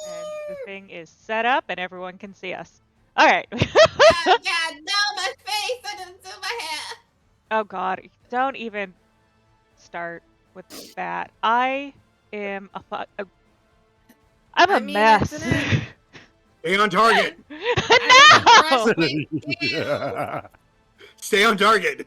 And the thing is set up and everyone can see us. Alright. Oh God, no, my face! I didn't do my hair. Oh god, don't even start with that. I am I'm a mess. Stay on target. No! Stay on target.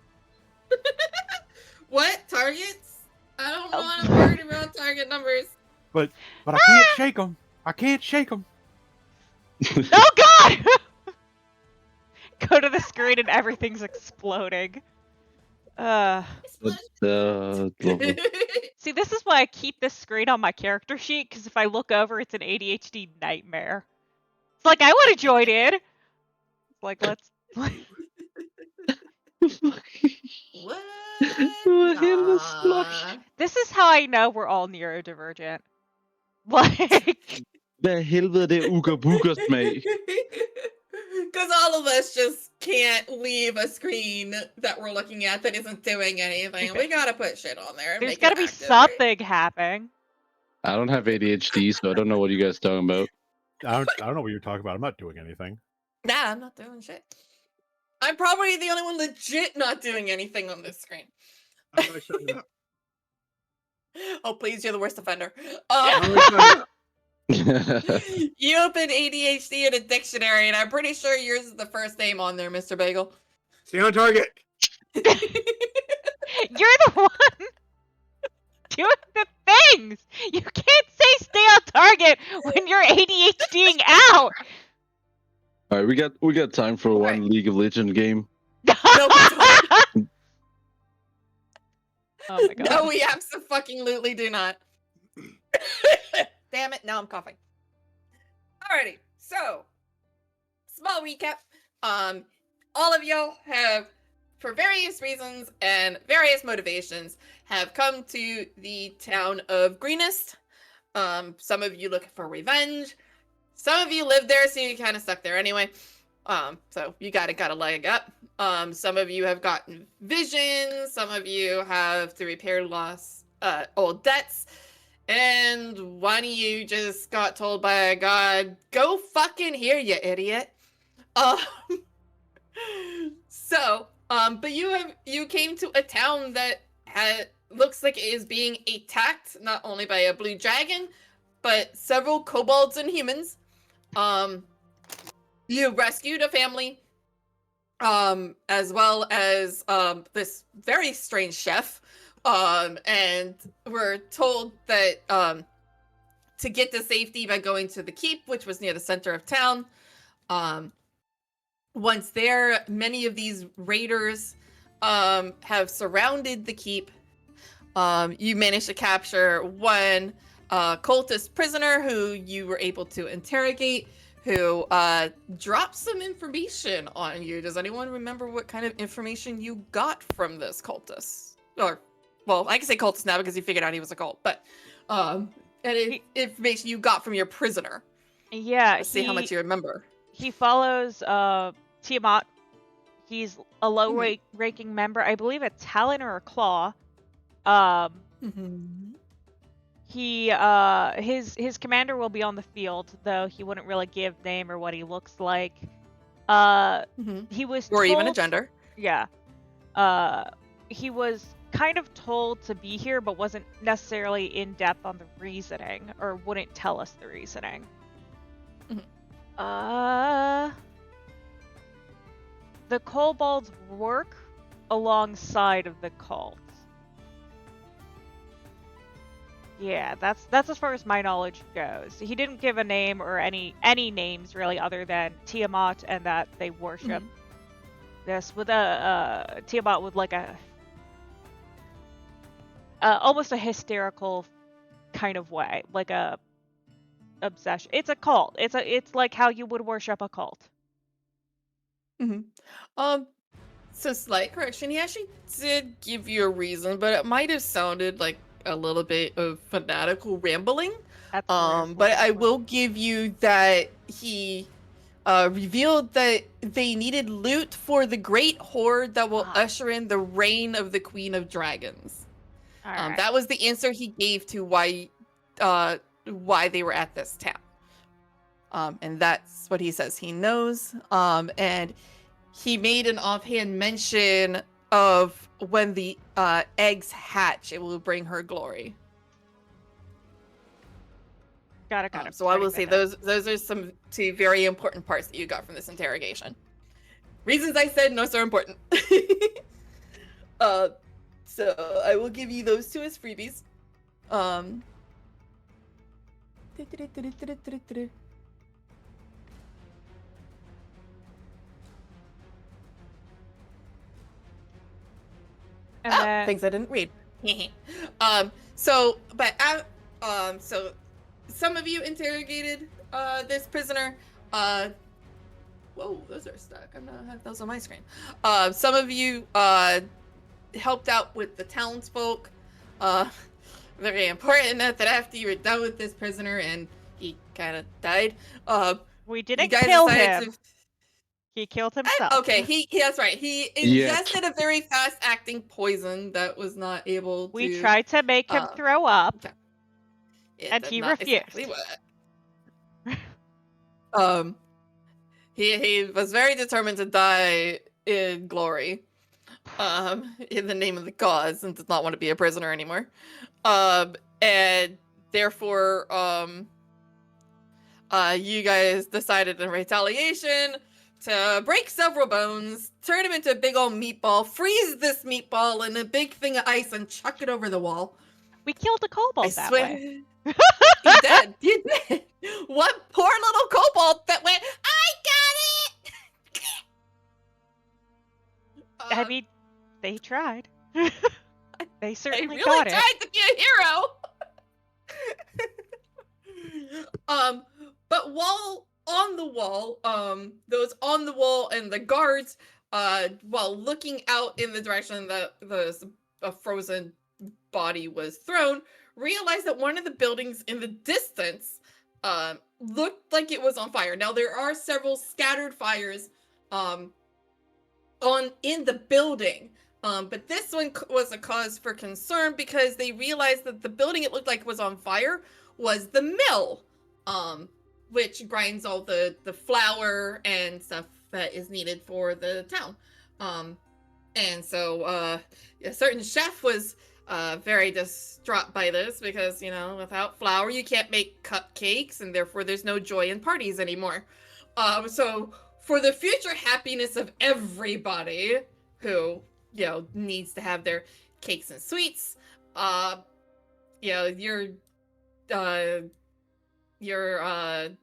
What? Targets? I don't want to worry about target numbers. But I can't shake them. I can't shake them. Oh god! Go to the screen and everything's exploding. Lovely. See, this is why I keep this screen on my character sheet, because if I look over, it's an ADHD nightmare. It's like, I want to join in! It's like, let's... What? Nah. This is how I know we're all neurodivergent. Like... Hvad helvede er det uger-booger-smag? Because all of us just can't leave a screen that we're looking at that isn't doing anything. We gotta put shit on there. And There's make gotta it be active, something happening. I don't have ADHD, so I don't know what you guys are talking about. I don't know what you're talking about. I'm not doing anything. Nah, I'm not doing shit. I'm probably the only one legit not doing anything on this screen. Oh, please, you're the worst offender. You open ADHD in a dictionary, and I'm pretty sure yours is the first name on there, Mr. Bagel. Stay on target. You're the one doing the things! You can't say stay on target when you're ADHDing out! Alright, we got time for one League of Legends game. No, we don't. Oh my god. No, we absolutely do not. Damn it, now I'm coughing. Alrighty, so small recap. All of y'all have, for various reasons and various motivations, have come to the town of Greenest. Some of you looking for revenge. Some of you live there, so you kind of stuck there anyway. So you got a leg up. Some of you have gotten visions. Some of you have to repair old debts. And one of you just got told by a god, go fucking here, you idiot. But you came to a town that looks like it is being attacked, not only by a blue dragon, but several kobolds and humans. You rescued a family, as well as this very strange chef. And we're told that to get to safety by going to the keep, which was near the center of town. Once there, many of these raiders have surrounded the keep. You managed to capture one cultist prisoner who you were able to interrogate, who dropped some information on you. Does anyone remember what kind of information you got from this cultist? Or, well, I can say cultist now because you figured out he was a cult, but any information you got from your prisoner. Yeah, Let's see how much you remember. He follows Tiamat. He's a low-ranking member. I believe a Talon or a Claw. His commander will be on the field, though he wouldn't really give name or what he looks like. He was or told, even a gender. Yeah. He was kind of told to be here, but wasn't necessarily in depth on the reasoning, or wouldn't tell us the reasoning. The kobolds work alongside of the cult. Yeah, that's as far as my knowledge goes. He didn't give a name or any names really, other than Tiamat, and that they worship this with a Tiamat with like a almost a hysterical kind of way, like a obsession. It's a cult. It's like how you would worship a cult. So slight correction. He actually did give you a reason, but it might have sounded like a little bit of fanatical rambling. But I will give you that he revealed that they needed loot for the great horde that will usher in the reign of the Queen of Dragons. That was the answer he gave to why they were at this town. And that's what he says he knows. And he made an offhand mention of when the eggs hatch, it will bring her glory. Got it. So I will say those are some two very important parts that you got from this interrogation. Reasons I said no so important. So I will give you those two as freebies. And then, Things I didn't read. So some of you interrogated this prisoner. Whoa, those are stuck. I'm gonna have those on my screen. Some of you helped out with the townsfolk. Very important note that after you were done with this prisoner and he kind of died, we you didn't guys kill decided him. to. He killed himself. Okay, that's right. He ingested a very fast-acting poison that was not able to. We tried to make him throw up, and did he not refused. Exactly what. He was very determined to die in glory, in the name of the cause, and does not want to be a prisoner anymore. And therefore, you guys decided in retaliation to break several bones, turn him into a big old meatball, freeze this meatball in a big thing of ice, and chuck it over the wall. We killed a kobold I that swear. way. You did. You did. One poor little kobold that went, I got it! I mean, they tried. They I certainly really got tried to be a hero! But while on the wall, those on the wall and the guards, while looking out in the direction that a frozen body was thrown, realized that one of the buildings in the distance looked like it was on fire. Now there are several scattered fires in the building, but this one was a cause for concern because they realized that the building it looked like was on fire was the mill, which grinds all the flour and stuff that is needed for the town. And so a certain chef was very distraught by this because, you know, without flour you can't make cupcakes, and therefore there's no joy in parties anymore. So for the future happiness of everybody who, you know, needs to have their cakes and sweets, you know, your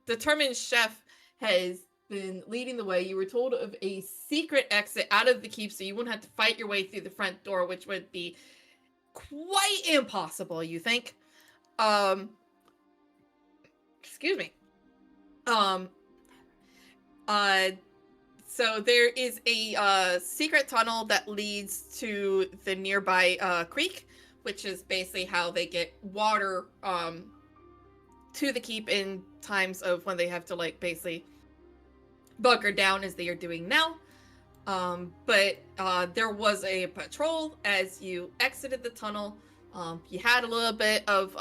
determined chef has been leading the way. You were told of a secret exit out of the keep, so you wouldn't have to fight your way through the front door, which would be quite impossible, you think. Excuse me. So there is a secret tunnel that leads to the nearby creek, which is basically how they get water to the keep in times of when they have to, like, basically bunker down as they are doing now. But there was a patrol as you exited the tunnel. You had a little bit of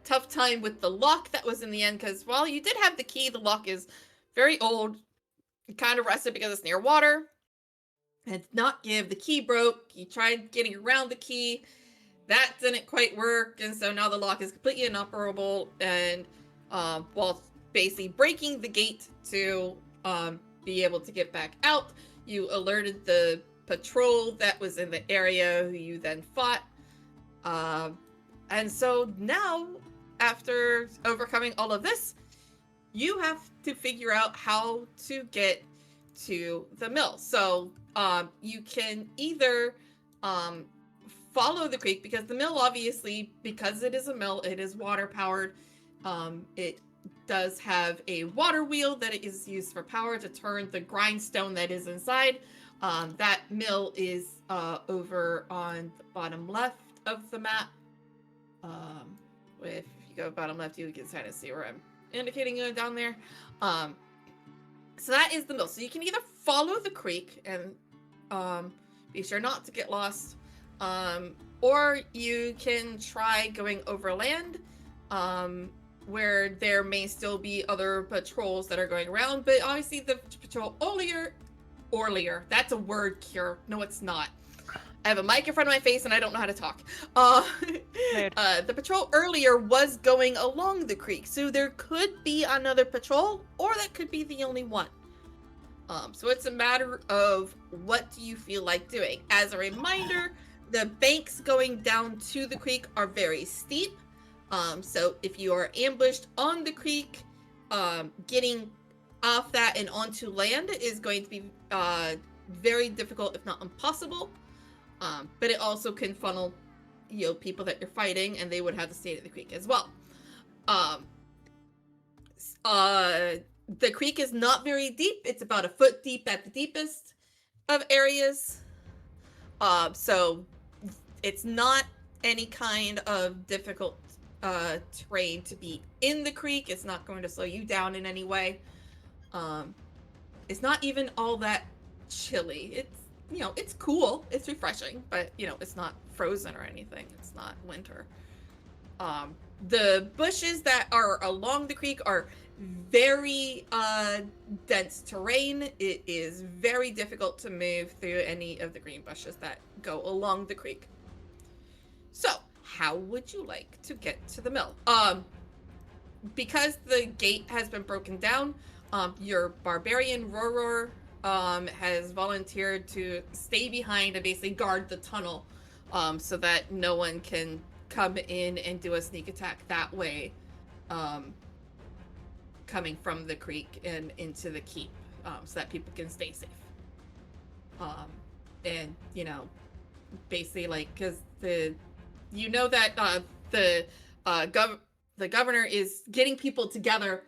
tough time with the lock that was in the end, because while you did have the key, the lock is very old, kind of rusted because it's near water. It did not give. The key broke. You tried getting around the key. That didn't quite work, and so now the lock is completely inoperable. And while basically breaking the gate to be able to get back out, you alerted the patrol that was in the area, who you then fought. And so now, after overcoming all of this, you have to figure out how to get to the mill. So you can either follow the creek, because the mill, obviously, because it is a mill, it is water powered. It does have a water wheel that is used for power to turn the grindstone that is inside. That mill is over on the bottom left of the map. If you go bottom left, you can kind of see where I'm indicating down there. So that is the mill. So you can either follow the creek and be sure not to get lost, or you can try going overland where there may still be other patrols that are going around, but obviously the patrol earlier, that's a word, Cure. No, it's not. I have a mic in front of my face and I don't know how to talk. The patrol earlier was going along the creek, so there could be another patrol, or that could be the only one. So it's a matter of what do you feel like doing. As a reminder, the banks going down to the creek are very steep. So if you are ambushed on the creek, getting off that and onto land is going to be very difficult, if not impossible. But it also can funnel, people that you're fighting, and they would have to stay at the creek as well. The creek is not very deep. It's about a foot deep at the deepest of areas. So it's not any kind of difficult terrain to be in the creek. It's not going to slow you down in any way. It's not even all that chilly. It's it's cool, it's refreshing, but it's not frozen or anything. It's not winter. The bushes that are along the creek are very dense terrain. It is very difficult to move through any of the green bushes that go along the creek. So how would you like to get to the mill? Because the gate has been broken down, your barbarian Roror has volunteered to stay behind and basically guard the tunnel, so that no one can come in and do a sneak attack that way, coming from the creek and into the keep, so that people can stay safe. And basically, like, because the governor is getting people together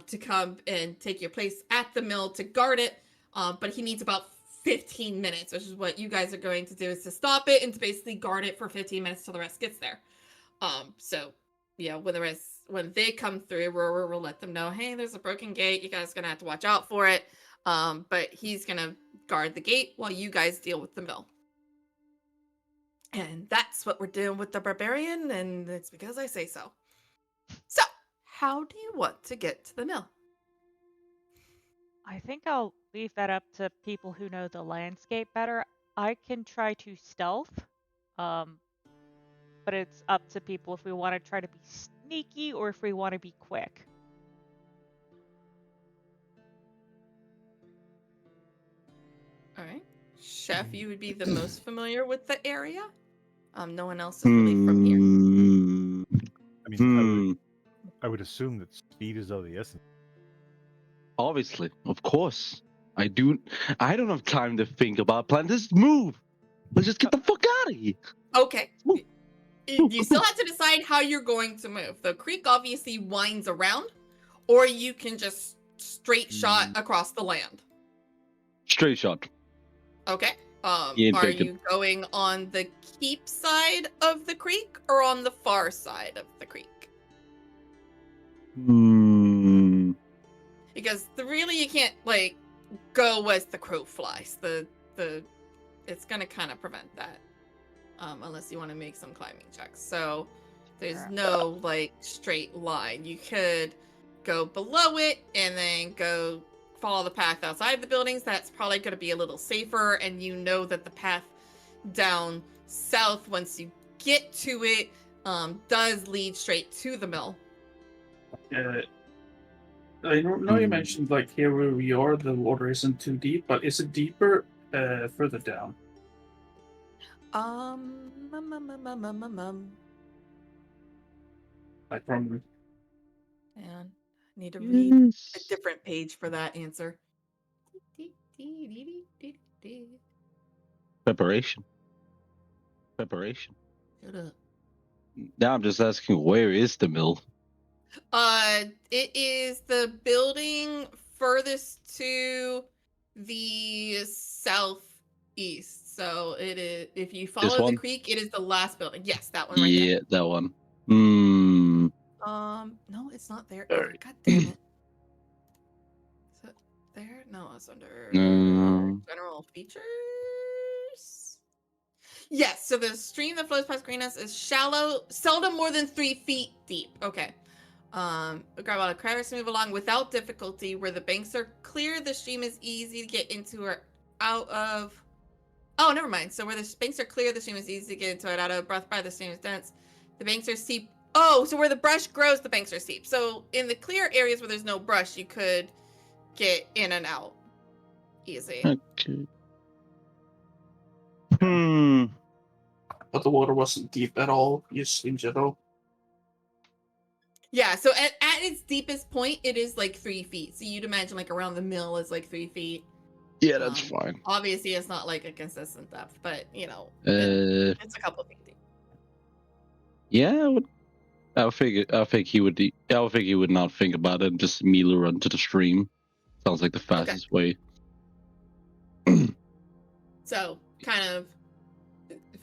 to come and take your place at the mill to guard it. But he needs about 15 minutes, which is what you guys are going to do, is to stop it and to basically guard it for 15 minutes till the rest gets there. So when they come through, we'll let them know, hey, there's a broken gate. You guys are gonna have to watch out for it. But he's gonna guard the gate while you guys deal with the mill. And that's what we're doing with the barbarian, and it's because I say so. So, how do you want to get to the mill? I think I'll leave that up to people who know the landscape better. I can try to stealth, but it's up to people if we want to try to be sneaky or if we want to be quick. All right. Chef, you would be the most familiar with the area. No one else is really from here. I mean, I would assume that speed is of the essence. Obviously, of course. I don't have time to think about plan. Just move. Let's just get the fuck out of here. Okay. You still have to decide how you're going to move. The creek obviously winds around, or you can just straight shot across the land. Straight shot. Okay. Are taken. you going on the keep side of the creek or on the far side of the creek? Because really you can't go as the crow flies. It's gonna kind of prevent that, unless you want to make some climbing checks. So there's no straight line. You could go below it and then go follow the path outside the buildings. That's probably going to be a little safer, and that the path down south, once you get to it, does lead straight to the mill. I know you mentioned here where we are, the water isn't too deep, but is it deeper further down? Like from. And I need to read a different page for that answer. Preparation. Shut up. Now I'm just asking, where is the mill? It is the building furthest to the southeast. So it is, if you follow the creek, it is the last building. Yes, that one right there. Yeah, that one. No, it's not there. God damn it. Is it there? No, it's under general features. Yes, so the stream that flows past Greenhouse is shallow, seldom more than 3 feet deep. Okay. Gravel crevice to move along without difficulty. Where the banks are clear, the stream is easy to get into or out of. Oh, never mind. So where the banks are clear, the stream is easy to get into it out of. Breath by the stream is dense. The banks are steep. Oh, so where the brush grows, the banks are steep. So in the clear areas where there's no brush, you could get in and out easy. Okay. Hmm. But the water wasn't deep at all, just in general. Yeah, so at its deepest point, it is like 3 feet. So you'd imagine like around the mill is like 3 feet. Yeah, that's fine. Obviously, it's not like a consistent depth, but you know, it's a couple of feet deep. Yeah, I would think he would. I would think he would not think about it and just immediately run to the stream. Sounds like the fastest way. So kind of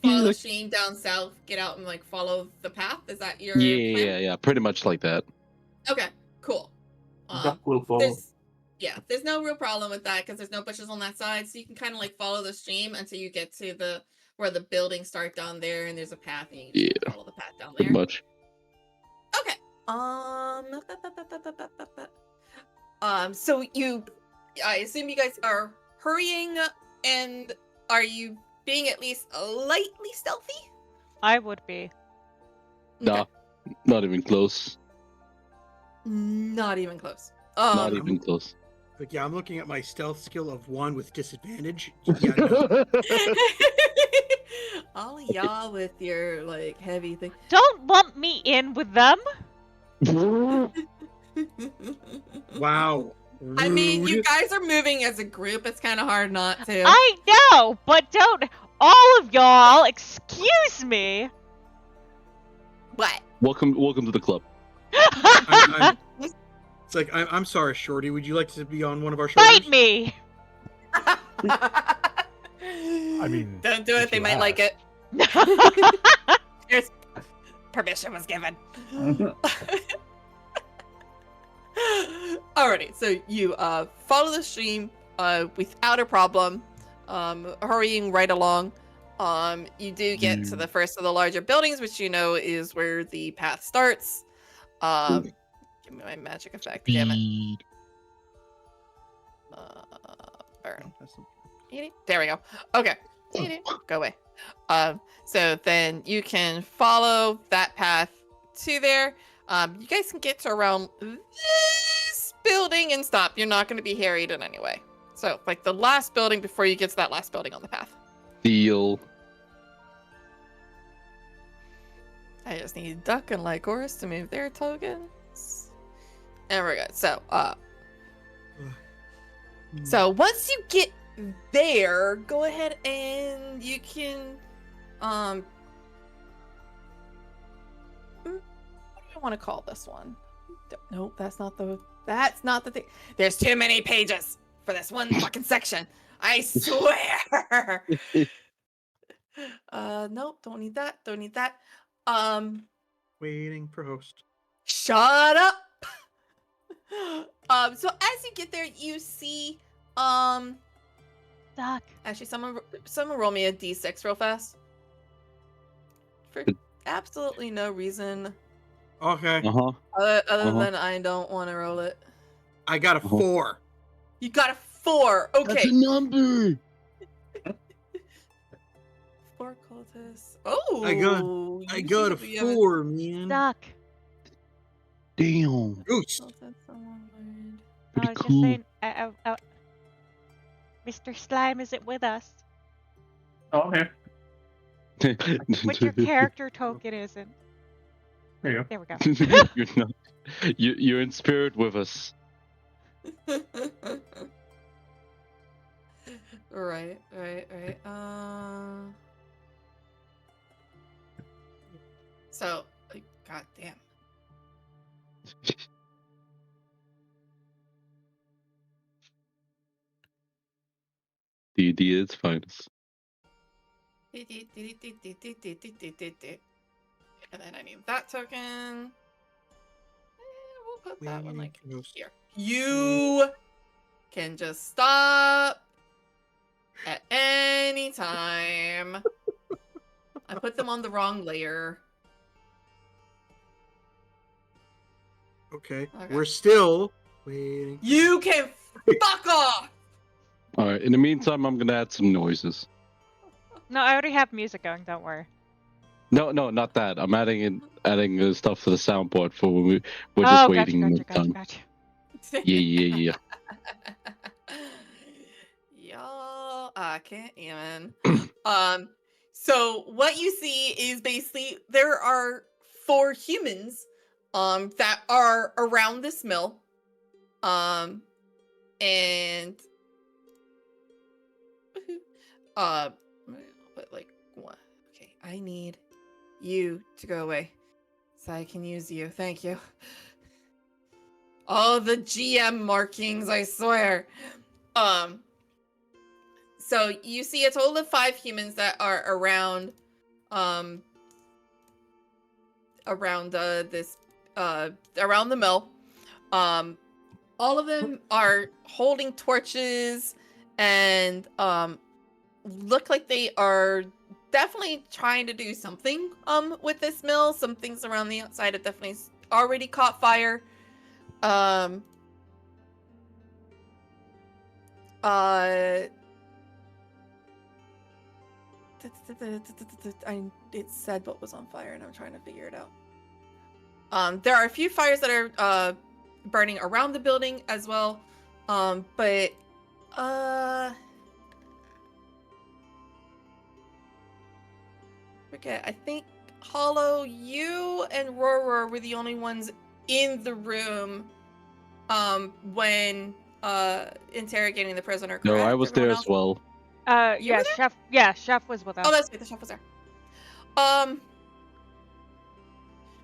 follow the stream down south, get out and like follow the path. Is that your plan? Yeah, pretty much like that. Okay, cool. Duck will follow. There's no real problem with that because there's no bushes on that side, so you can kind of like follow the stream until you get to where the buildings start down there, and there's a path, and you can follow the path down there. Pretty much. Okay. So I assume you guys are hurrying, and are you being at least lightly stealthy? I would be. Nah, not even close. Not even close. Not even close. Like, yeah, I'm looking at my stealth skill of 1 with disadvantage. Yeah, no. All of y'all with your like heavy thing. Don't lump me in with them. Wow. I mean, you Rude. guys are moving as a group. It's kind of hard not to. I know, but don't all of y'all excuse me. What? Welcome to the club. It's like, I'm sorry, Shorty. Would you like to be on one of our shoulders? Fight me. I mean, don't do it. if They you might have. like it. Permission was given. Alrighty, so you follow the stream without a problem, hurrying right along. You do get to the first of the larger buildings, which you know is where the path starts. Give me my magic effect. Damn it. Burn. There we go. Okay. Go away. So then you can follow that path to there. You guys can get to around this building and stop. You're not going to be harried in any way. So, like the last building before you get to that last building on the path. Deal. I just need Duck and Lycoris to move their tokens. There we go. So once you get there, go ahead and you can what do I want to call this one? Nope, that's not the thing. There's too many pages for this one fucking section. I swear. Nope, don't need that. Waiting for host. Shut up. So as you get there, you see Doc. actually someone roll me a d6 real fast. For absolutely no reason Okay. other than I don't want to roll it. I got a 4. You got a 4. Okay. That's a number. 4 cultists. Oh, I got a 4, man. Doc. Damn. Goose. Pretty I was cool. just saying, Mr. Slime isn't with us. Oh, I'm here. But your character token isn't. There you There we go. You're not. You're in spirit with us. Right. So, like, god damn. D&D is finest. And then I need that token. We'll put that one like here. You can just stop at any time. I put them on the wrong layer. Okay. Okay. We're still waiting. You can fuck off! All right. In the meantime, I'm gonna add some noises. No, I already have music going. Don't worry. No, not that. I'm adding stuff to the soundboard for when we're Oh, just gotcha, waiting. gotcha, the gotcha, time. gotcha. Yeah. Y'all, I can't even. So what you see is basically there are 4 humans, that are around this mill, and but like what? Okay, I need you to go away so I can use you. Thank you. All the GM markings, I swear. So you see a total of 5 humans that are around around around the mill. All of them are holding torches and look like they are definitely trying to do something with this mill. Some things around the outside have definitely already caught fire. It said what was on fire, and I'm trying to figure it out. There are a few fires that are burning around the building as well, but forget. I think Hollow, you and Rora were the only ones in the room when interrogating the prisoner. Correct? No, I was Everyone there else? as well. You were Yeah, there? chef. Yeah, chef was with us. Oh, that's right. The chef was there.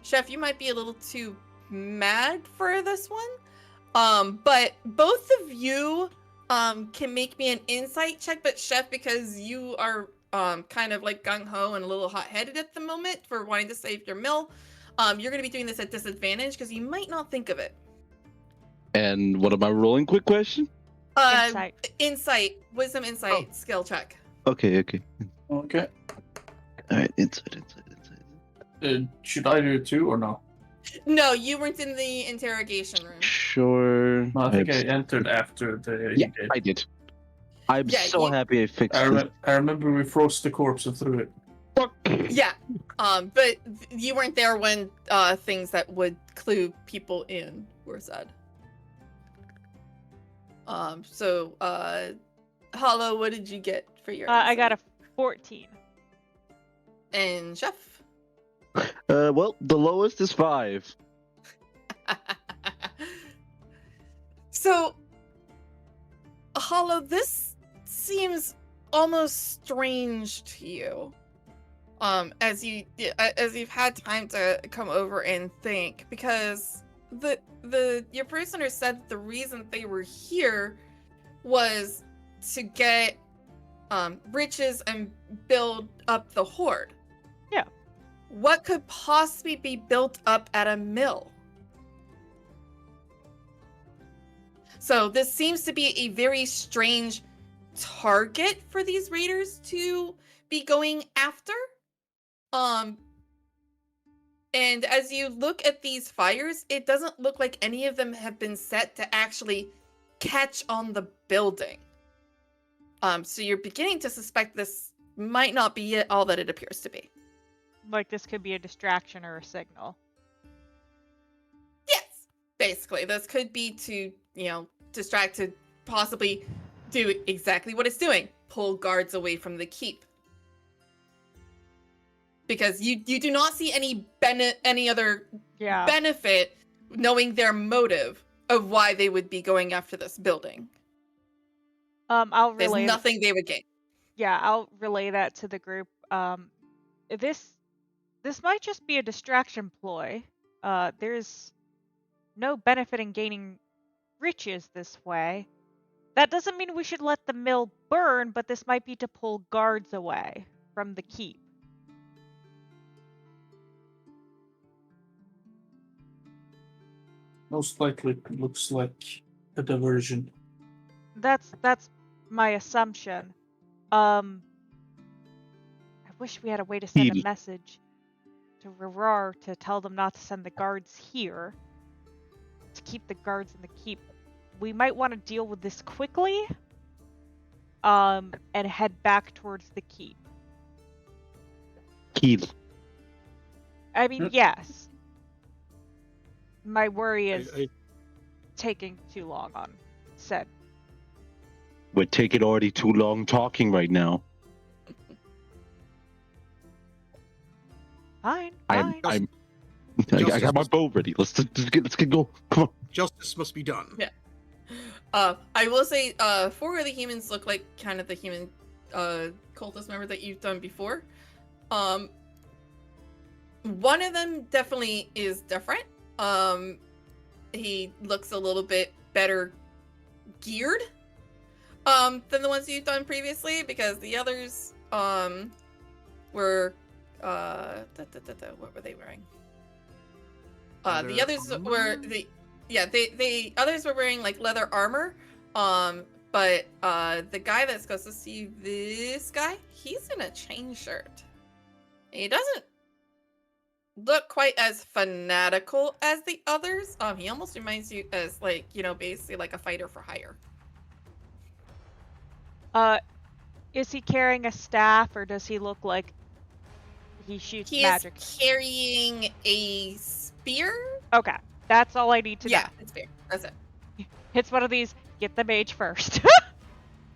Chef, you might be a little too mad for this one. But both of you can make me an insight check, but Chef, because you are kind of like gung-ho and a little hot-headed at the moment for wanting to save your mill, you're going to be doing this at disadvantage because you might not think of it. And what am I rolling? Quick question. Insight. Wisdom insight skill check. Okay. Okay. All right, insight. Should I do it too or no? No, you weren't in the interrogation room. Sure. No, I think I entered after the. Yeah, I did. I'm so happy I fixed it. I remember we froze the corpse and threw it. Yeah. But you weren't there when things that would clue people in were said. So Hollow, what did you get for your I got a 14. And Chef? Well, the lowest is 5. So Hollow, this seems almost strange to you. As you've had time to come over and think, because your prisoner said that the reason they were here was to get riches and build up the horde. Yeah. What could possibly be built up at a mill? So this seems to be a very strange target for these raiders to be going after. And as you look at these fires, it doesn't look like any of them have been set to actually catch on the building. So you're beginning to suspect this might not be all that it appears to be. Like this could be a distraction or a signal. Yes, basically. This could be to, distract, to possibly do exactly what it's doing. Pull guards away from the keep. Because you do not see any other benefit knowing their motive of why they would be going after this building. I'll relay. There's nothing they would gain. Yeah, I'll relay that to the group. This might just be a distraction ploy. There's no benefit in gaining riches this way. That doesn't mean we should let the mill burn, but this might be to pull guards away from the keep. Most likely it looks like a diversion. That's my assumption. I wish we had a way to send a message to Rorar to tell them not to send the guards here. to keep the guards in the keep. We might want to deal with this quickly, and head back towards the keep. Keep. I mean, yes. My worry is taking too long on said. We're taking already too long talking right now. Fine. I got my bow ready. Let's get go. Come on. Justice must be done. Yeah. I will say, 4 of the humans look like kind of the human cultist member that you've done before. One of them definitely is different. He looks a little bit better geared than the ones you've done previously, because the others were what were they wearing? The others were the others were wearing like leather armor. But the guy that's closest to you, this guy, he's in a chain shirt. He doesn't look quite as fanatical as the others. He almost reminds you as like, basically like a fighter for hire. Is he carrying a staff, or does he look like he shoots magic? He is carrying a spear. Okay, that's all I need to know. Yeah, it's spear. That's it. It's one of these, get the mage first.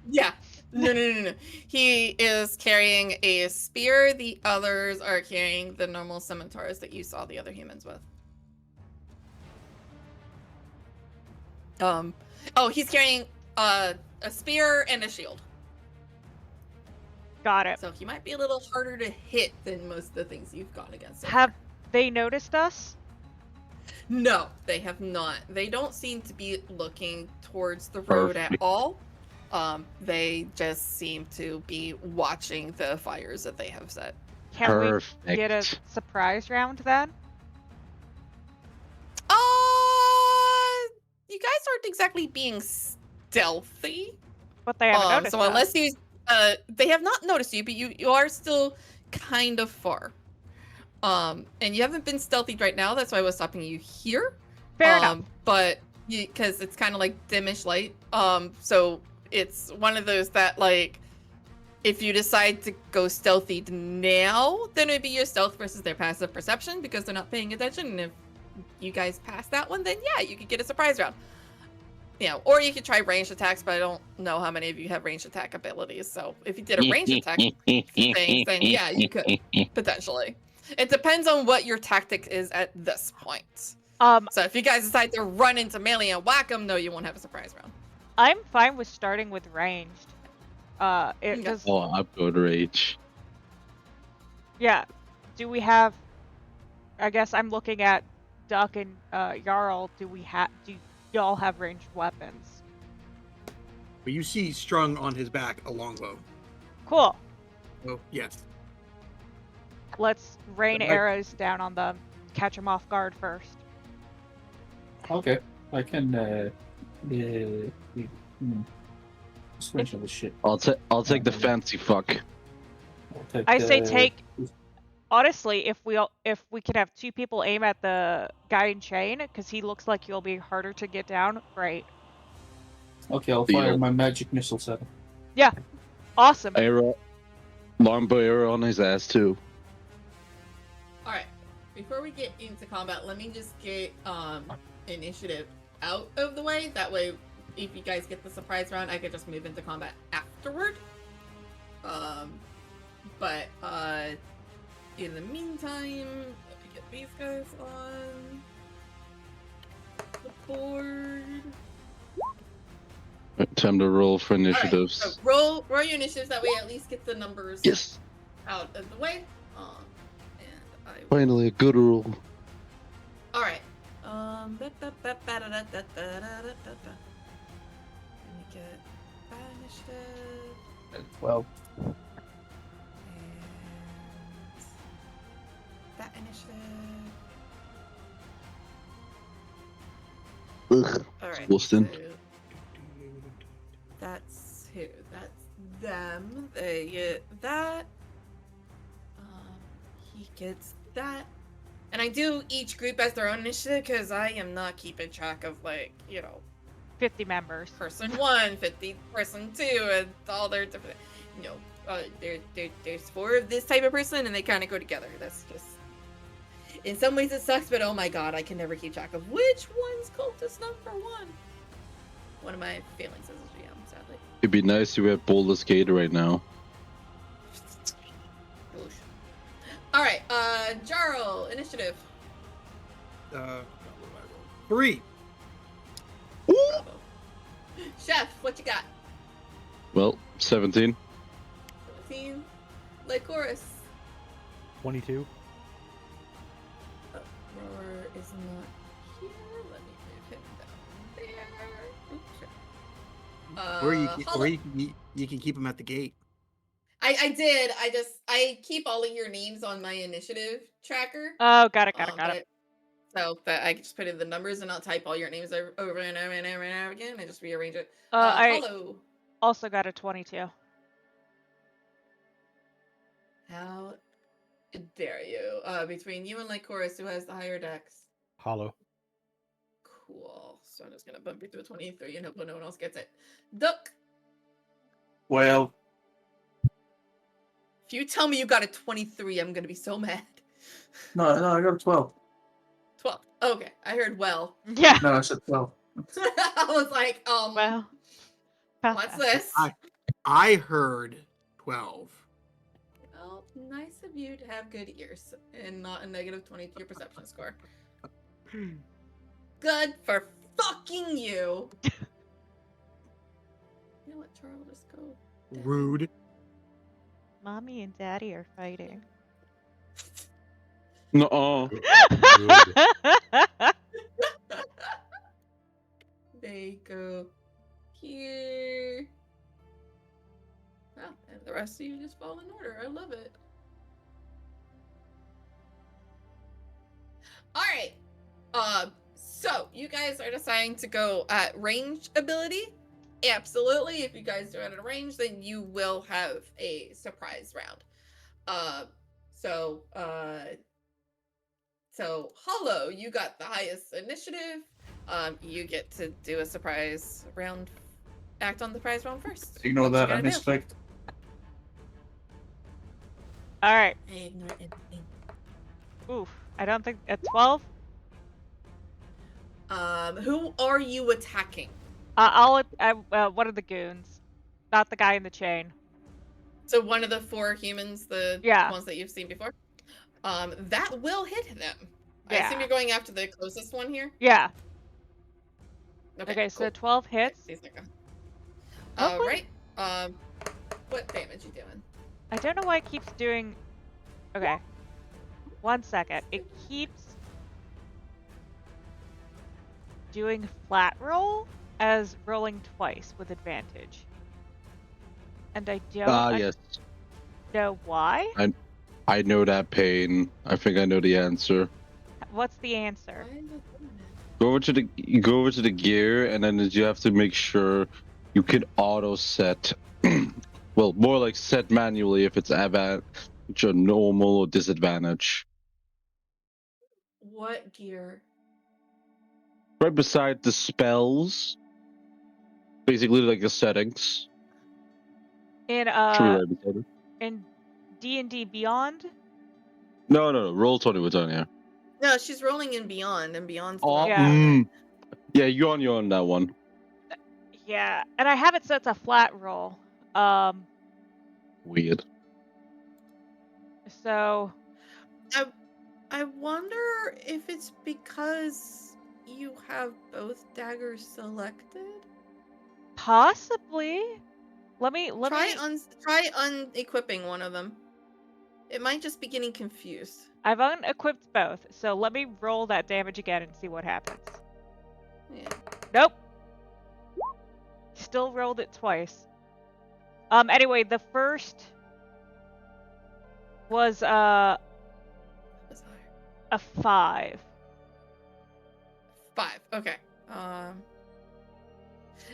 Yeah. No. He is carrying a spear. The others are carrying the normal scimitars that you saw the other humans with. He's carrying a spear and a shield. Got it. So he might be a little harder to hit than most of the things you've gone against. Have they noticed us? No, they have not. They don't seem to be looking towards the road at all. They just seem to be watching the fires that they have set. Can we get a surprise round then? You guys aren't exactly being stealthy. But they haven't noticed so unless you, they have not noticed you, but you are still kind of far. And you haven't been stealthy right now. That's why I was stopping you here. Fair enough. But because it's kind of like dimish light. So it's one of those that, like, if you decide to go stealthy now, then it would be your stealth versus their passive perception because they're not paying attention. And if you guys pass that one, then yeah, you could get a surprise round. Or you could try ranged attacks, but I don't know how many of you have ranged attack abilities. So if you did a ranged attack thing, then yeah, you could potentially. It depends on what your tactic is at this point. So if you guys decide to run into melee and whack them, no, you won't have a surprise round. I'm fine with starting with ranged. I'll go to rage. Yeah. Do we have? I guess I'm looking at Duck and Jarl. Do y'all have ranged weapons? But you see strung on his back a longbow. Cool. Oh yes. Let's rain arrows down on them. Catch them off guard first. Okay, I can. Switch of the shit. I'll take the fancy fuck. I say take. Honestly, if we could have 2 people aim at the guy in chain, because he looks like he'll be harder to get down. Great. Okay, I'll fire my magic missile set. Yeah. Awesome. Arrow. Longbow arrow on his ass too. All right. Before we get into combat, let me just get initiative out of the way. That way, if you guys get the surprise round, I could just move into combat afterward. But in the meantime, let me get these guys on the board. Time to roll for initiatives. Right, so roll your initiatives. That way, at least get the numbers out of the way. Finally, a good roll. All right. Let me get that initiative. 12. And that initiative. Ugh. All right. Wilson. So that's who? That's them. They get that. He gets that. And I do each group as their own initiative because I am not keeping track of 50 members. person 1, 50 person 2, and all their different. There's 4 of this type of person, and they kind of go together. That's just. In some ways it sucks, but oh my god, I can never keep track of which one's cultist number 1. One of my failings as a GM, sadly. It'd be nice to have Baldur's Gate right now. All right, Jarl, initiative. What do I roll? 3. Bravo. Chef, what you got? Well, 17. 17. Lycoris. 22. Roar is not here. Let me move him down there. Oops. Or you can keep him at the gate. I did. I keep all of your names on my initiative tracker. Oh, got it. So that I can just put in the numbers and I'll type all your names over and over and over and over again and just rearrange it. I Hello. also got a 22. How dare you? Between you and Lycoris, who has the higher dex? Hollow. Cool. So I'm just gonna bump you to a 23 and hope no one else gets it. Duck. Well, If you tell me you got a 23, I'm gonna be so mad. no, I got a 12. 12. Okay, I heard well. Yeah. No, I said 12. I was like, Well. what's this? I heard 12. Well, nice of you to have good ears and not a negative 20 to your perception score. Good for fucking you. You know what, Charles? Just go. down. Rude. Mommy and Daddy are fighting. No. They go here. Oh, and the rest of you just fall in order. I love it. All right. So you guys are deciding to go at range ability. Absolutely. If you guys do it at a range, then you will have a surprise round. So Hollow, you got the highest initiative. You get to do a surprise round. Act on the prize round first. Ignore What you that, I gonna do? misclicked. All right. I ignore everything. Oof. I don't think at 12. Who are you attacking? One of the goons, not the guy in the chain. So one of the 4 humans, the Yeah. ones that you've seen before. That will hit them. I Yeah. assume you're going after the closest one here. Yeah. Okay, so cool. 12 hits. He's like, Hopefully- right. What damage you doing? I don't know why it keeps doing. Okay. 1 second. It keeps doing flat roll as rolling twice with advantage. And I don't Yes. know why. I know that pain. I think I know the answer. What's the answer? Why is it doing that? Go over to the gear, and then you have to make sure you can auto set. Well, more like set manually if it's advantage or normal or disadvantage. What gear? Right beside the spells, basically like the settings. In Should be right beside it. in D&D Beyond? No. Roll 20 was on here. No, she's rolling in Beyond, and Beyond's the Oh, one. Yeah. Yeah, you're on that one. Yeah, and I have it set to flat roll. Weird. So I wonder if it's because you have both daggers selected. possibly. Let me Try unequipping one of them. It might just be getting confused. I've unequipped both, so let me roll that damage again and see what happens. Yeah. Nope. Still rolled it twice. Anyway, the first was That was higher. a 5. 5. Okay.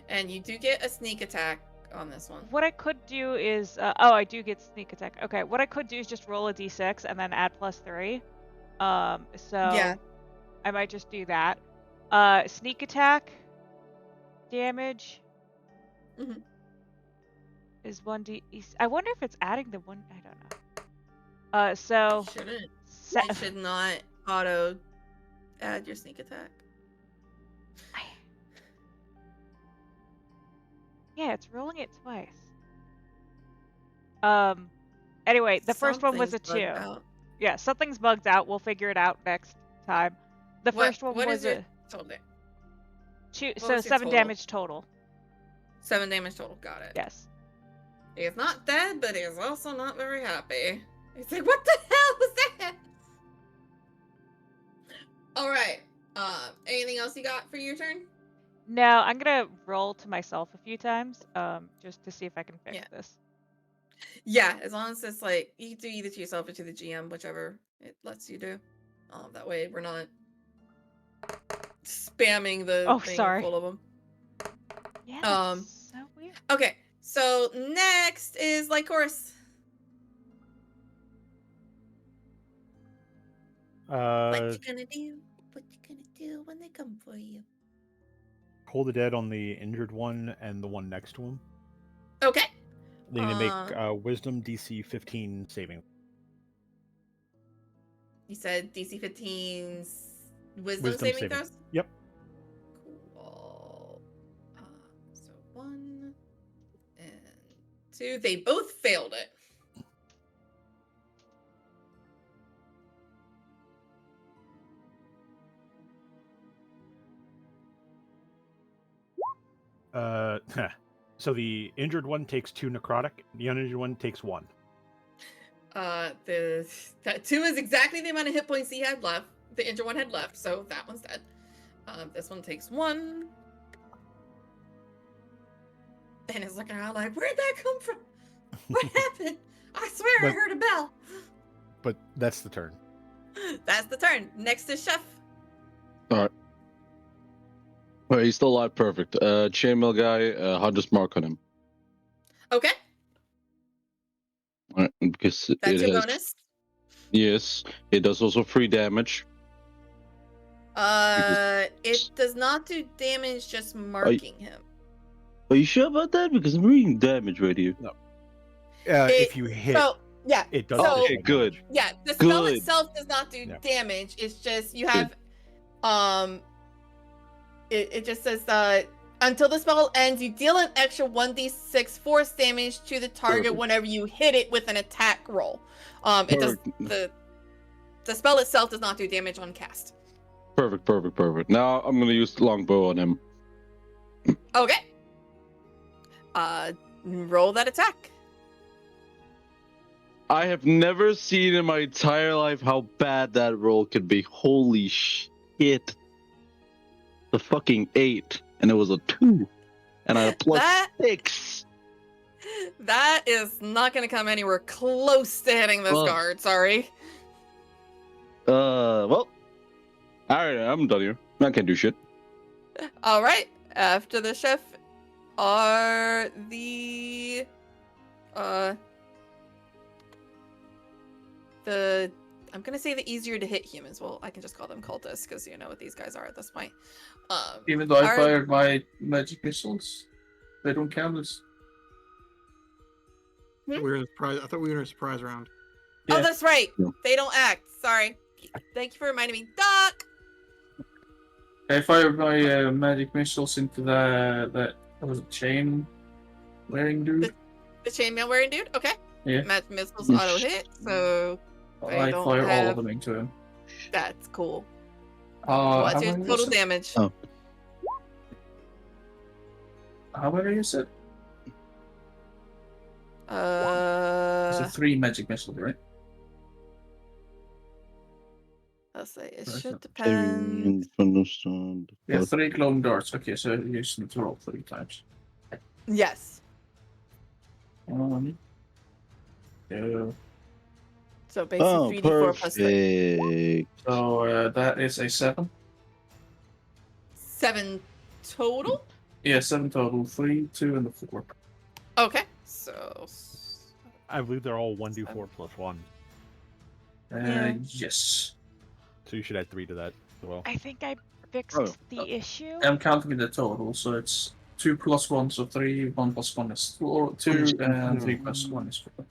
And you do get a sneak attack on this one. What I could do is I do get sneak attack. Okay, what I could do is just roll a d6 and then add +3. So Yeah. I might just do that. Sneak attack damage Mhm. is 1d. I wonder if it's adding the one. I don't know. So Shouldn't. se- It should not auto add your sneak attack. Yeah, it's rolling it twice. Anyway, the first one was a Something's bugged 2. out. Yeah, something's bugged out. We'll figure it out next time. The first one what was is your a total? 2, what so was your 7 total? damage total. 7 damage total. Got it. Yes. He's not dead, but he's also not very happy. He's like, what the hell was that? All right. Anything else you got for your turn? No, I'm gonna roll to myself a few times, just to see if I can fix Yeah. this. Yeah, as long as it's like you can do either to yourself or to the GM, whichever it lets you do. That way we're not spamming the thing sorry. full of them. Yeah, that's so weird. Okay, so next is Lycoris. What you gonna do? What you gonna do when they come for you? Hold the dead on the injured one and the one next to him. Okay. They need to make Wisdom DC 15 saving. You said DC 15's wisdom saving throws? Yep. Cool. So 1 and 2. They both failed it. So the injured one takes 2 necrotic. The uninjured one takes 1. That 2 is exactly the amount of hit points he had left. The injured one had left, so that one's dead. This one takes 1. And is looking around like, where'd that come from? What happened? I swear I heard a bell. But that's the turn. That's the turn. Next is Chef. All right, he's still alive. Perfect. Chainmail guy, Hunter's mark on him. Okay. All right, because That's it your has, bonus. Yes, it does also 3 damage. It does not do damage just marking him. Are you sure about that? Because I'm reading damage right here. No. If you hit, So, yeah. it does. So, Okay, good. damage. Yeah, the spell Good. itself does not do Yeah. damage. It's just you have it just says until the spell ends, you deal an extra 1d6 force damage to the target Perfect. whenever you hit it with an attack roll. It does Perfect. the spell itself does not do damage on cast. Perfect. Now I'm gonna use the longbow on him. Okay. Roll that attack. I have never seen in my entire life how bad that roll could be. Holy shit. The fucking 8, and it was a 2. And I had a plus That- 6. That is not going to come anywhere close to hitting this Ugh. guard. Sorry. Well. Alright, I'm done here. I can't do shit. All right. After the chef are the I'm gonna say the easier to hit humans. Well, I can just call them cultists because you know what these guys are at this point. Even though I Are- fired my magic missiles, they don't count as. We were in a surprise. I thought we were in a surprise round. Oh, Yeah. that's right. Yeah. They don't act. Sorry. Thank you for reminding me, Doc. I fired my magic missiles into that was a chain wearing dude. The chainmail wearing dude. Okay. Yeah. Magic missiles auto hit. So I don't fire all have- of them into him. that's cool. How What's your many total was it? damage? Oh. How many you said? It's Uh, 3 magic missiles, right? let's say it Right, should so- depend. Yeah, 3 glowing darts. Okay, so you just need to roll 3 times. Yes. Yeah. So basically Oh, 3d4 plus 3. perfect. So that is a 7. 7 total? Yeah, 7 total. 3, 2, and the 4. Okay. So I believe they're all 1d4 plus 1. Yeah. Yes. So you should add 3 to that as well. I think I fixed Oh. the issue. I'm counting the total, so it's 2 plus 1, so 3. 1 plus 1 is 2, and 3 plus 1 is 4.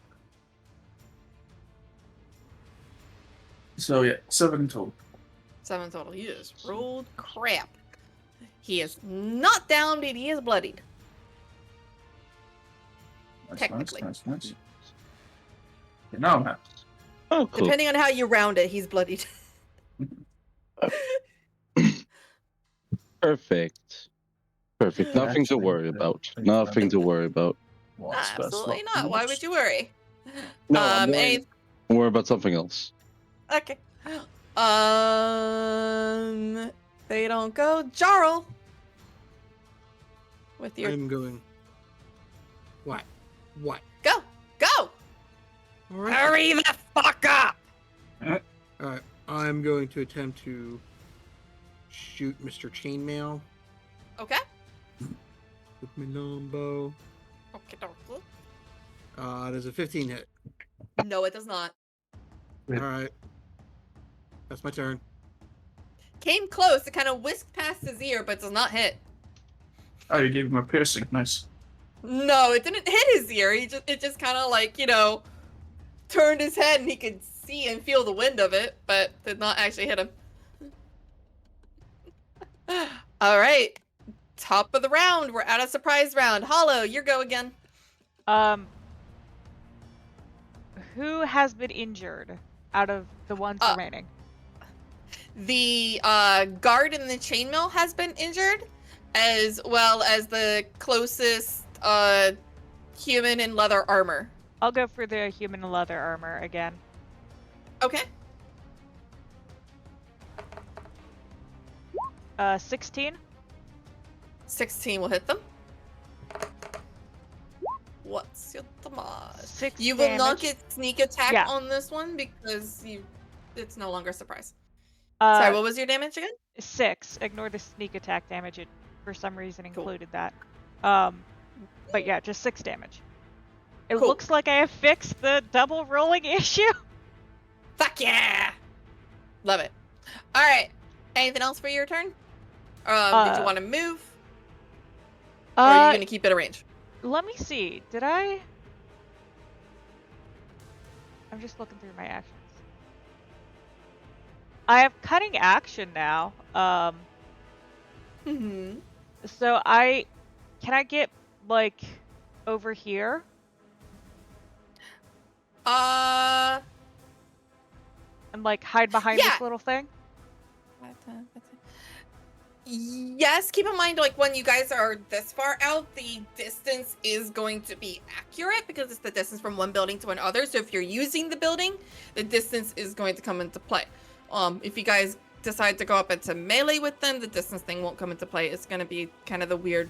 So yeah, 7 total. 7 total. You just rolled crap. He is not down, but he is bloodied. Nice, Technically. nice. Yeah, now I'm happy. Oh, cool. Depending on how you round it, he's bloodied. Perfect. Nothing to Actually, worry about. Nothing to worry about. What's best Absolutely luck not. Why moves? would you worry? No, I'm any- worry about something else. Okay. They don't go. Jarl. With your I'm going. What? go. All right. Hurry the fuck up. All right. I'm going to attempt to shoot Mr. Chainmail Okay. with my longbow. Okay. There's a 15 hit. No, it does not. All right. That's my turn. Came close. It kind of whisked past his ear, but does not hit. Oh, you gave him a piercing. Nice. No, it didn't hit his ear. It just kind of like, turned his head and he could see and feel the wind of it, but did not actually hit him. All right. Top of the round. We're at a surprise round. Hollow, your go again. Who has been injured out of the ones remaining? The guard in the chainmail has been injured, as well as the closest human in leather armor. I'll go for the human in leather armor again. Okay. 16. 16 will hit them. What's your damage? 6 You will not damage. get sneak attack Yeah. on this one because it's no longer a surprise. Sorry, what was your damage again? 6. Ignore the sneak attack damage. It for some reason Cool. included that. But yeah, just 6 damage. It Cool. looks like I have fixed the double rolling issue. Fuck yeah! Love it. All right. Anything else for your turn? Did you want to move? Or are you going to keep it a range? Let me see. Did I? I'm just looking through my actions. I have cutting action now. Mm-hmm. So can I get like over here? And like hide behind Yeah. this little thing? Yes, keep in mind, like, when you guys are this far out, the distance is going to be accurate because it's the distance from one building to another. So if you're using the building, the distance is going to come into play. If you guys decide to go up into melee with them, the distance thing won't come into play. It's going to be kind of the weird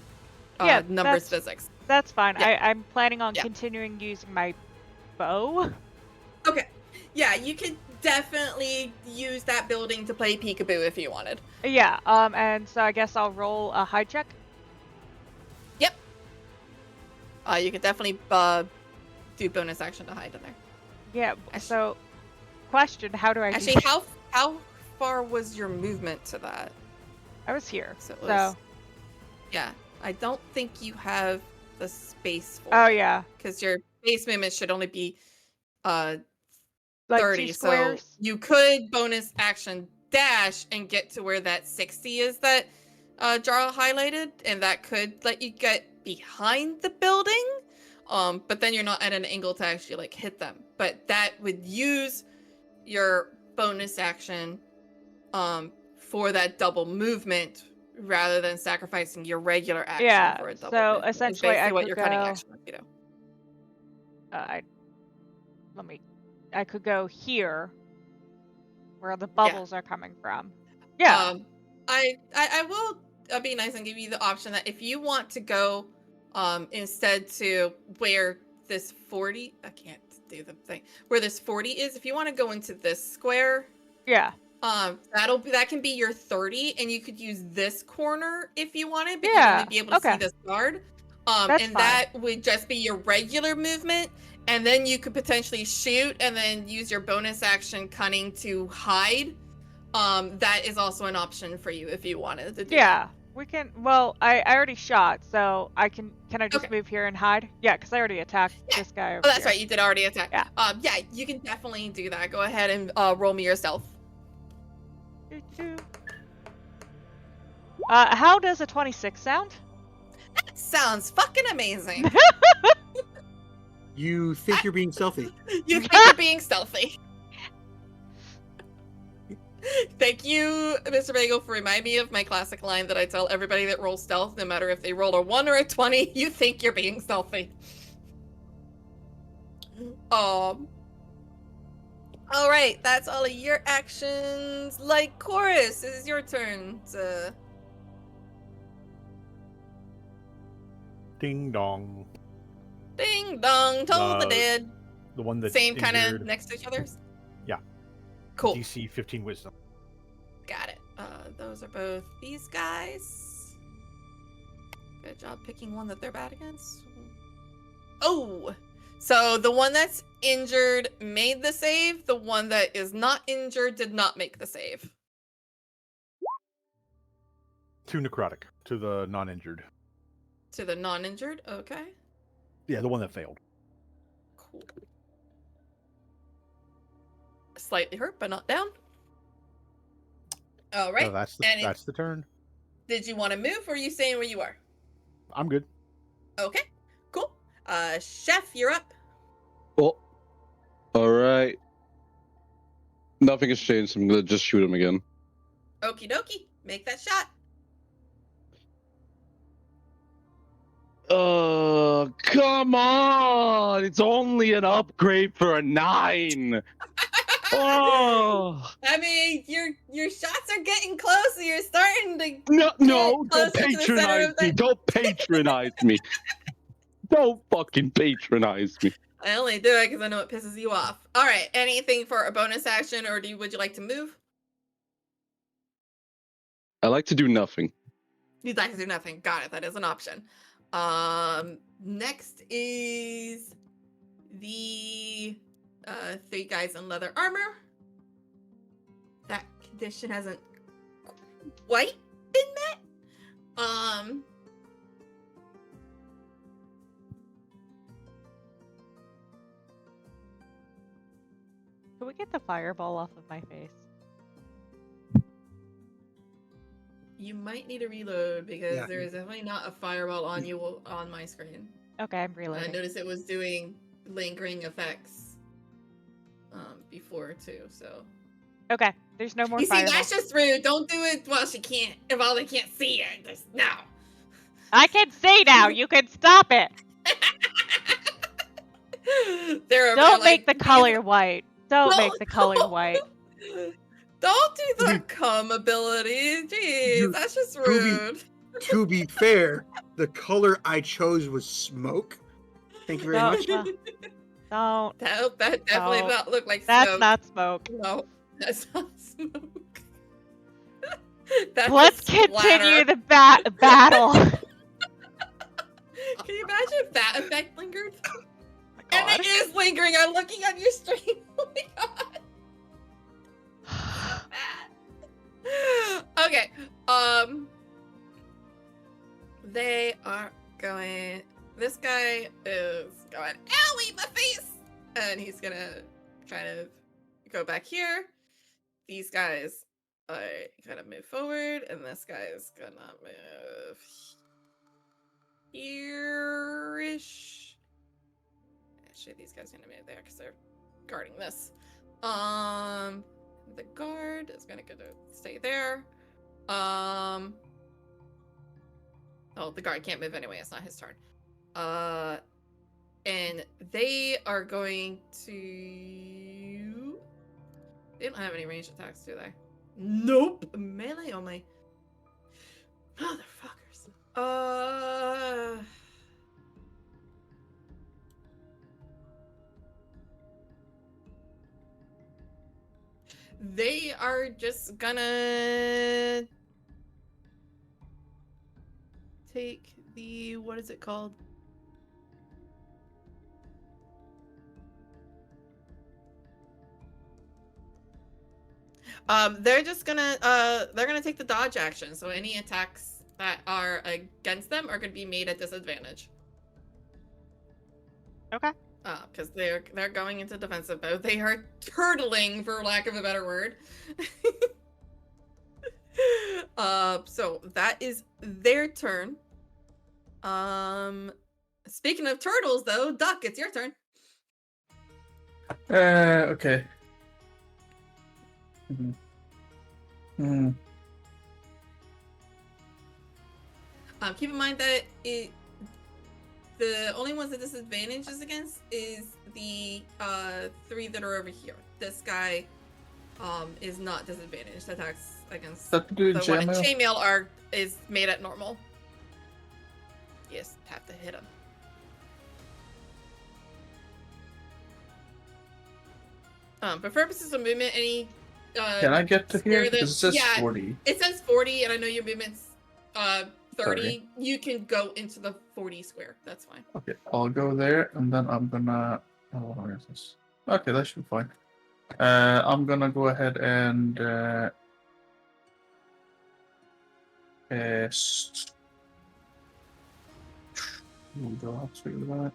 numbers physics. That's fine. Yeah. I'm planning on Yeah. continuing using my bow. Okay. Yeah, you could definitely use that building to play peekaboo if you wanted. Yeah, and so I guess I'll roll a hide check. Yep. You could definitely do bonus action to hide in there. Yeah, so question, how do I do Actually, that? how far was your movement to that? I was here. So it So, was, yeah, I don't think you have the space for oh it, yeah. because your base movement should only be Like 30. 2 So squares. you could bonus action dash and get to where that 60 is that Jarl highlighted, and that could let you get behind the building. But then you're not at an angle to actually like hit them. But that would use your bonus action for that double movement rather than sacrificing your regular action Yeah, for a double so movement. Is essentially basically I what could your cutting go- action would be, though. I could go here where the bubbles are coming from. Yeah. I will be nice and give you the option that if you want to go instead to where this 40, I can't do the thing, where this 40 is, if you want to go into this square, yeah. that can be your 30, and you could use this corner if you wanted, but you'd Yeah, only be able to see okay. this guard. That's And fine. that would just be your regular movement, and then you could potentially shoot and then use your bonus action cunning to hide that is also an option for you if you wanted to do Yeah, we can. Well, I already shot, so I can. Can I just Okay. move here and hide? Yeah, because I already attacked Yeah. this guy over Oh, that's here. right. You did already attack. Yeah. Yeah, you can definitely do that. Go ahead and roll me yourself. Choo-choo. How does a 26 sound? That sounds fucking amazing. You think you're being stealthy. You think you're being stealthy. Thank you, Mr. Bagel, for reminding me of my classic line that I tell everybody that rolls stealth, no matter if they roll a 1 or a 20, you think you're being stealthy. Alright, that's all of your actions. Like Chorus, it is your turn to... Ding dong. Ding dong, toll the dead. The one that's Same kind of injured. next to each other's? Yeah. Cool. DC 15 wisdom. Got it. Those are both these guys. Good job picking one that they're bad against. Oh! So the one that's injured made the save. The one that is not injured did not make the save. 2 necrotic to the non-injured. To the non-injured? Okay. Yeah, the one that failed. Cool. Slightly hurt, but not down. All right. So that's and that's the turn. Did you want to move, or are you staying where you are? I'm good. Okay, cool. Chef, you're up. Well, all right. Nothing has changed. I'm gonna just shoot him again. Okie dokie. Make that shot. Come on! It's only an upgrade for a 9. Oh I mean, your shots are getting closer. You're starting to no! Don't closer to the center patronize of me! the- Don't patronize me! Don't fucking patronize me! I only do it because I know it pisses you off. All right. Anything for a bonus action, or would you like to move? I like to do nothing. You'd like to do nothing. Got it. That is an option. Next is the 3 guys in leather armor. That condition hasn't quite been met. Can we get the fireball off of my face? You might need to reload because Yeah. there is definitely not a fireball on you on my screen. Okay, I'm I reloading. noticed it was doing lingering effects before too. So Okay, there's no more you see, fireball. that's just rude. Don't do it while she can't. While they can't see it. Just now. I can see now. You can stop it. Don't make the color white. Don't make the color white. Don't do the cum ability. Jeez, You- that's just to be- rude. To be fair, the color I chose was smoke. Thank you very No, much. Don't. That definitely No. not look like That's smoke. not smoke. No, that's not smoke. That's Let's a splatter. continue the battle. Can you imagine if that effect lingered? And God. it is lingering. I'm looking on your stream. Oh my god. Okay. They are going. This guy is going. Owie, my face! And he's gonna kind of go back here. These guys are gonna move forward, and this guy is gonna move here-ish. Actually, these guys are gonna move there because they're guarding this. The guard is gonna stay there. Oh, the guard can't move anyway. It's not his turn. And they are going to. They don't have any ranged attacks, do they? Nope. Melee only. Motherfuckers. They are just gonna take the, what is it called? They're just gonna they're gonna take the dodge action. So any attacks that are against them are gonna be made at disadvantage. Okay. Because they're going into defensive mode. They are turtling, for lack of a better word. So that is their turn. Speaking of turtles, though, Duck, it's your turn. Okay. Keep in mind that the only ones that disadvantage is against is the 3 that are over here. This guy is not disadvantaged. Attacks against That the dude one in chainmail? chainmail is made at normal. Yes, have to hit him. For purposes of movement, any Can I get to square here? that- Because it says yeah. 40. It says 40, and I know your movement's 30. 30. You can go into the 40 square. That's fine. Okay, I'll go there, and then I'm gonna. Oh, where is this? Okay, that should be fine. I'm gonna go ahead and. Go up to that.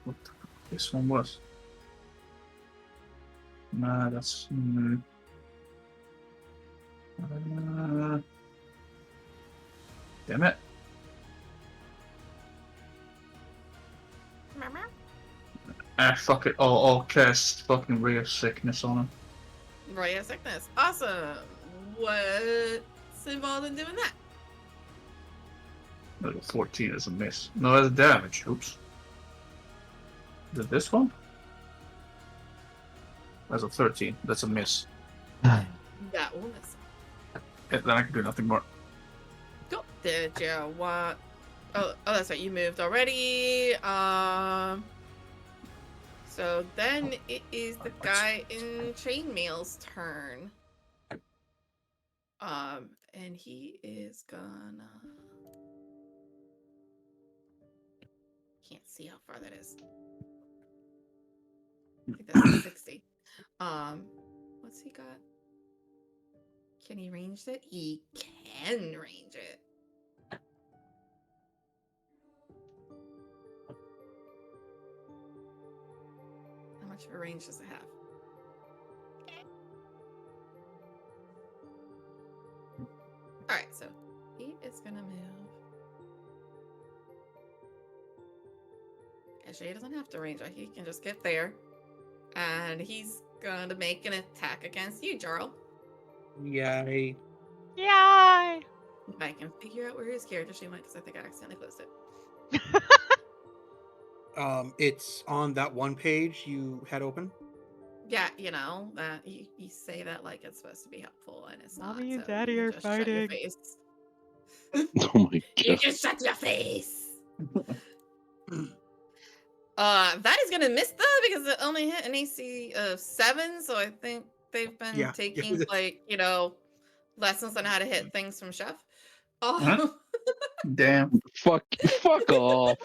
What this one was. Nah, that's. Damn it. Fuck it. I'll cast fucking Ray of Sickness on him. Ray of Sickness. Awesome. What's involved in doing that? Level 14 is a miss. No, that's damage. Oops. Is it this one? That's a 13. That's a miss. That will miss. Then I can do nothing more. Cool. Did you want? Oh, that's right. You moved already. So then it is the guy in chainmail's turn. And he is gonna. Can't see how far that is. I think that's 60. What's he got? Can he range it? He can range it. How much of a range does it have? Alright, so he is gonna move. Actually, he doesn't have to range it. He can just get there. And he's gonna make an attack against you, Jarl. Yay. Yay! If I can figure out where his character sheet went, because I think I accidentally closed it. It's on that one page you had open. Yeah, you know, that you say that like it's supposed to be helpful, and it's not. Mommy and so Daddy you are just shut your fighting. face. Oh my You god. just shut your face. That is gonna miss though because it only hit an AC of 7, so I think they've been Yeah. taking like lessons on how to hit things from Chef. Huh? Damn. Fuck off.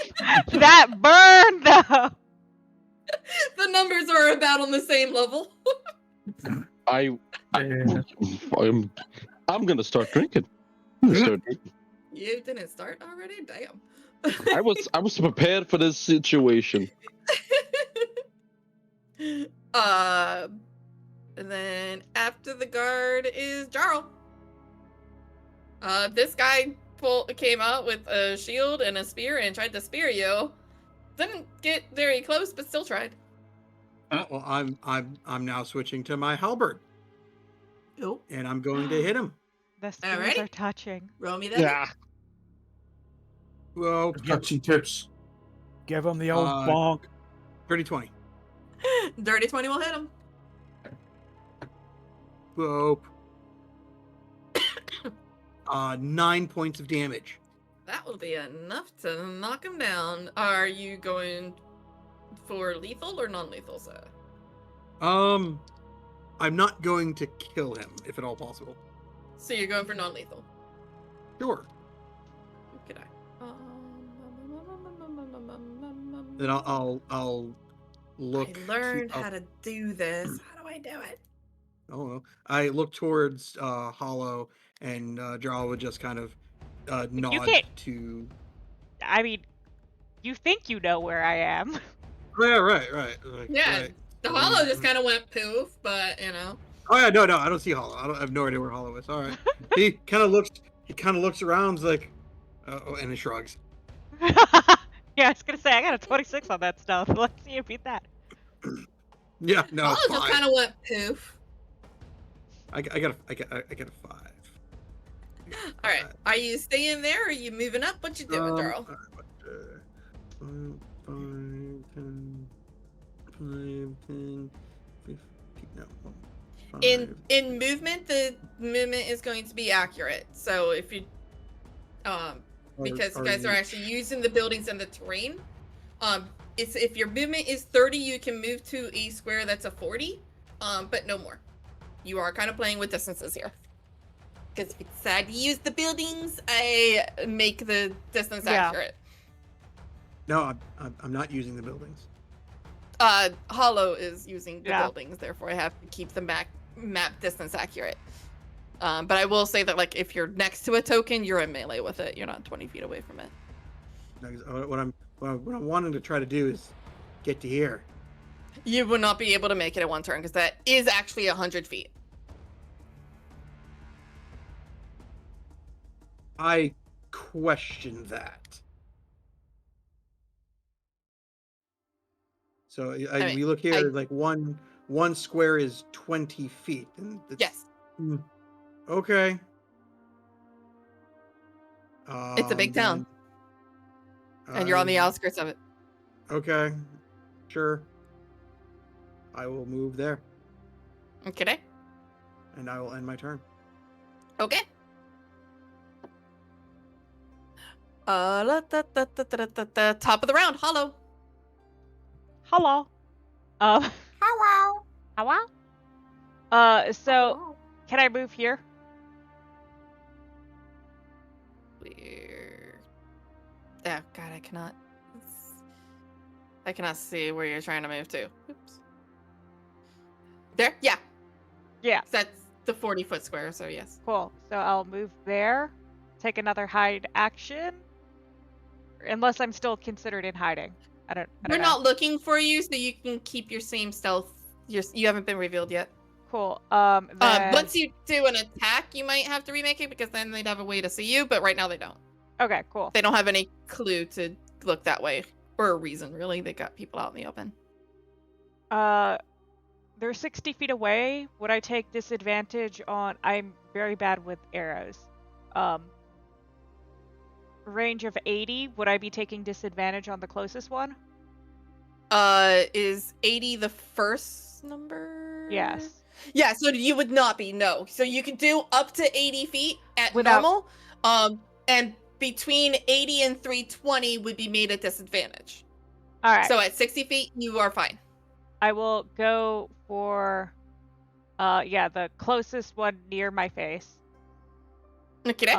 That burned though. The numbers are about on the same level. I'm gonna start drinking. You didn't start already? Damn. I was prepared for this situation. And then after the guard is Jarl. This guy came out with a shield and a spear and tried to spear you. Didn't get very close, but still tried. Well, I'm now switching to my halberd, Oh, and I'm going to hit him. The spears Alrighty. are touching. roll me that. Well, Touchy tips. Give him the old Uh, bonk. 30-20. Dirty 20 will hit him. Whoa. 9 points of damage. That will be enough to knock him down. Are you going for lethal or non-lethal, sir? I'm not going to kill him, if at all possible. So you're going for non-lethal. Sure. Could I? Then I'll look. I learned I'll- how to do this. How do I do it? Oh well. I look towards Hollow, and Jarl would just kind of nod can't- to. I mean, you think you know where I am. Yeah, right. Like, Yeah, right. the hollow just kind of went poof, but you know. Oh yeah, no, I don't see Hollow. I have no idea where Hollow is. All right. He kind of looks around, like, and he shrugs. Yeah, I was gonna say I got a 26 on that stuff. Let's see you beat that. Yeah, no, Hollow it's just fine. kind of went poof. I got a 5. All right, are you staying there? Or are you moving up? What you doing, Jarl? All right, 5, 10, 15, no. 5. In movement, the movement is going to be accurate. So if you, because you guys are actually using the buildings and the terrain, it's if your movement is 30, you can move to a square that's a 40, but no more. You are kind of playing with distances here. Because if you decide to use the buildings, I make the distance Yeah. accurate. No, I'm not using the buildings. Hollow is using the Yeah. buildings, therefore I have to keep the map distance accurate. But I will say that, like, if you're next to a token, you're in melee with it. You're not 20 feet away from it. No, 'cause what I'm wanting to try to do is get to here. You will not be able to make it in one turn because that is actually 100 feet. I question that. So mean, we look here, like one square is 20 feet, and Yes, okay. it's a big town, and you're on the outskirts of it. Okay, sure. I will move there, Okay. and I will end my turn. Okay. Top of the round, Hollow. Hello. Hello. Hello. So can I move here? Weird. Oh God, I cannot see where you're trying to move to. Oops. There? Yeah. Yeah. That's the 40-foot square, so yes. Cool. So I'll move there. Take another hide action. Unless I'm still considered in hiding. I don't We're know. not looking for you, so you can keep your same stealth. You haven't been revealed yet. Cool. Then... Once you do an attack, you might have to remake it because then they'd have a way to see you, but right now they don't. Okay, cool. They don't have any clue to look that way. Or a reason, really. They got people out in the open. They're 60 feet away. Would I take disadvantage on... I'm very bad with arrows. Range of 80. Would I be taking disadvantage on the closest one? Is 80 the first number? Yes. Yeah, so you would not be, no. So you can do up to 80 feet at Without- normal. And between 80 and 320 would be made at disadvantage. All right. So at 60 feet, you are fine. I will go for, the closest one near my face. Okay.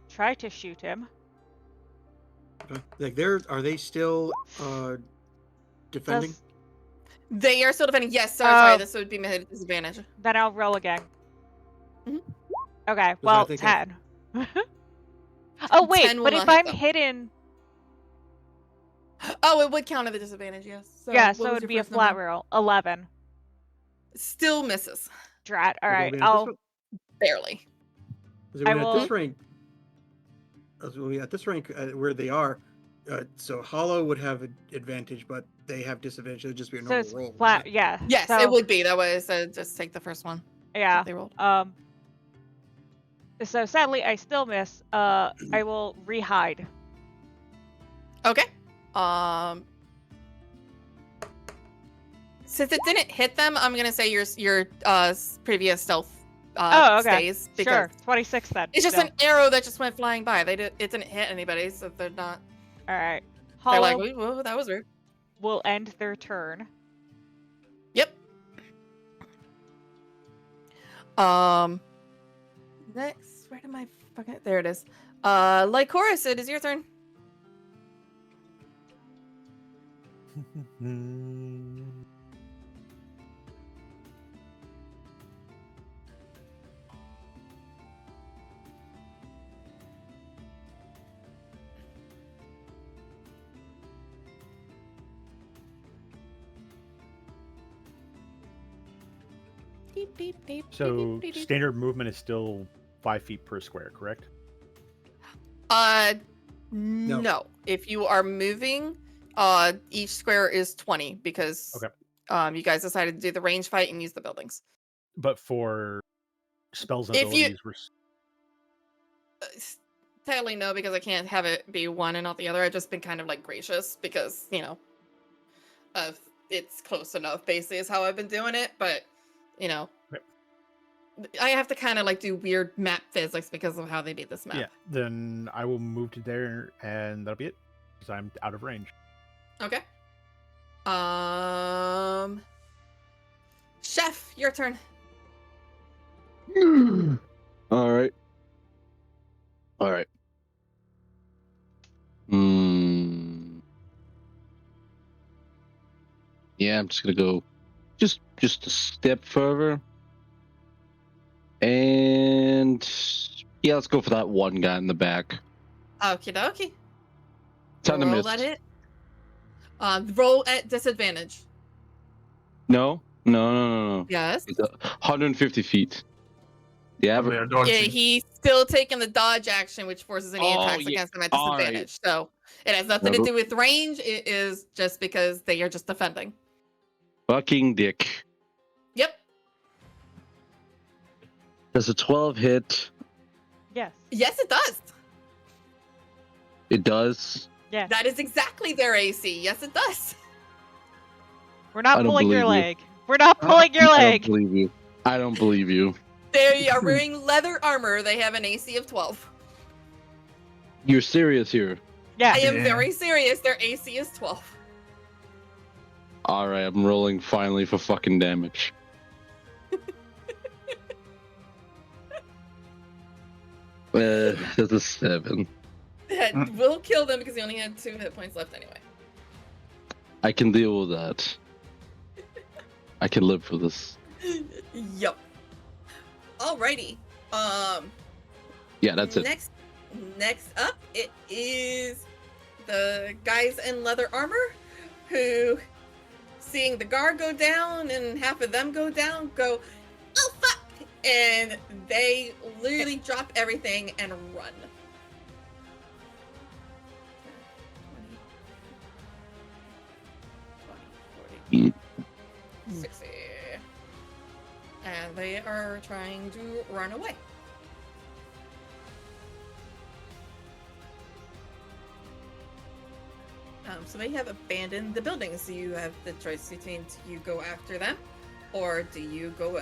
Try to shoot him. Like, are they still defending? Does- They are still defending. Yes, sorry, Oh. this would be made at disadvantage. Then I'll roll again. Mhm. Okay, I well, think 10. Oh, wait, 10 will but not if hit, I'm though. hidden... Oh, it would count at the disadvantage, yes. So yeah, what so was it would your be a first flat number? roll. 11. Still misses. Drat. All right, At I'll... Barely. I At will- this rank, at this rank where they are, so Hollow would have an advantage, but they have disadvantage. It would just be a So normal it's roll. flat, yeah. Yes, so, it would be. That was just take the first one. Yeah. that They rolled. So sadly, I still miss. I will re-hide. Okay. Since it didn't hit them, I'm gonna say your previous stealth Oh, okay. stays because Sure, 26 then. it's just still. an arrow that just went flying by. It didn't hit anybody, so they're not. All right. They're Hollow like, whoa, that was weird. will end their turn. Yep. Next, where did my fucking... There it is. Lycoris, it is your turn. Beep, beep, beep, So beep, beep, beep. standard movement is still 5 feet per square, correct? No. If you are moving, each square is 20 because Okay. you guys decided to do the range fight and use the buildings. But for spells and If you- abilities, we're Sadly, no, because I can't have it be one and not the other. I've just been kind of like gracious because, it's close enough, basically, is how I've been doing it. But, Right. I have to kind of like do weird map physics because of how they made this map. yeah. Then I will move to there, and that'll be it, because I'm out of range. Okay. Chef, your turn. All right. Yeah, I'm just gonna go just a step further. And yeah, let's go for that one guy in the back. Okie dokie. Time to Roll miss. that hit. Roll at disadvantage. No. Yes. It's 150 feet. The Oh, average. they're Yeah, dodging. he's still taking the dodge action, which forces any Oh, attacks yeah. against him at All right. disadvantage. So it has nothing to Never- do with range. It is just because they are just defending. Fucking dick. Yep. Does a 12 hit? Yes. Yes, it does. It does. Yeah. That is exactly their AC. Yes, it does. We're I not don't pulling your believe you. leg. We're not pulling your I don't leg. believe you. I don't believe you. They are wearing leather armor. They have an AC of 12. You're serious here. Yeah. I am Yeah. very serious. Their AC is 12. All right, I'm rolling finally for fucking damage. That's a 7. That will kill them because he only had 2 hit points left anyway. I can deal with that. I can live with this. Yup. Alrighty. Yeah, that's it. Next up, it is the guys in leather armor who, seeing the guard go down and half of them go down, go, oh fuck! And they literally drop everything and run. 20, 40, 60. And they are trying to run away. So they have abandoned the buildings. So you have the choice between do you go after them, or do you go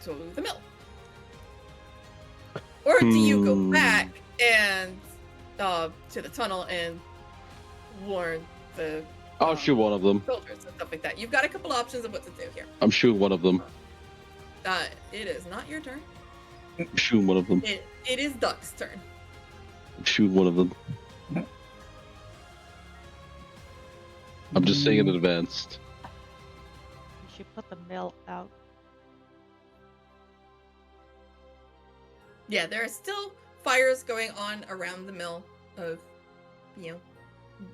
to the mill, or do you go back and to the tunnel and warn the I'll shoot one of them. soldiers and stuff like that. You've got a couple options of what to do here. I'm shooting one of them. It is not your turn. I'm shooting one of them. It is Duck's turn. I'm shooting one of them. I'm just saying in advance. You should put the mill out. Yeah, there are still fires going on around the mill of,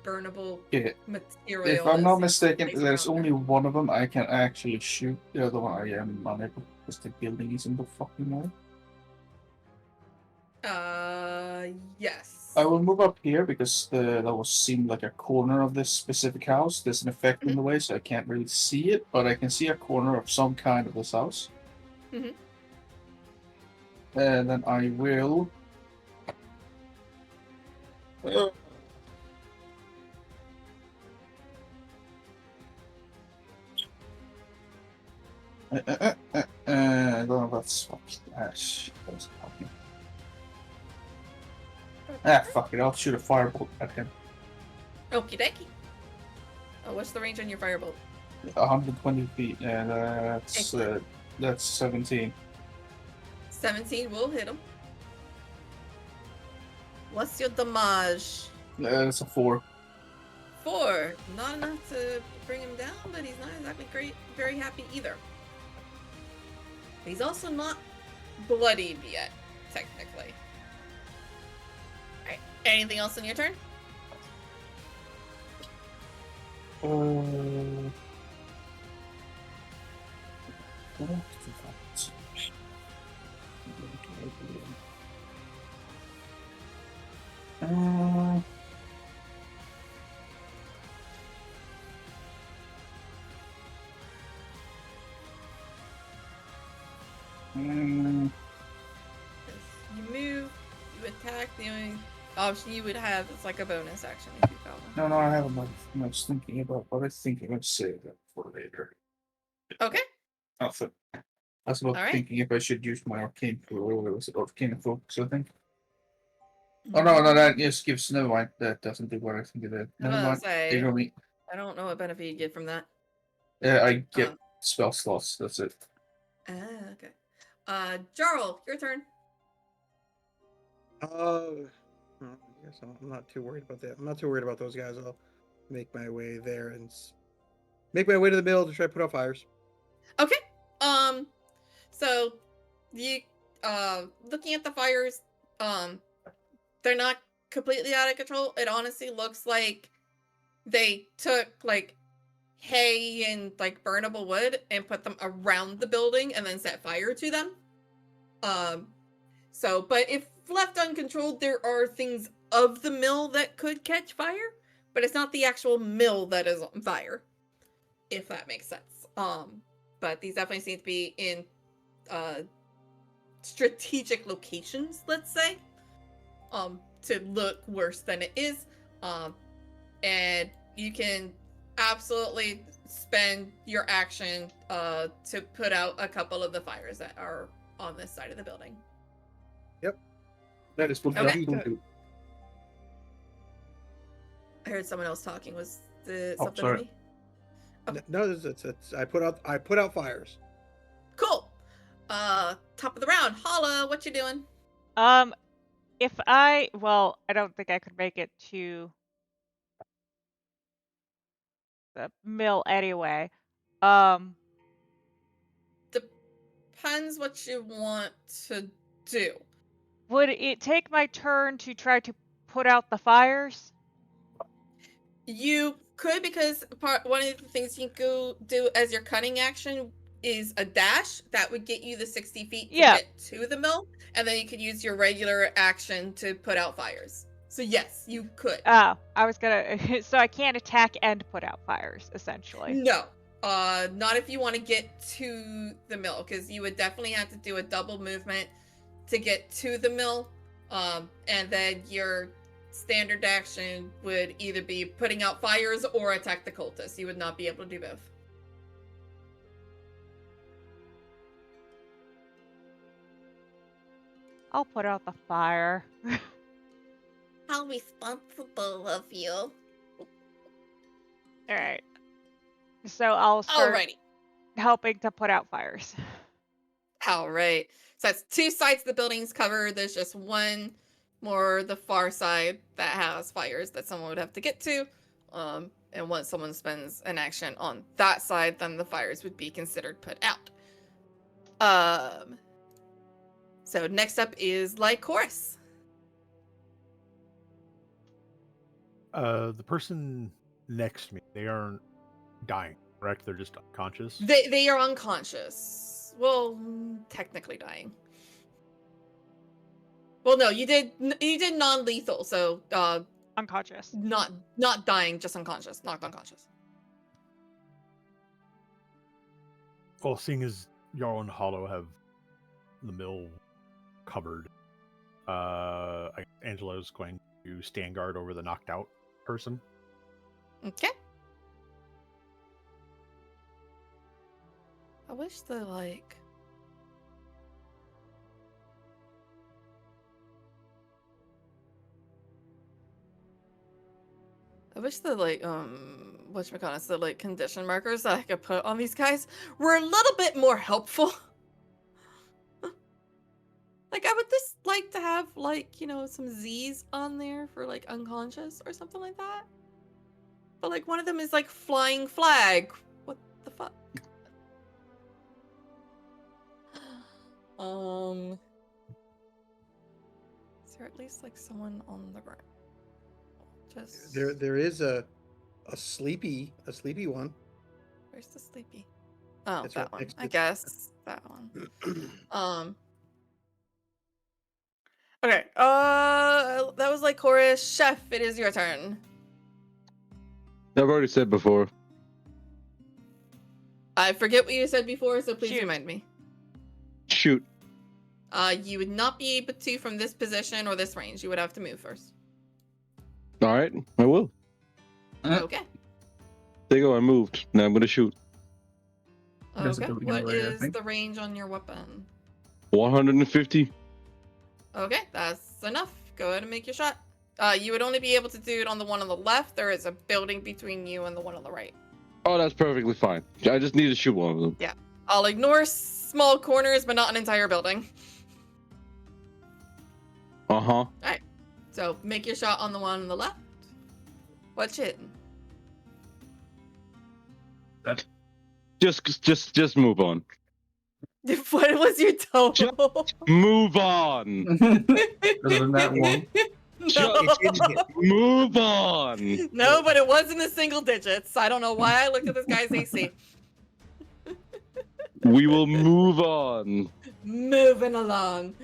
burnable Yeah. material. If I'm not that's mistaken, placed there's around only there. one of them I can actually shoot. The other one I am unable because the building is in the fucking way. Yes. I will move up here because that was seemed like a corner of this specific house. There's an effect in the way, so I can't really see it, but I can see a corner of some kind of this house. Mhm. And then I will. No, that's fucking ash. That's fucking. Fuck it. I'll shoot a firebolt at him. Okie dokie. Oh, what's the range on your firebolt? 120 feet, and that's 17. 17 will hit him. What's your damage? That's a 4. 4. Not enough to bring him down, but he's not exactly very happy either. He's also not bloodied yet, technically. Alright, anything else on your turn? You move, you attack, the only option you would have is like a bonus action if you fell. No, I have a I was thinking about what I think I'm going to save that for later. Okay. Nothing. I was about Alright. thinking if I should use my arcane or was it arcane focus, I think. Oh no, that just gives never mind. That doesn't do what I think it did. Never mind. Say, Ignore me. I don't know what benefit you get from that. I get spell slots, that's it. Okay. Jarl, your turn. I guess I'm not too worried about that. I'm not too worried about those guys. I'll make my way there and make my way to the middle to try to put out fires. Okay. So you looking at the fires, they're not completely out of control. It honestly looks like they took like hay and like burnable wood and put them around the building and then set fire to them. But if left uncontrolled, there are things of the mill that could catch fire, but it's not the actual mill that is on fire, if that makes sense. But these definitely seem to be in strategic locations, let's say, to look worse than it is. And you can absolutely spend your action to put out a couple of the fires that are on this side of the building. That is what Okay. people do. I heard someone else talking. Was the Oh, something sorry. to me? Okay. No, it's I put out fires. Cool. Top of the round. Holla, what you doing? I don't think I could make it to the mill anyway. Depends what you want to do. Would it take my turn to try to put out the fires? You could, because one of the things you can go do as your cutting action is a dash. That would get you the 60 feet to get to the mill, and then you could use your regular action to put out fires. So yes, you could. Oh, I was gonna. So I can't attack and put out fires, essentially. No, not if you want to get to the mill, because you would definitely have to do a double movement to get to the mill, and then your standard action would either be putting out fires or attack the cultists. You would not be able to do both. I'll put out the fire. How responsible of you. Alright. So I'll start Alrighty. helping to put out fires. Alright. So that's two sides of the building's covered. There's just one more, the far side, that has fires that someone would have to get to. And once someone spends an action on that side, then the fires would be considered put out. So next up is Lycoris. The person next to me, they aren't dying, correct? They're just unconscious. They are unconscious. Well, technically dying. Well, no, you did non-lethal, so Unconscious. not dying, just unconscious, knocked unconscious. Well, seeing as Jarl and Hollow have the mill covered, Angela's going to stand guard over the knocked out person. Okay. I wish the like. I wish the like whatchamacallits, the like condition markers that I could put on these guys were a little bit more helpful. Like I would just like to have like, you know, some Z's on there for like unconscious or something like that. but like one of them is like flying flag. What the fuck? Is there at least like someone on the ground? Just There is a sleepy one. Where's the sleepy? Oh, It's that right one. next I to- guess that one. Okay. That was like Chorus. Chef, it is your turn. I've already said before. I forget what you said before, so please Shoot. remind me. Shoot. You would not be able to from this position or this range. You would have to move first. All right, I will. Okay. There you go. I moved. Now I'm gonna shoot. There's a Okay. building What over there, I is think. the range on your weapon? 150. Okay, that's enough. Go ahead and make your shot. You would only be able to do it on the one on the left. There is a building between you and the one on the right. Oh, that's perfectly fine. I just need to shoot one of them. I'll ignore small corners, but not an entire building. Uh-huh. So make your shot on the one on the left. What's hitting? Just move on. What was your total? Move on. Other than that one. No. Move on. No, but it was in the single digits. I don't know why I looked at this guy's AC. We will move on. Moving along.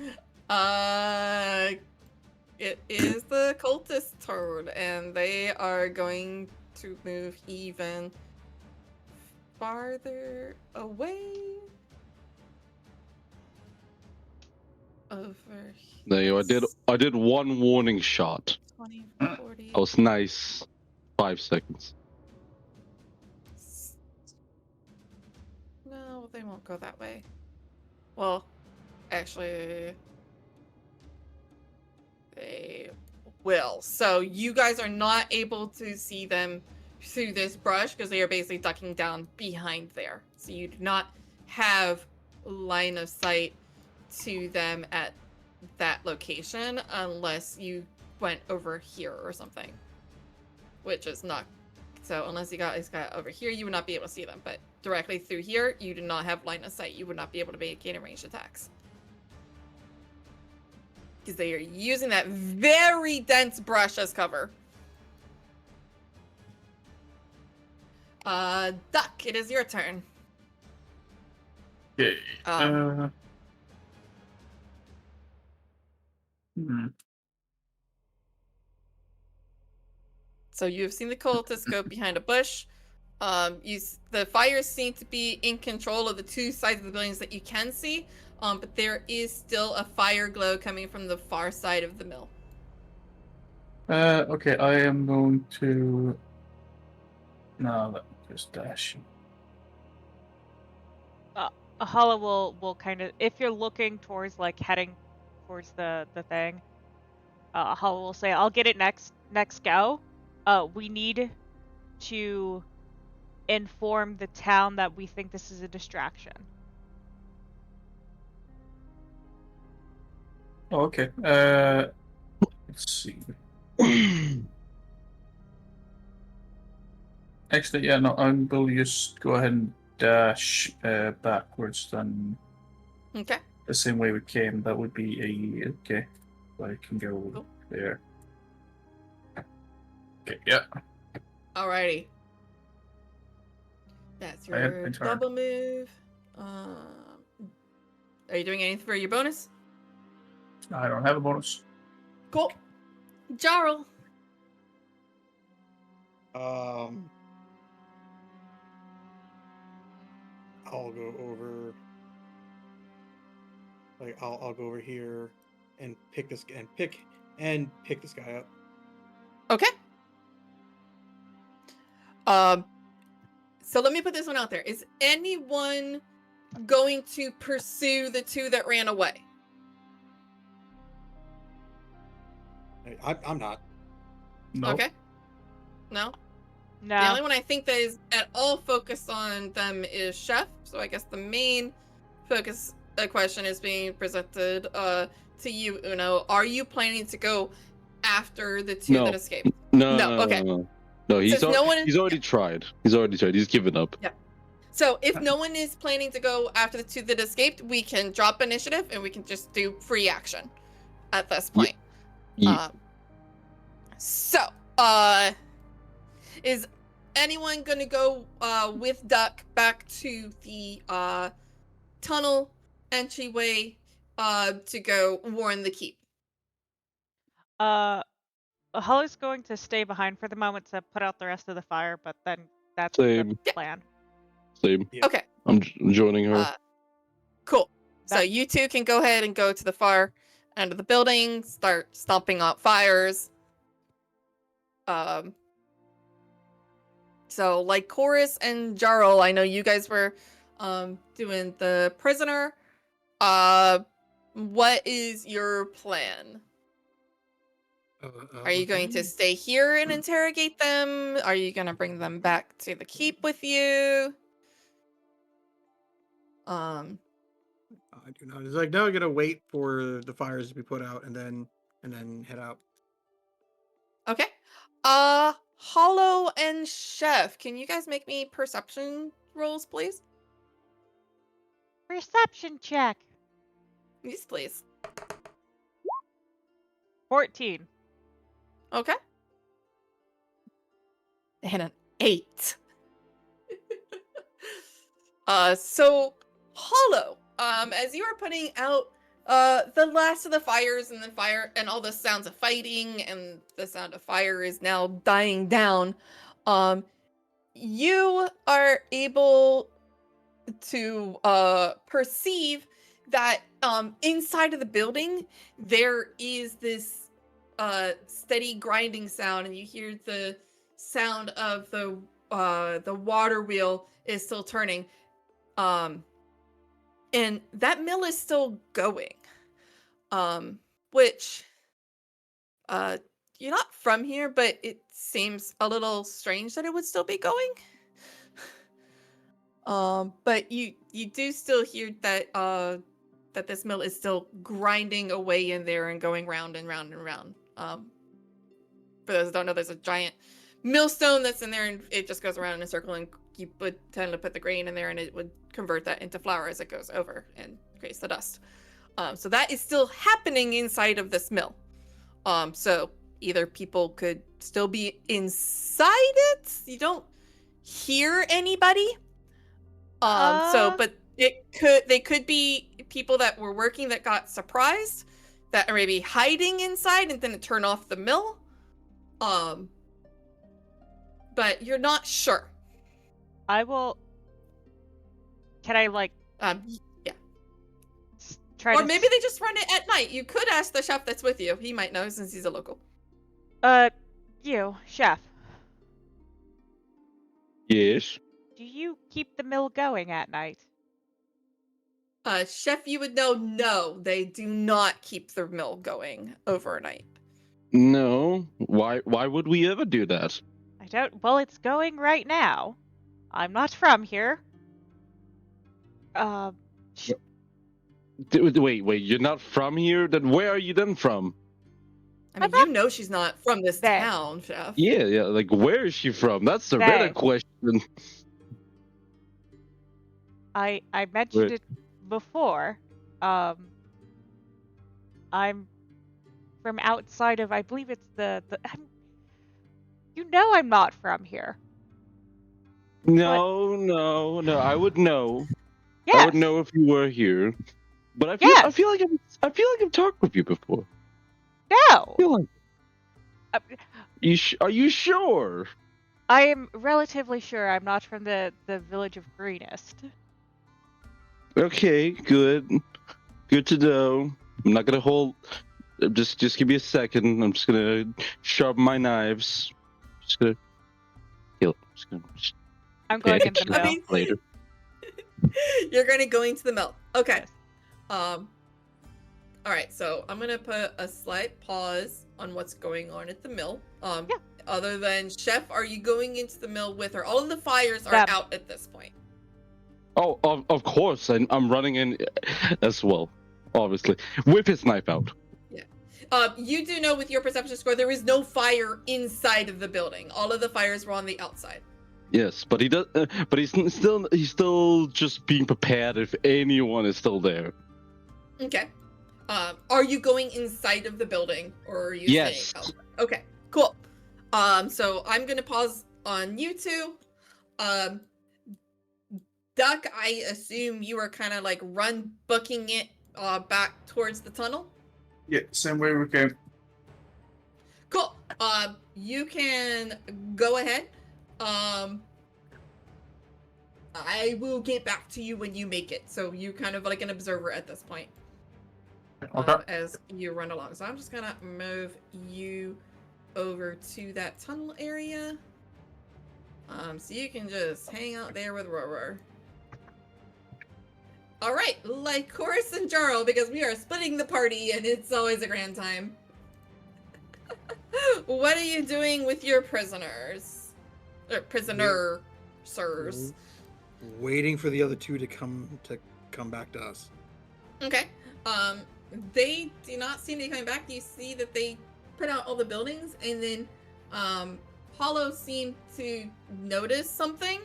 It is the cultist turn, and they are going to move even farther away. Over here. There you go. I did one warning shot. 20, 40. That was nice. 5 seconds. No, they won't go that way. Well, actually, they will. So you guys are not able to see them through this brush because they are basically ducking down behind there. So you do not have line of sight to them at that location unless you went over here or something, which is not. So unless you guys got over here, you would not be able to see them. But directly through here, you do not have line of sight. You would not be able to make any ranged attacks. Because they are using that very dense brush as cover. Duck, it is your turn. Okay. Um, So you have seen the cultists go behind a bush. The fires seem to be in control of the two sides of the buildings that you can see, but there is still a fire glow coming from the far side of the mill. Okay, I am going to. No, let me just dash. Ahala will kind of, if you're looking towards like heading towards the thing, Ahala will say, "I'll get it next go. We need to inform the town that we think this is a distraction." Oh, okay. Let's see. Actually, yeah, no, I will just go ahead and dash backwards then. Okay. The same way we came. That would be a okay. I can go Cool. there. Okay, yeah. Alrighty. That's I had your my turn. double move. Are you doing anything for your bonus? I don't have a bonus. Cool. Jarl. I'll go over. Like I'll go over here and pick this guy up. Okay. So let me put this one out there. Is anyone going to pursue the two that ran away? I'm not. No. Okay. No? No. The only one I think that is at all focused on them is Chef. So I guess the main focus question is being presented to you, Uno. Are you planning to go after the two No. that escaped? No. No, okay. No. No, he's Since no one- he's already tried. He's already tried. He's given up. So if no one is planning to go after the two that escaped, we can drop initiative and we can just do free action at this point. Yeah. So, is anyone gonna go with Duck back to the tunnel entryway to go warn the keep? Holly's going to stay behind for the moment to put out the rest of the fire, but then that's Same. the plan. Same. Yeah. Okay, I'm joining her. cool. So That- you two can go ahead and go to the far end of the building, start stomping out fires. So like Chorus and Jarl, I know you guys were doing the prisoner. What is your plan? Are you going to stay here and interrogate them? Are you going to bring them back to the keep with you? I do not. It's like now I'm gonna wait for the fires to be put out and then head out. Okay. Hollow and Chef, can you guys make me perception rolls, please? Perception check. Yes, please. 14. Okay. And an 8. So Hollow, as you are putting out the last of the fires and the fire and all the sounds of fighting and the sound of fire is now dying down, you are able to perceive that inside of the building there is this steady grinding sound, and you hear the sound of the water wheel is still turning, and that mill is still going, which you're not from here, but it seems a little strange that it would still be going. But you do still hear that that this mill is still grinding away in there and going round and round and round. For those who don't know, there's a giant millstone that's in there, and it just goes around in a circle, and you would tend to put the grain in there, and it would convert that into flour as it goes over and creates the dust. So that is still happening inside of this mill. So either people could still be inside it. You don't hear anybody. But they could be people that were working that got surprised, that are maybe hiding inside and then turn off the mill. But you're not sure. I will. Can I Yeah. try Or to? maybe they just run it at night. You could ask the chef that's with you. He might know since he's a local. You, chef. Yes. Do you keep the mill going at night? Chef, you would know. No, they do not keep the mill going overnight. No. Why would we ever do that? I don't. Well, it's going right now. I'm not from here. Wait, you're not from here? Then where are you then from? I mean, I'm you know she's not from this There. town, Chef. Yeah, like where is she from? That's the Hey. better question. I mentioned Right. it before. I'm from outside of. I believe it's the. You know I'm not from here. No, I would know. I Yes. would know if you were here. But I Yes. feel like I've talked with you before. No. I feel like Uh, are you sure? I am relatively sure I'm not from the village of Greenest. Okay, good to know. I'm not gonna hold. Just give me a second. I'm just gonna sharpen my knives. Just gonna kill. I'm pay going in the attention mill. I mean- later. You're gonna go into the mill. Okay. Yes. All right, so I'm gonna put a slight pause on what's going on at the mill. Yeah. Other than Chef, are you going into the mill with her? All of the fires are Them. out at this point. Oh, of course, I'm running in as well. Obviously, with his knife out. You do know with your perception score there is no fire inside of the building. All of the fires were on the outside. Yes, but he does. But he's still just being prepared if anyone is still there. Okay. Are you going inside of the building or are you Yes. staying outside? Okay, cool. So I'm gonna pause on you two. Duck, I assume you are kind of like booking it back towards the tunnel. Yeah, same way we came. Cool. You can go ahead. I will get back to you when you make it. So you kind of like an observer at this point. Okay. As you run along. So I'm just gonna move you over to that tunnel area. So you can just hang out there with Roro. All right, like Chorus and Jarl, because we are splitting the party and it's always a grand time. What are you doing with your prisoners? Or prisoner, sirs? Waiting for the other two to come back to us. Okay. They do not seem to be coming back. You see that they put out all the buildings, and then Hollow seemed to notice something.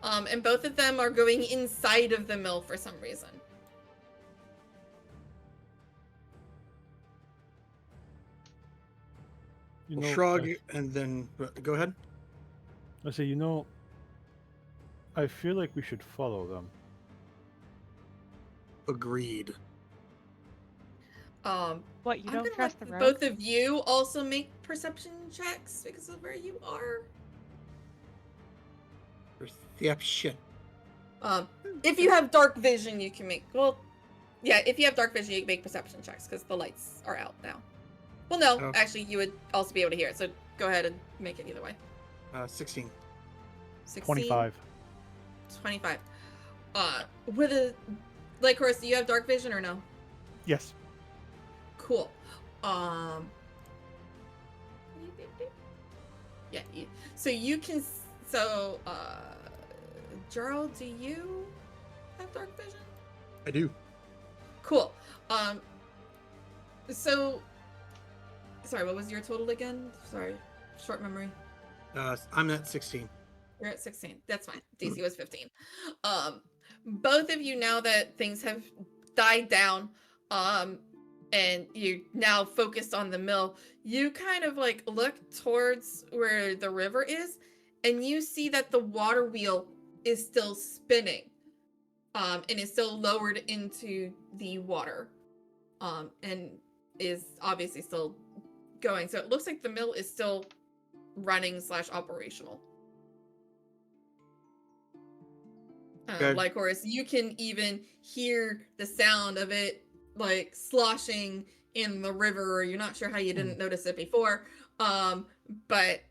And both of them are going inside of the mill for some reason. You We'll know, shrug and then go ahead. I say, I feel like we should follow them. Agreed. What, you I'm don't gonna trust let the road? both of you also make perception checks because of where you are. Perception. If you have dark vision, you can make. Well, yeah, if you have dark vision, you can make perception checks because the lights are out now. Well, no, Oh. actually, you would also be able to hear it. So go ahead and make it either way. 16. 16, 25. 25. With a like horse, do you have dark vision or no? Yes. Cool. Yeah. So you can. So, Gerald, do you have dark vision? I do. Cool. So, sorry, what was your total again? Sorry, short memory. I'm at 16. You're at 16. That's fine. DC was 15. Both of you, now that things have died down, and you're now focused on the mill, you kind of like look towards where the river is, and you see that the water wheel is still spinning, and is still lowered into the water, and is obviously still going. So it looks like the mill is still running / operational. Okay. Like Horace, you can even hear the sound of it like sloshing in the river. You're not sure how you didn't notice it before, but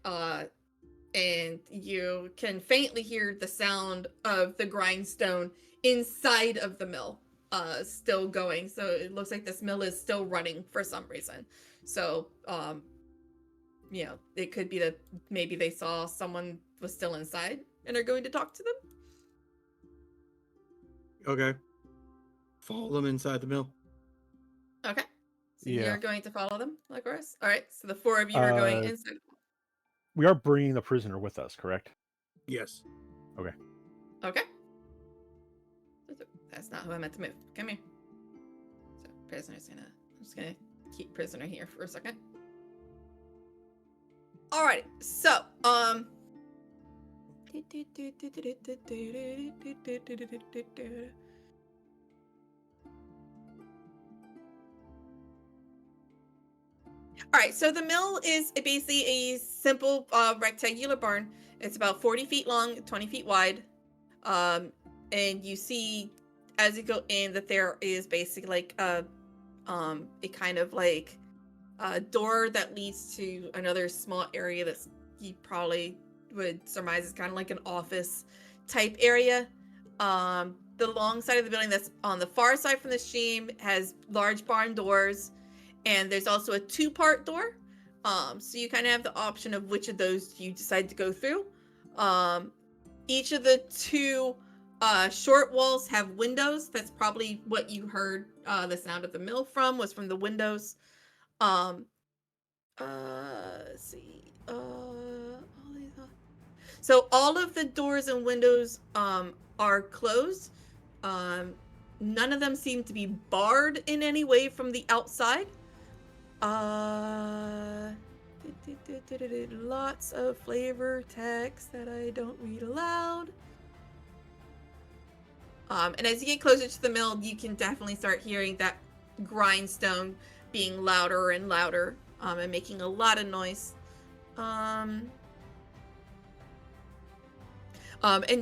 and you can faintly hear the sound of the grindstone inside of the mill still going. So it looks like this mill is still running for some reason. So it could be that maybe they saw someone was still inside and are going to talk to them. Okay. Follow them inside the mill. Okay. So Yeah. you're going to follow them, like Horace? All right. So the four of you are going inside. We are bringing the prisoner with us, correct? Yes. Okay. That's not who I meant to move. Come here. So prisoner's I'm just gonna keep prisoner here for a second. Alright, so Alright, so the mill is basically a simple rectangular barn. It's about 40 feet long, 20 feet wide. And you see as you go in that there is basically like a kind of like a door that leads to another small area that's you probably would surmise is kind of like an office type area. The long side of the building that's on the far side from the stream has large barn doors, and there's also a 2-part door. So you kind of have the option of which of those you decide to go through. Each of the 2 short walls have windows. That's probably what you heard the sound of the mill from, was from the windows. Let's see. So all of the doors and windows are closed. None of them seem to be barred in any way from the outside. Lots of flavor text that I don't read aloud. And as you get closer to the mill, you can definitely start hearing that grindstone being louder and louder, and making a lot of noise. And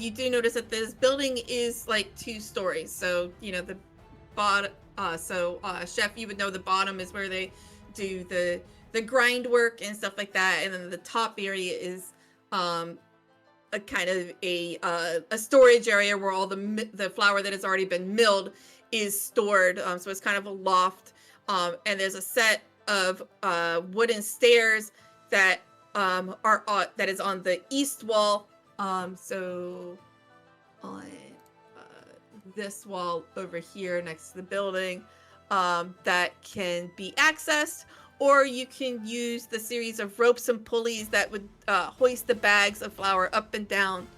you do notice that this building is like 2 stories. So, you know, the bottom, Chef, you would know the bottom is where they do the grind work and stuff like that. And then the top area is a kind of a storage area where all the flour that has already been milled is stored. So it's kind of a loft. And there's a set of wooden stairs that that is on the east wall. So on this wall over here next to the building, that can be accessed, or you can use the series of ropes and pulleys that would hoist the bags of flour up and down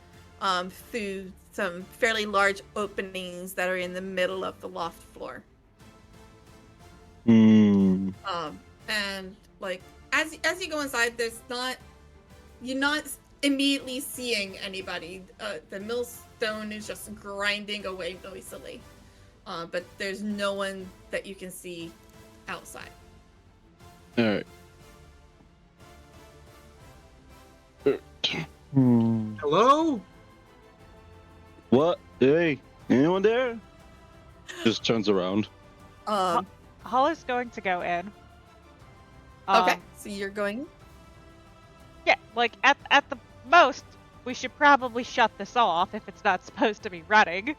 through some fairly large openings that are in the middle of the loft floor. Hmm. And like as you go inside, you're not immediately seeing anybody. The millstone is just grinding away noisily, but there's no one that you can see outside. All right. Hello? What? Hey, anyone there? Just turns around. Hollis going to go in. Okay, so you're going. Yeah, like at the most, we should probably shut this off if it's not supposed to be running.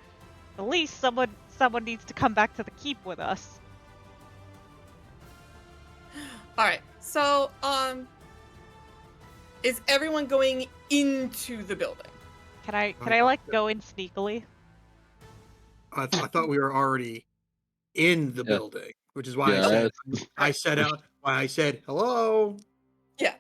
At least someone needs to come back to the keep with us. All right. So, is everyone going into the building? Can I like go in sneakily? I thought we were already in the building, which is why I said hello. Yeah.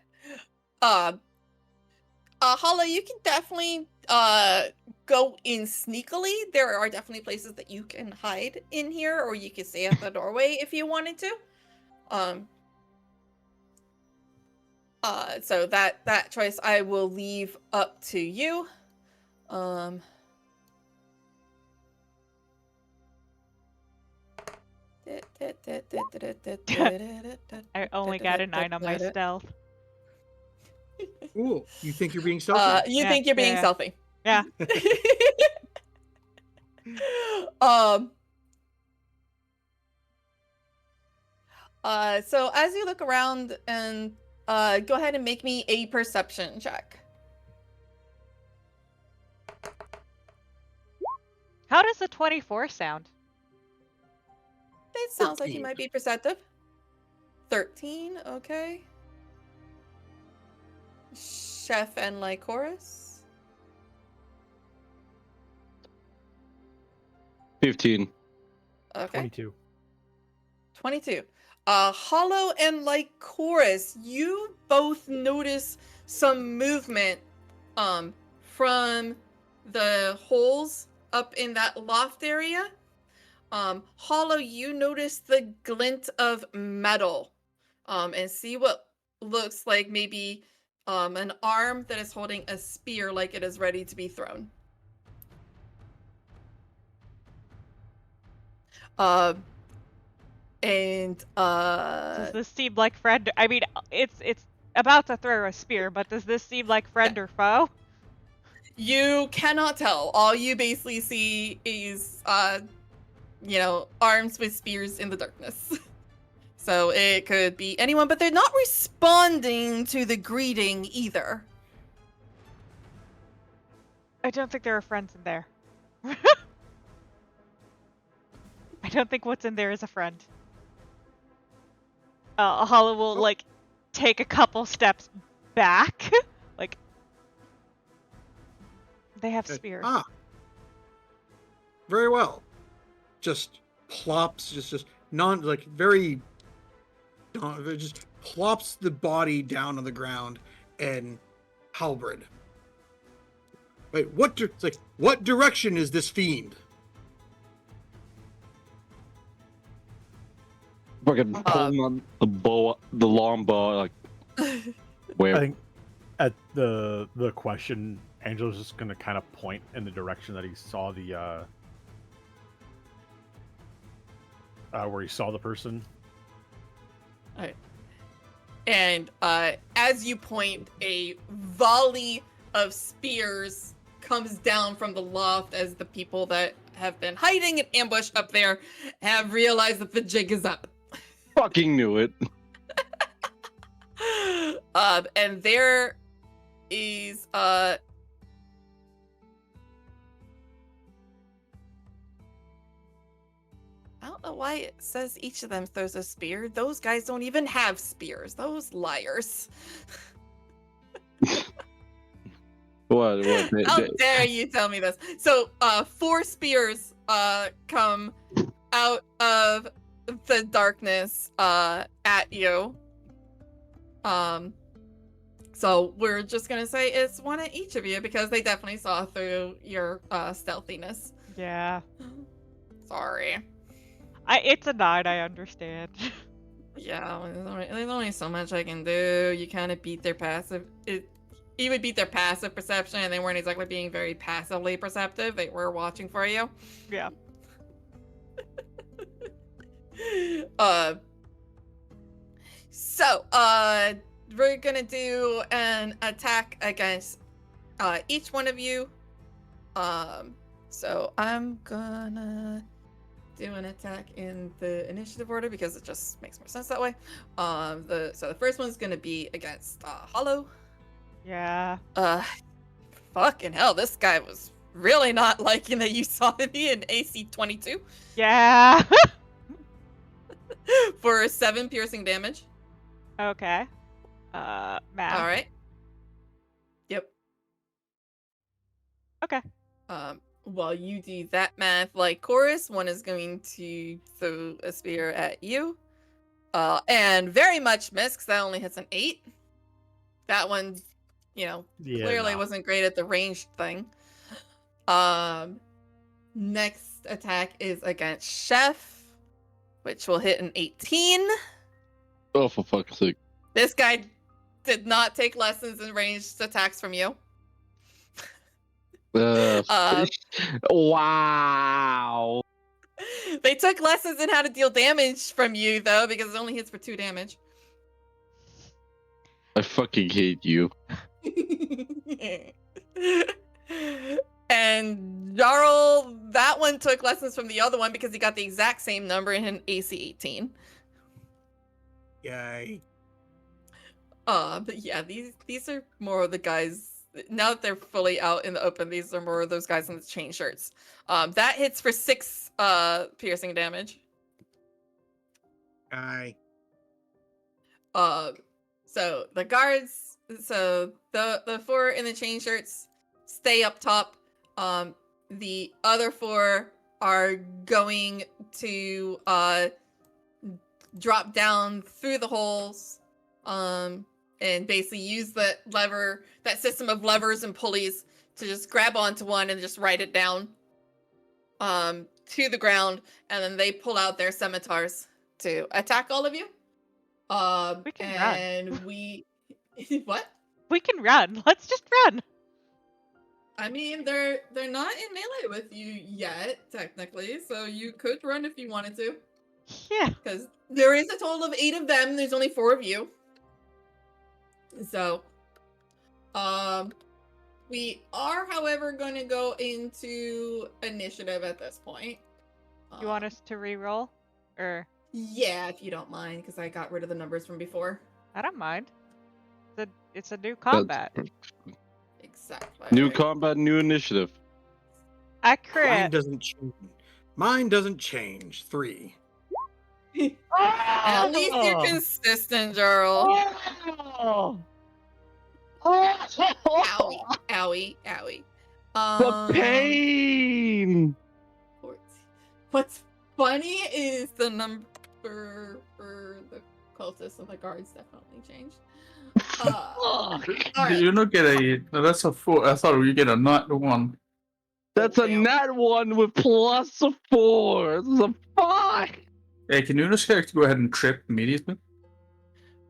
Hala, you can definitely go in sneakily. There are definitely places that you can hide in here, or you can stay at the doorway if you wanted to. So that choice I will leave up to you. I only got a 9 on my stealth. Ooh, you think you're being stealthy? You think you're being stealthy. Yeah. So as you look around, and go ahead and make me a perception check. How does a 24 sound? It sounds like 13. you might be perceptive. 13, okay. Chef and Lycoris. 15. Okay. 22. 22. Hollow and Lycoris, you both notice some movement from the holes up in that loft area. Hollow, you notice the glint of metal and see what looks like maybe an arm that is holding a spear, like it is ready to be thrown. Does this seem like friend? I mean, it's about to throw a spear, but does this seem like friend or foe? You cannot tell. All you basically see is arms with spears in the darkness. So it could be anyone, but they're not responding to the greeting either. I don't think there are friends in there. I don't think what's in there is a friend. Hollow will, take a couple steps back. They have spears. Ah. Very well. Just plops, just very down. It just plops the body down on the ground and halberd. Wait, it's like, what direction is this fiend? Fucking pulling on the bow, the long bow, like where? I think at the question, Angelo's just gonna kind of point in the direction that he saw the where he saw the person. Alright. And as you point, a volley of spears comes down from the loft as the people that have been hiding in ambush up there have realized that the jig is up. Fucking knew it. And there is I don't know why it says each of them throws a spear. Those guys don't even have spears. Those liars. What? How dare you tell me this? So, 4 spears come out of the darkness at you. So we're just gonna say it's one at each of you because they definitely saw through your stealthiness. Yeah. Sorry. It's a 9, I understand. Yeah, there's only so much I can do. You kind of beat their passive. You would beat their passive perception, and they weren't exactly being very passively perceptive. They were watching for you. Yeah. So, we're gonna do an attack against each one of you. So I'm gonna do an attack in the initiative order because it just makes more sense that way. So the first one's gonna be against Hollow. Yeah. Fucking hell, this guy was really not liking that you saw me in AC 22 Yeah. for 7 piercing damage. Okay. Math. All right. Yep. Okay. While you do that math, like Chorus, one is going to throw a spear at you. And very much miss because that only hits an 8. That one, clearly wasn't great at the ranged thing. Next attack is against Chef, which will hit an 18. Oh, for fuck's sake. This guy did not take lessons in ranged attacks from you. Wow. They took lessons in how to deal damage from you, though, because it only hits for 2 damage. I fucking hate you. And Jarl, that one took lessons from the other one because he got the exact same number in an AC 18. Yay. But yeah, these are more of the guys. Now that they're fully out in the open, these are more of those guys in the chain shirts. That hits for 6 piercing damage. Aye. So the guards, so the 4 in the chain shirts stay up top. The other 4 are going to drop down through the holes, and basically use that system of levers and pulleys to just grab onto one and just ride it down to the ground, and then they pull out their scimitars to attack all of you. We can and run. What? We can run. Let's just run. I mean, they're not in melee with you yet, technically, so you could run if you wanted to. Yeah. Because there is a total of 8 of them. There's only 4 of you. So, we are, however, going to go into initiative at this point. You want us to re-roll? Or Yeah, if you don't mind, because I got rid of the numbers from before. I don't mind. It's a new combat. Exactly. New combat, new initiative. I Mine crit. doesn't change. Mine doesn't change. 3. At least you're consistent, Jarl. Owie, owie, owie. The pain! 14. What's funny is the number for the cultists and the guards definitely changed. Fuck. All Do right. you not get a? No, that's a 4. I thought you get a not 1. That's a Damn. nat 1 with plus a 4. This is a 5. Hey, can Una's character go ahead and trip immediately?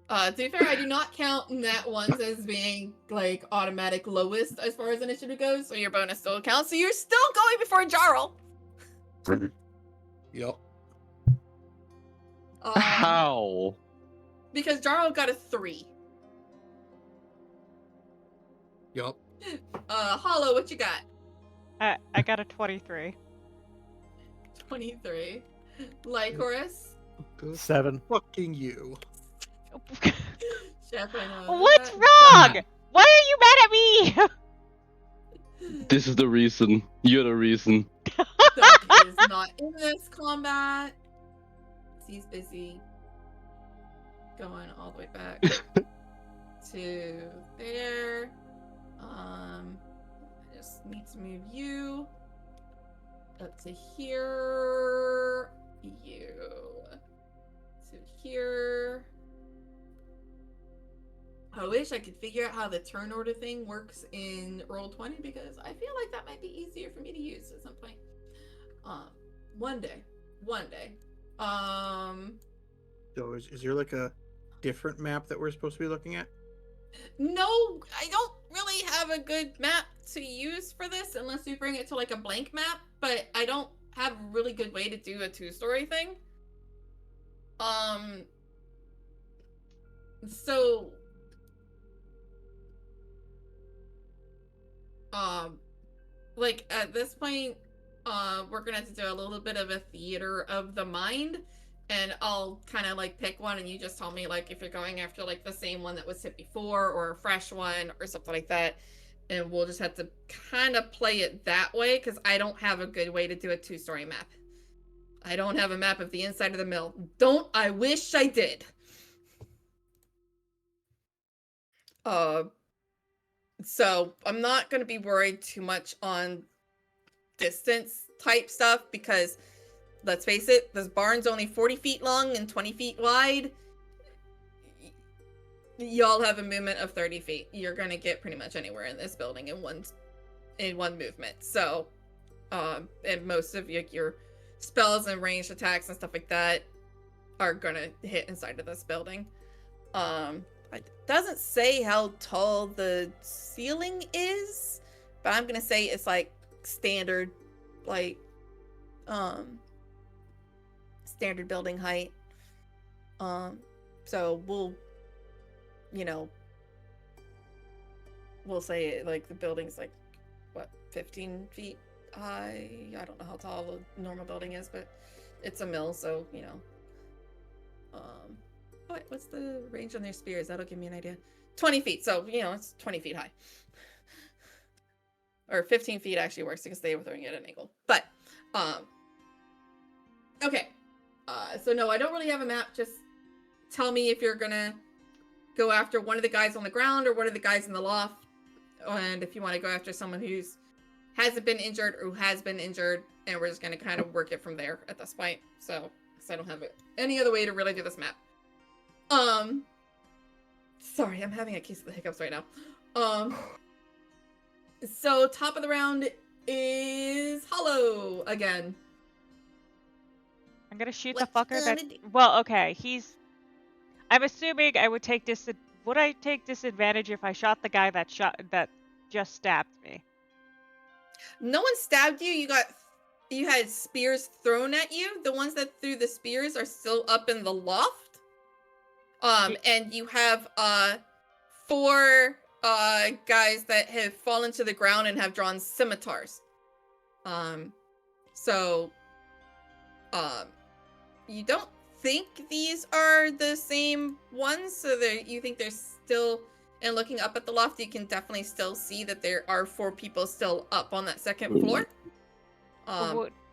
To be fair, I do not count nat ones as being like automatic lowest as far as initiative goes, so your bonus still counts. So you're still going before Jarl. Yep. How? Because Jarl got a 3. Yep. Hollow, what you got? I got a 23. 23. Lycoris? Good 7. fucking you. What's wrong? Why are you mad at me? This is the reason. You're the reason. Doug is not in this combat. He's busy going all the way back to there. I just need to move you up to here. You to here. I wish I could figure out how the turn order thing works in Roll20 because I feel like that might be easier for me to use at some point. One day. So is there like a different map that we're supposed to be looking at? No, I don't really have a good map to use for this unless we bring it to like a blank map, but I don't have a really good way to do a 2-story thing. So like at this point, we're gonna have to do a little bit of a theater of the mind, and I'll kind of like pick one, and you just tell me like if you're going after like the same one that was hit before, or a fresh one, or something like that, and we'll just have to kind of play it that way because I don't have a good way to do a 2-story map. I don't have a map of the inside of the mill. I wish I did. So I'm not going to be worried too much on distance type stuff because let's face it, this barn's only 40 feet long and 20 feet wide. Y'all have a movement of 30 feet. You're going to get pretty much anywhere in this building in one movement. So, and most of your spells and ranged attacks and stuff like that are going to hit inside of this building. It doesn't say how tall the ceiling is, but I'm gonna say it's like standard, like standard building height. So we'll say like the building's like what, 15 feet high. I don't know how tall a normal building is, but it's a mill, so what's the range on their spears? That'll give me an idea. 20 feet. So, it's 20 feet high. Or 15 feet actually works because they were throwing it at an angle. But, okay. So no, I don't really have a map. Just tell me if you're gonna go after one of the guys on the ground or one of the guys in the loft. And if you want to go after someone hasn't been injured or who has been injured. And we're just gonna kind of work it from there at this point. So, because I don't have any other way to really do this map. Sorry, I'm having a case of the hiccups right now. So top of the round is Hollow again. I'm gonna shoot What the fucker you that. gonna do? Well, okay, I'm assuming I would take Would I take disadvantage if I shot the guy that just stabbed me? No one stabbed you. You had spears thrown at you. The ones that threw the spears are still up in the loft. And you have 4 guys that have fallen to the ground and have drawn scimitars. So you don't think these are the same ones, so you think they're still, and looking up at the loft, you can definitely still see that there are 4 people still up on that second floor.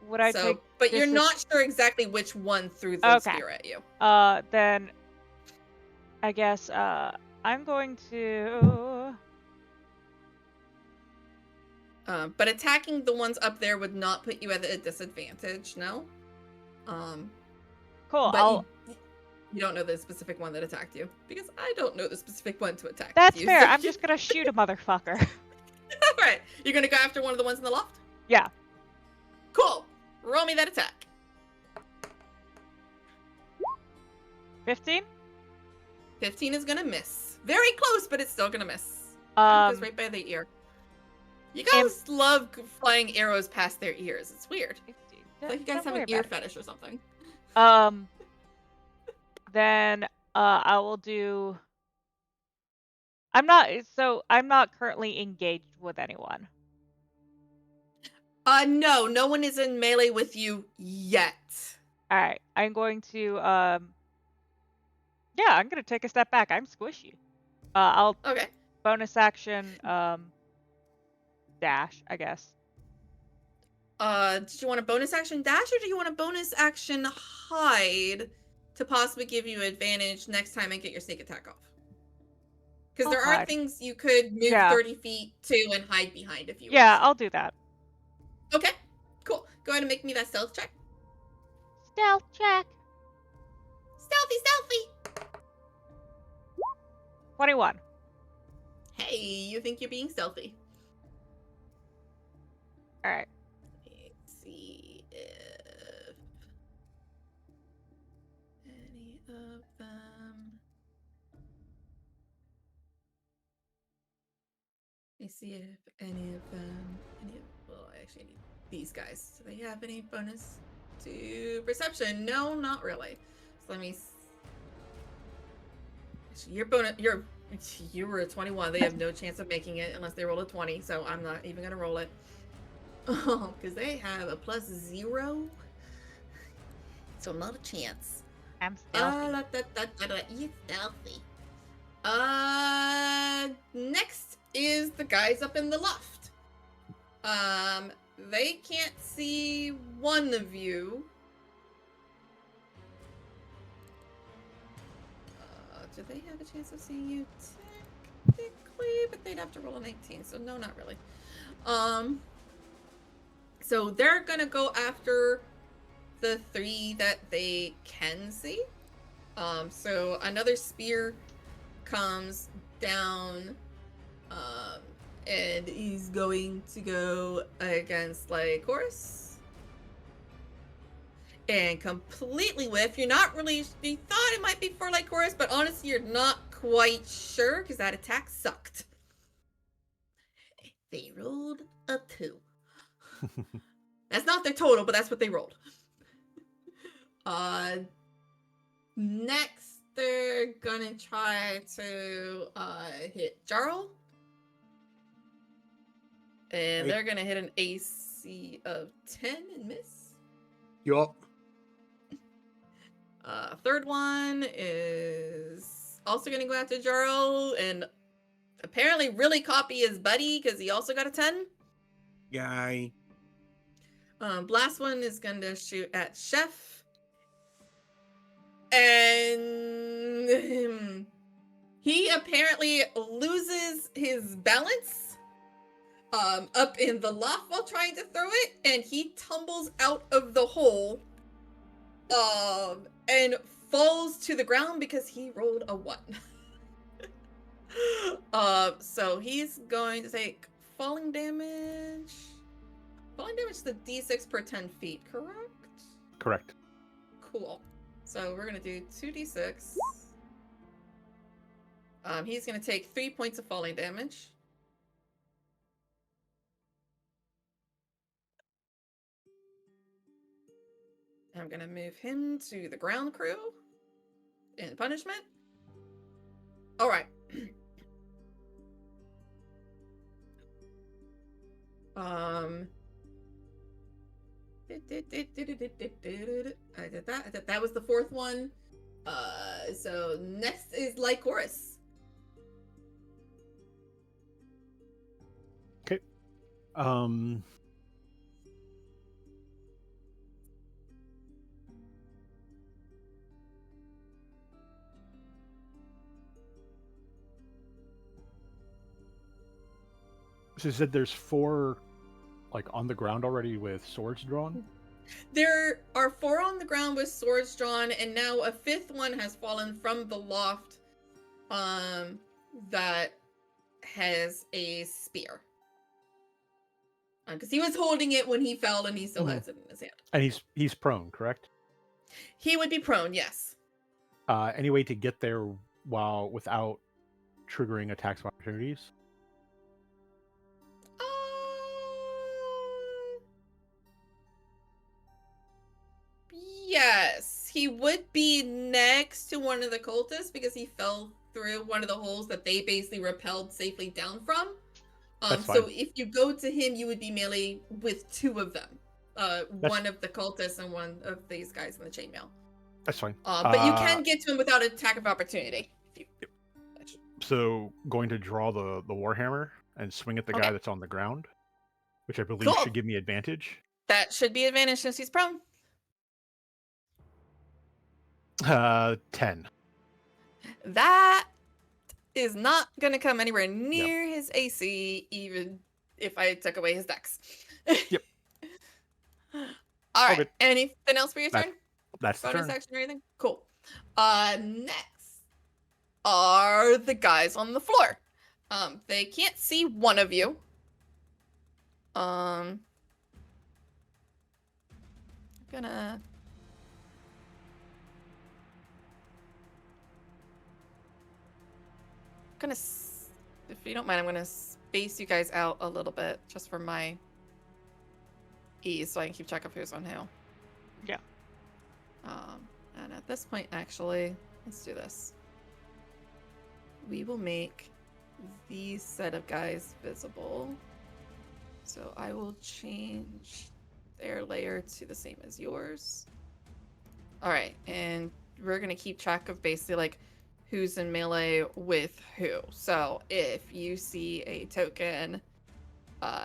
Would I take? But you're not sure exactly which one threw the spear at you. Then I guess I'm going to. But attacking the ones up there would not put you at a disadvantage, no? Cool. But You don't know the specific one that attacked you because I don't know the specific one to attack. That's you. fair. So I'm just gonna shoot a motherfucker. All right, you're gonna go after one of the ones in the loft. Yeah. Cool. Roll me that attack. 15. 15 is gonna miss. Very close, but it's still gonna miss. Goes right by the ear. You guys love flying arrows past their ears. It's weird. It's like you guys have an ear fetish or something. Then I will do. I'm not currently engaged with anyone. No one is in melee with you yet. All right, I'm going to yeah, I'm gonna take a step back. I'm squishy. I'll Okay. bonus action dash, I guess. Did you want a bonus action dash or do you want a bonus action hide to possibly give you advantage next time and get your sneak attack off? Because there are hide. things you could move 30 feet to and hide behind if you Yeah, wish. I'll do that. Okay, cool. Go ahead and make me that stealth check. Stealth check. Stealthy! 21. Hey, you think you're being stealthy. All right. Let's see if any of them. Let me see if any of them. Well, I actually need these guys. Do they have any bonus to perception? No, not really. So let me. Your bonus. You were a 21. They have no chance of making it unless they roll a 20. So I'm not even gonna roll it. Oh, because they have a +0. So not a chance. I'm stealthy. You stealthy. Next is the guys up in the loft. They can't see one of you. Do they have a chance of seeing you? Technically, but they'd have to roll a 19, so no, not really. So they're gonna go after the 3 that they can see. So another spear comes down, and he's going to go against Lycoris. And completely whiff. You're not really, you thought it might be for Lycoris, but honestly, you're not quite sure because that attack sucked. They rolled a 2. That's not their total, but that's what they rolled. Next, they're gonna try to hit Jarl. And they're gonna hit an AC of 10 and miss. Yup. Third one is also gonna go after Jarl and apparently really copy his buddy because he also got a 10. Guy. Last one is gonna shoot at Chef. And he apparently loses his balance up in the loft while trying to throw it, and he tumbles out of the hole and falls to the ground because he rolled a 1. So he's going to take falling damage. Falling damage is the d6 per 10 feet, correct? Correct. Cool. So we're gonna do 2d6. He's gonna take 3 points of falling damage. I'm gonna move him to the ground crew in punishment. All right. I did that. That was the 4th one. So next is Lycoris. Okay. So you said there's 4 like on the ground already with swords drawn? There are 4 on the ground with swords drawn, and now a 5th one has fallen from the loft. That has a spear. Because he was holding it when he fell, and he still has it in his hand. And he's prone, correct? He would be prone, yes. Any way to get there without triggering attacks of opportunities? Yes, he would be next to one of the cultists because he fell through one of the holes that they basically rappelled safely down from. So if you go to him, you would be melee with 2 of them. One of the cultists and one of these guys in the chainmail. That's fine. But you can get to him without an attack of opportunity. So going to draw the warhammer and swing at the guy that's on the ground, which I believe should give me advantage. That should be advantage since he's prone. 10. That is not going to come anywhere near his AC, even if I took away his dex. Yep. All right. Anything else for your turn? That's the bonus turn. action or anything? Cool. Next are the guys on the floor. They can't see one of you. I'm gonna if you don't mind, I'm gonna space you guys out a little bit just for my ease, so I can keep track of who's on who. Yeah. And at this point, actually, let's do this. We will make these set of guys visible. So I will change their layer to the same as yours. All right, and we're gonna keep track of basically like who's in melee with who. So if you see a token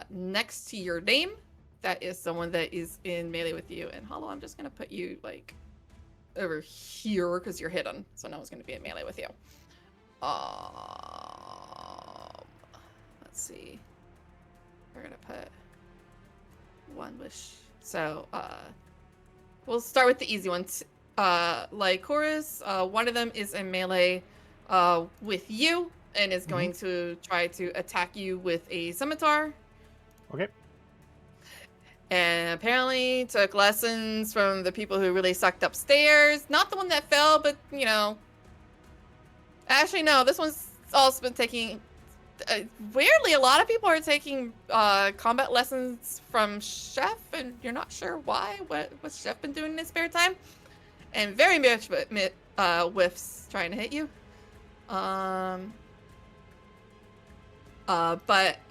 next to your name, that is someone that is in melee with you. And Hollow, I'm just gonna put you like over here because you're hidden, so no one's gonna be in melee with you. Let's see. We're gonna put one wish. So we'll start with the easy ones. Like Chorus, one of them is in melee with you and is going to try to attack you with a scimitar. Okay. And apparently took lessons from the people who really sucked upstairs. Not the one that fell, but, you know. Actually, no, this one's also been taking... weirdly, a lot of people are taking combat lessons from Chef, and you're not sure why. What's Chef been doing in his spare time? And very much whiffs trying to hit you. But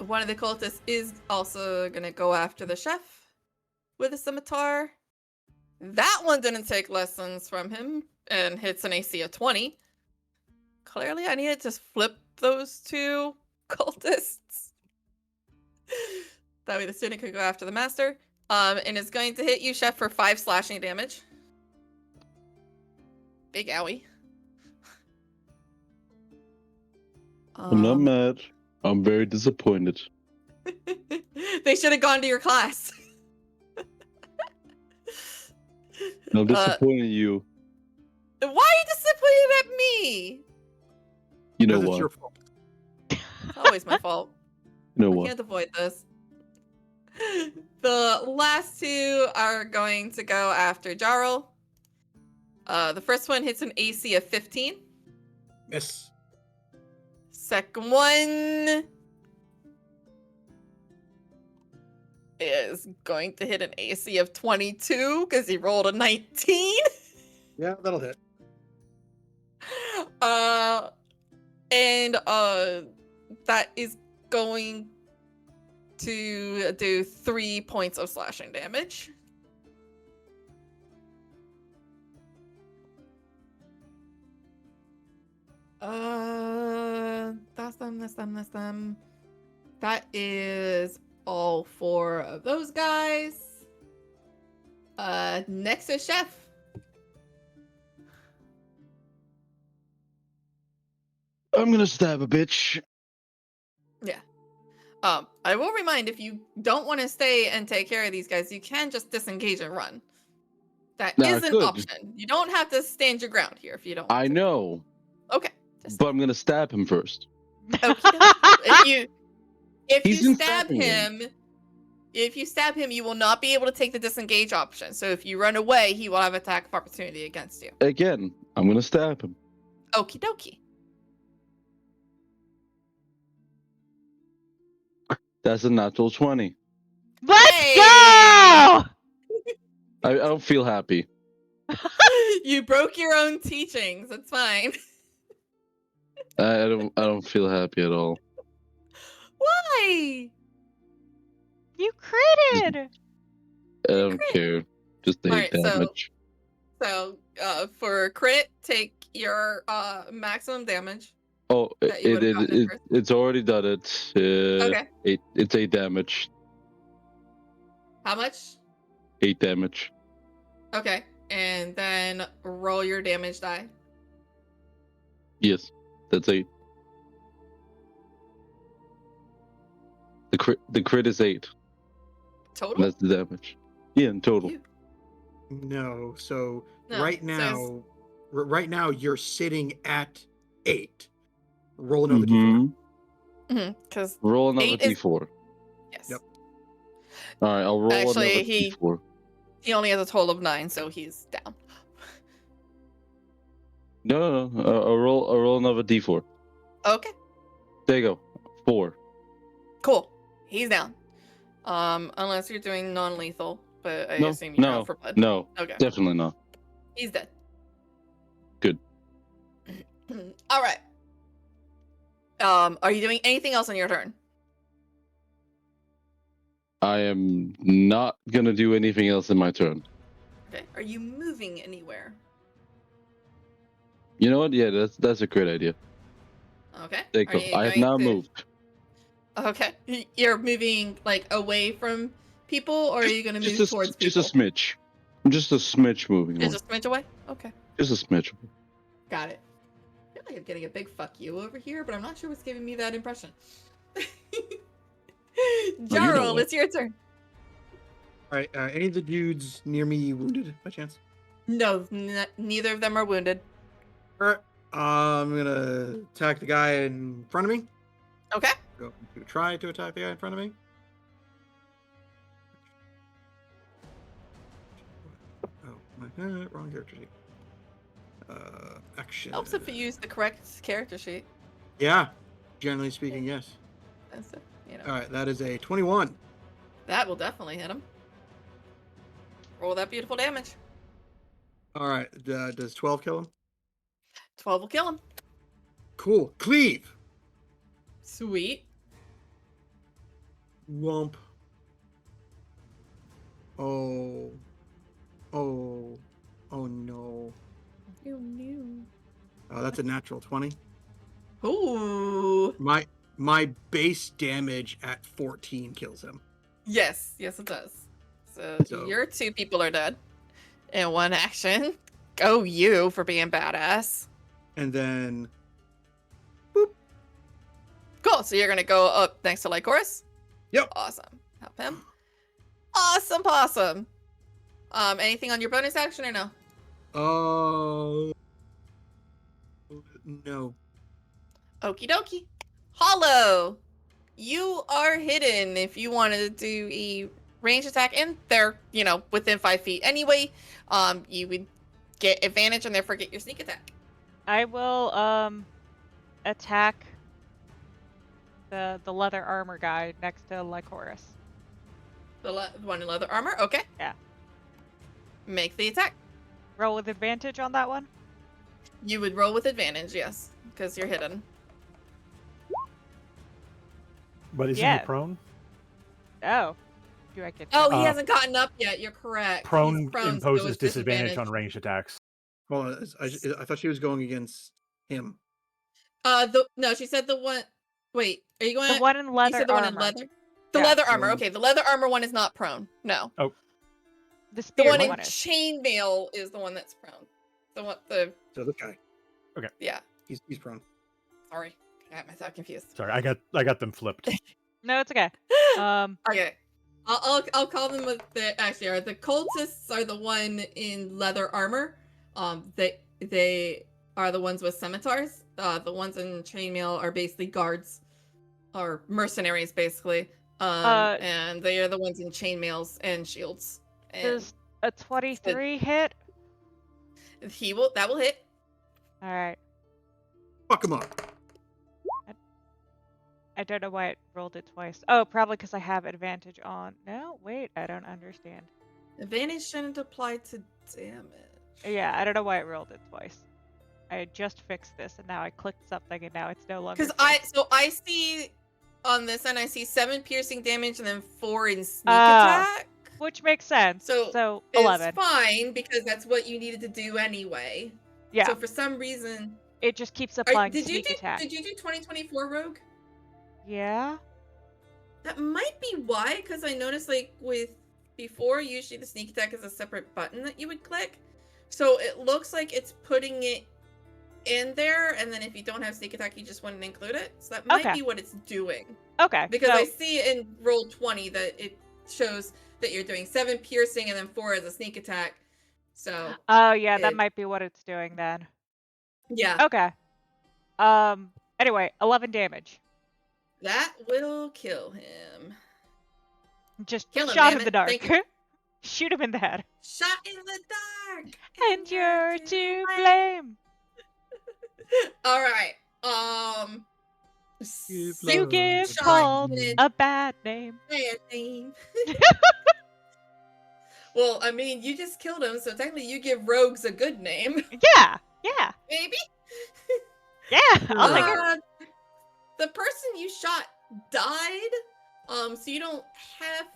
one of the cultists is also going to go after the Chef with a scimitar. That one didn't take lessons from him and hits an AC of 20. Clearly, I needed to flip those 2 cultists. That way the student could go after the master. And is going to hit you, Chef, for 5 slashing damage. Big owie. I'm not mad. I'm very disappointed. They should have gone to your class. I'm disappointed in you. Why are you disappointed at me? You know Because what? it's your fault. It's always my fault. You know We what? can't avoid this. The last 2 are going to go after Jarl. The first one hits an AC of 15. Miss. Second one is going to hit an AC of 22 because he rolled a 19. Yeah, that'll hit. And that is going to do 3 points of slashing damage. That's them. That is all 4 of those guys. Next is Chef. I'm gonna stab a bitch. Yeah. I will remind, if you don't want to stay and take care of these guys, you can just disengage and run. That is an good. option. You don't have to stand your ground here if you don't want I to. know, Okay. Just but I'm gonna stab him first. if He's you been stab stabbing him, if you stab him, you will not be able to take the disengage option. So if you run away, he will have attack of opportunity against you. Again, I'm gonna stab him. Okie dokie. That's a natural 20. Let's Hey! go! I don't feel happy. You broke your own teachings. That's fine. I don't feel happy at all. Why? You critted. I don't care. Just 8 Alright, damage. So, for crit, take your maximum damage. Oh, that you would've gotten at first. it's already done it. Okay. It's 8 damage. How much? 8 damage. Okay. And then roll your damage die. Yes, that's 8. The crit is 8. Total? That's the damage. Yeah, in total. You- No, so No, right so now, right now you're sitting at 8. Roll another d4. Because Roll another 8 is- d4. yes. Yep. All right, I'll roll Actually, another he- d4. He only has a total of 9, so he's down. No. I'll roll another d4. Okay. There you go. 4. Cool. He's down. Unless you're doing non-lethal, but I No, assume you no, draw for blood. no, Okay. definitely not. He's dead. Good. All right. Are you doing anything else on your turn? I am not gonna do anything else in my turn. Okay. Are you moving anywhere? You know what? Yeah, that's a great idea. Okay. There you Are go. you I have going now to- moved. Okay. You're moving like away from people, or are you going to move towards people? Just a smidge. I'm just a smidge moving. Just Away. a smidge away? Okay. Just a smidge. Got it. I feel like I'm getting a big fuck you over here, but I'm not sure what's giving me that impression. Jarl, what. it's your turn. All right, any of the dudes near me wounded by chance? No, neither of them are wounded. All right, I'm gonna attack the guy in front of me. Okay. Go to try to attack the guy in front of me. Oh, wrong character sheet. Action. Helps if you use the correct character sheet. Yeah, generally speaking, yes. That's it, All right, that is a 21. That will definitely hit him. Roll that beautiful damage. All right, does 12 kill him? 12 will kill him. Cool. Cleave. Sweet. Wump. Oh. Oh. Oh no. Oh, that's a natural 20. Ooh. My base damage at 14 kills him. Yes, it does. So your 2 people are dead. In 1 action. Go you for being badass. And then Cool. So you're gonna go up next to Lycoris? Yep. Awesome. Help him. Awesome possum. Anything on your bonus action or no? No. Okie dokie. Hollow. You are hidden if you wanted to do a range attack, and they're, within 5 feet anyway. You would get advantage and therefore get your sneak attack. I will attack the leather armor guy next to Lycoris. The one in leather armor? Okay. Yeah. Make the attack. Roll with advantage on that one? You would roll with advantage, yes, because you're hidden. But isn't Yeah. he prone? Oh. Do I get Oh, he hasn't gotten up yet. You're correct. Prone He's prone, so imposes it's disadvantage on ranged attacks. Well, I thought she was going against him. No, she said the one. Wait, are you going? the one in leather You said the armor. one in leather. The Yeah. leather armor. Okay, the leather armor one is not prone. No. The The spear one in one is. chainmail is the one that's prone. The So this guy, yeah. he's prone. Sorry, I got myself confused. Sorry, I got them flipped. No, it's okay. Okay. I'll call them what they actually are. The cultists are the one in leather armor. They are the ones with scimitars. The ones in chainmail are basically guards or mercenaries, basically. And they are the ones in chainmails and shields. And Does a 23 hit? that will hit. All right. Fuck him up. I don't know why it rolled it twice. Oh, probably because I have advantage on. No, wait, I don't understand. Advantage shouldn't apply to damage. Yeah, I don't know why it rolled it twice. I had just fixed this, and now I clicked something, and now it's no longer. Because I see on this end, I see 7 piercing damage and then 4 in sneak attack. Which makes sense. So 11. It's fine because that's what you needed to do anyway. Yeah. So for some reason, it just keeps applying sneak attack. Did you do 2024 rogue? Yeah. That might be why, because I noticed like with before, usually the sneak attack is a separate button that you would click. So it looks like it's putting it in there, and then if you don't have sneak attack, you just wouldn't include it. So that might be what it's doing. Okay. Because I see in roll 20 that it shows that you're doing 7 piercing and then 4 as a sneak attack. So. Oh yeah, that might be what it's doing then. Yeah. Okay. Anyway, 11 damage. That will kill him. Just kill him, shot him in the dark. Shoot him in the head. Shot in the dark. And you're to blame. All right. You give Paul a bad name. Bad name. Well, I mean, you just killed him, so technically you give rogues a good name. Yeah. Maybe. Yeah. I'll take it. The person you shot died, so you don't have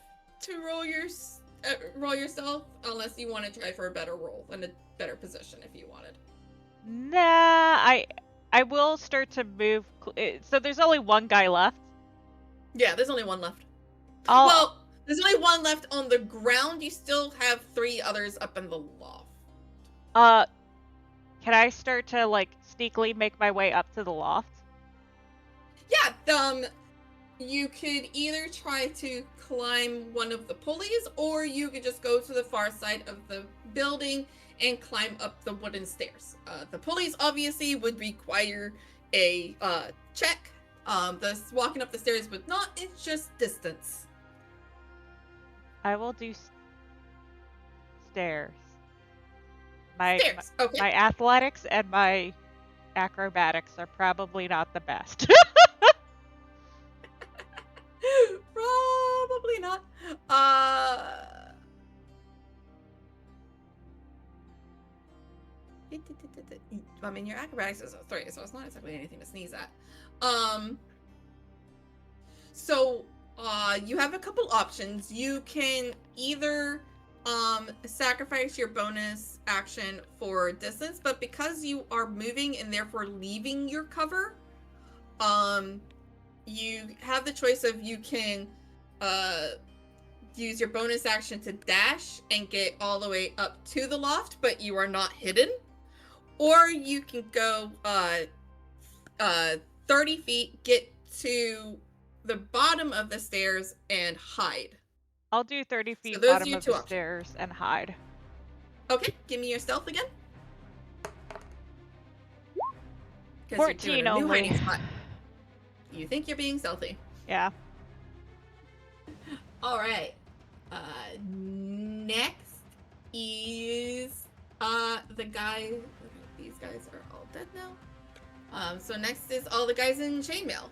to roll yourself unless you want to try for a better roll and a better position if you wanted. Nah, I will start to move. So there's only one guy left. Yeah, there's only one left. Well, there's only one left on the ground. You still have 3 others up in the loft. Can I start to like sneakily make my way up to the loft? Yeah, you could either try to climb one of the pulleys, or you could just go to the far side of the building and climb up the wooden stairs. The pulleys obviously would require a check. Walking up the stairs would not. It's just distance. I will do stairs. Stairs. Okay. My athletics and my acrobatics are probably not the best. Probably not. I mean, your acrobatics is a 3, so it's not exactly anything to sneeze at. So you have a couple options. You can either sacrifice your bonus action for distance, but because you are moving and therefore leaving your cover, you have the choice of you can use your bonus action to dash and get all the way up to the loft, but you are not hidden. Or you can go 30 feet, get to the bottom of the stairs, and hide. I'll do 30 feet so bottom of the stairs and hide. Okay, give me your stealth again. 14 only. You think you're being stealthy. Yeah. All right. Next is the guy. These guys are all dead now. So next is all the guys in chainmail.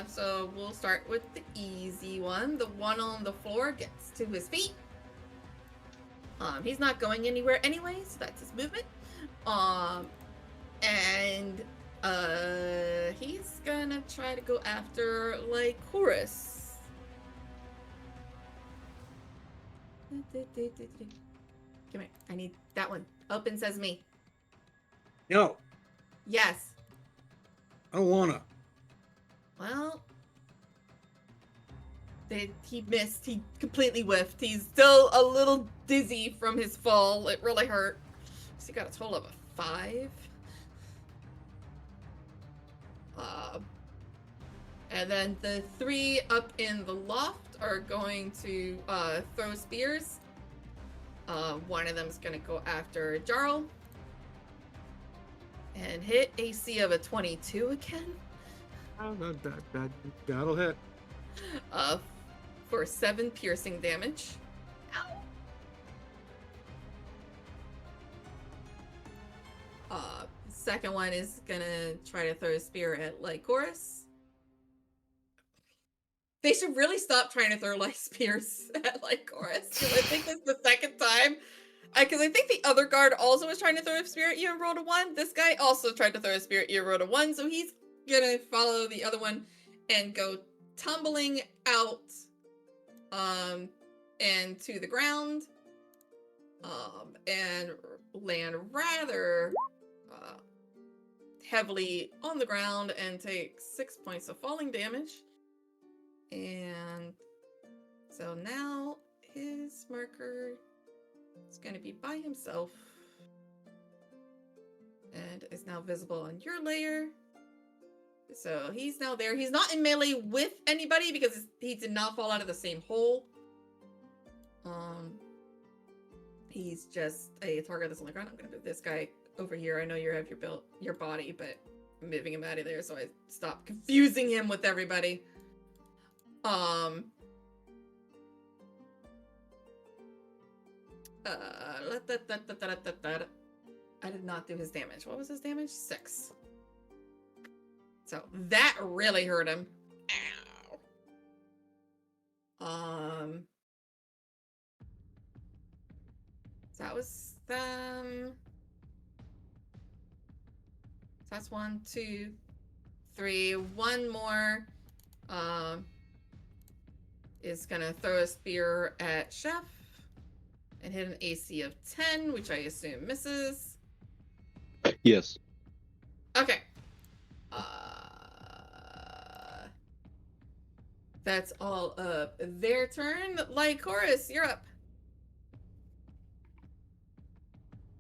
So we'll start with the easy one. The one on the floor gets to his feet. He's not going anywhere anyway, so that's his movement. And he's gonna try to go after Lycoris. Come here. I need that one. Open sesame. No. Yes. I don't wanna. Well, he missed. He completely whiffed. He's still a little dizzy from his fall. It really hurt. So he got a total of a 5. And then the 3 up in the loft are going to throw spears. One of them is going to go after Jarl. And hit AC of a 22 again. Oh, that'll hit. For 7 piercing damage. Ow! Second one is gonna try to throw a spear at Lycoris. They should really stop trying to throw spears at Lycoris, because I think it's the second time. Because I think the other guard also was trying to throw a spear at you and rolled a 1. This guy also tried to throw a spear at you and rolled a 1, so he's gonna follow the other one and go tumbling out and to the ground and land rather heavily on the ground and take 6 points of falling damage. And so now his marker is going to be by himself and is now visible on your layer. So he's now there. He's not in melee with anybody because he did not fall out of the same hole. He's just a target that's on the ground. I'm gonna move this guy over here. I know you have your body, but I'm moving him out of there so I stop confusing him with everybody. I did not do his damage. What was his damage? 6. So that really hurt him. Ow. So that was them. So that's 1, 2, 3. One more is gonna throw a spear at Chef and hit an AC of 10, which I assume misses. Yes. Okay. That's all of their turn. Lycoris, you're up.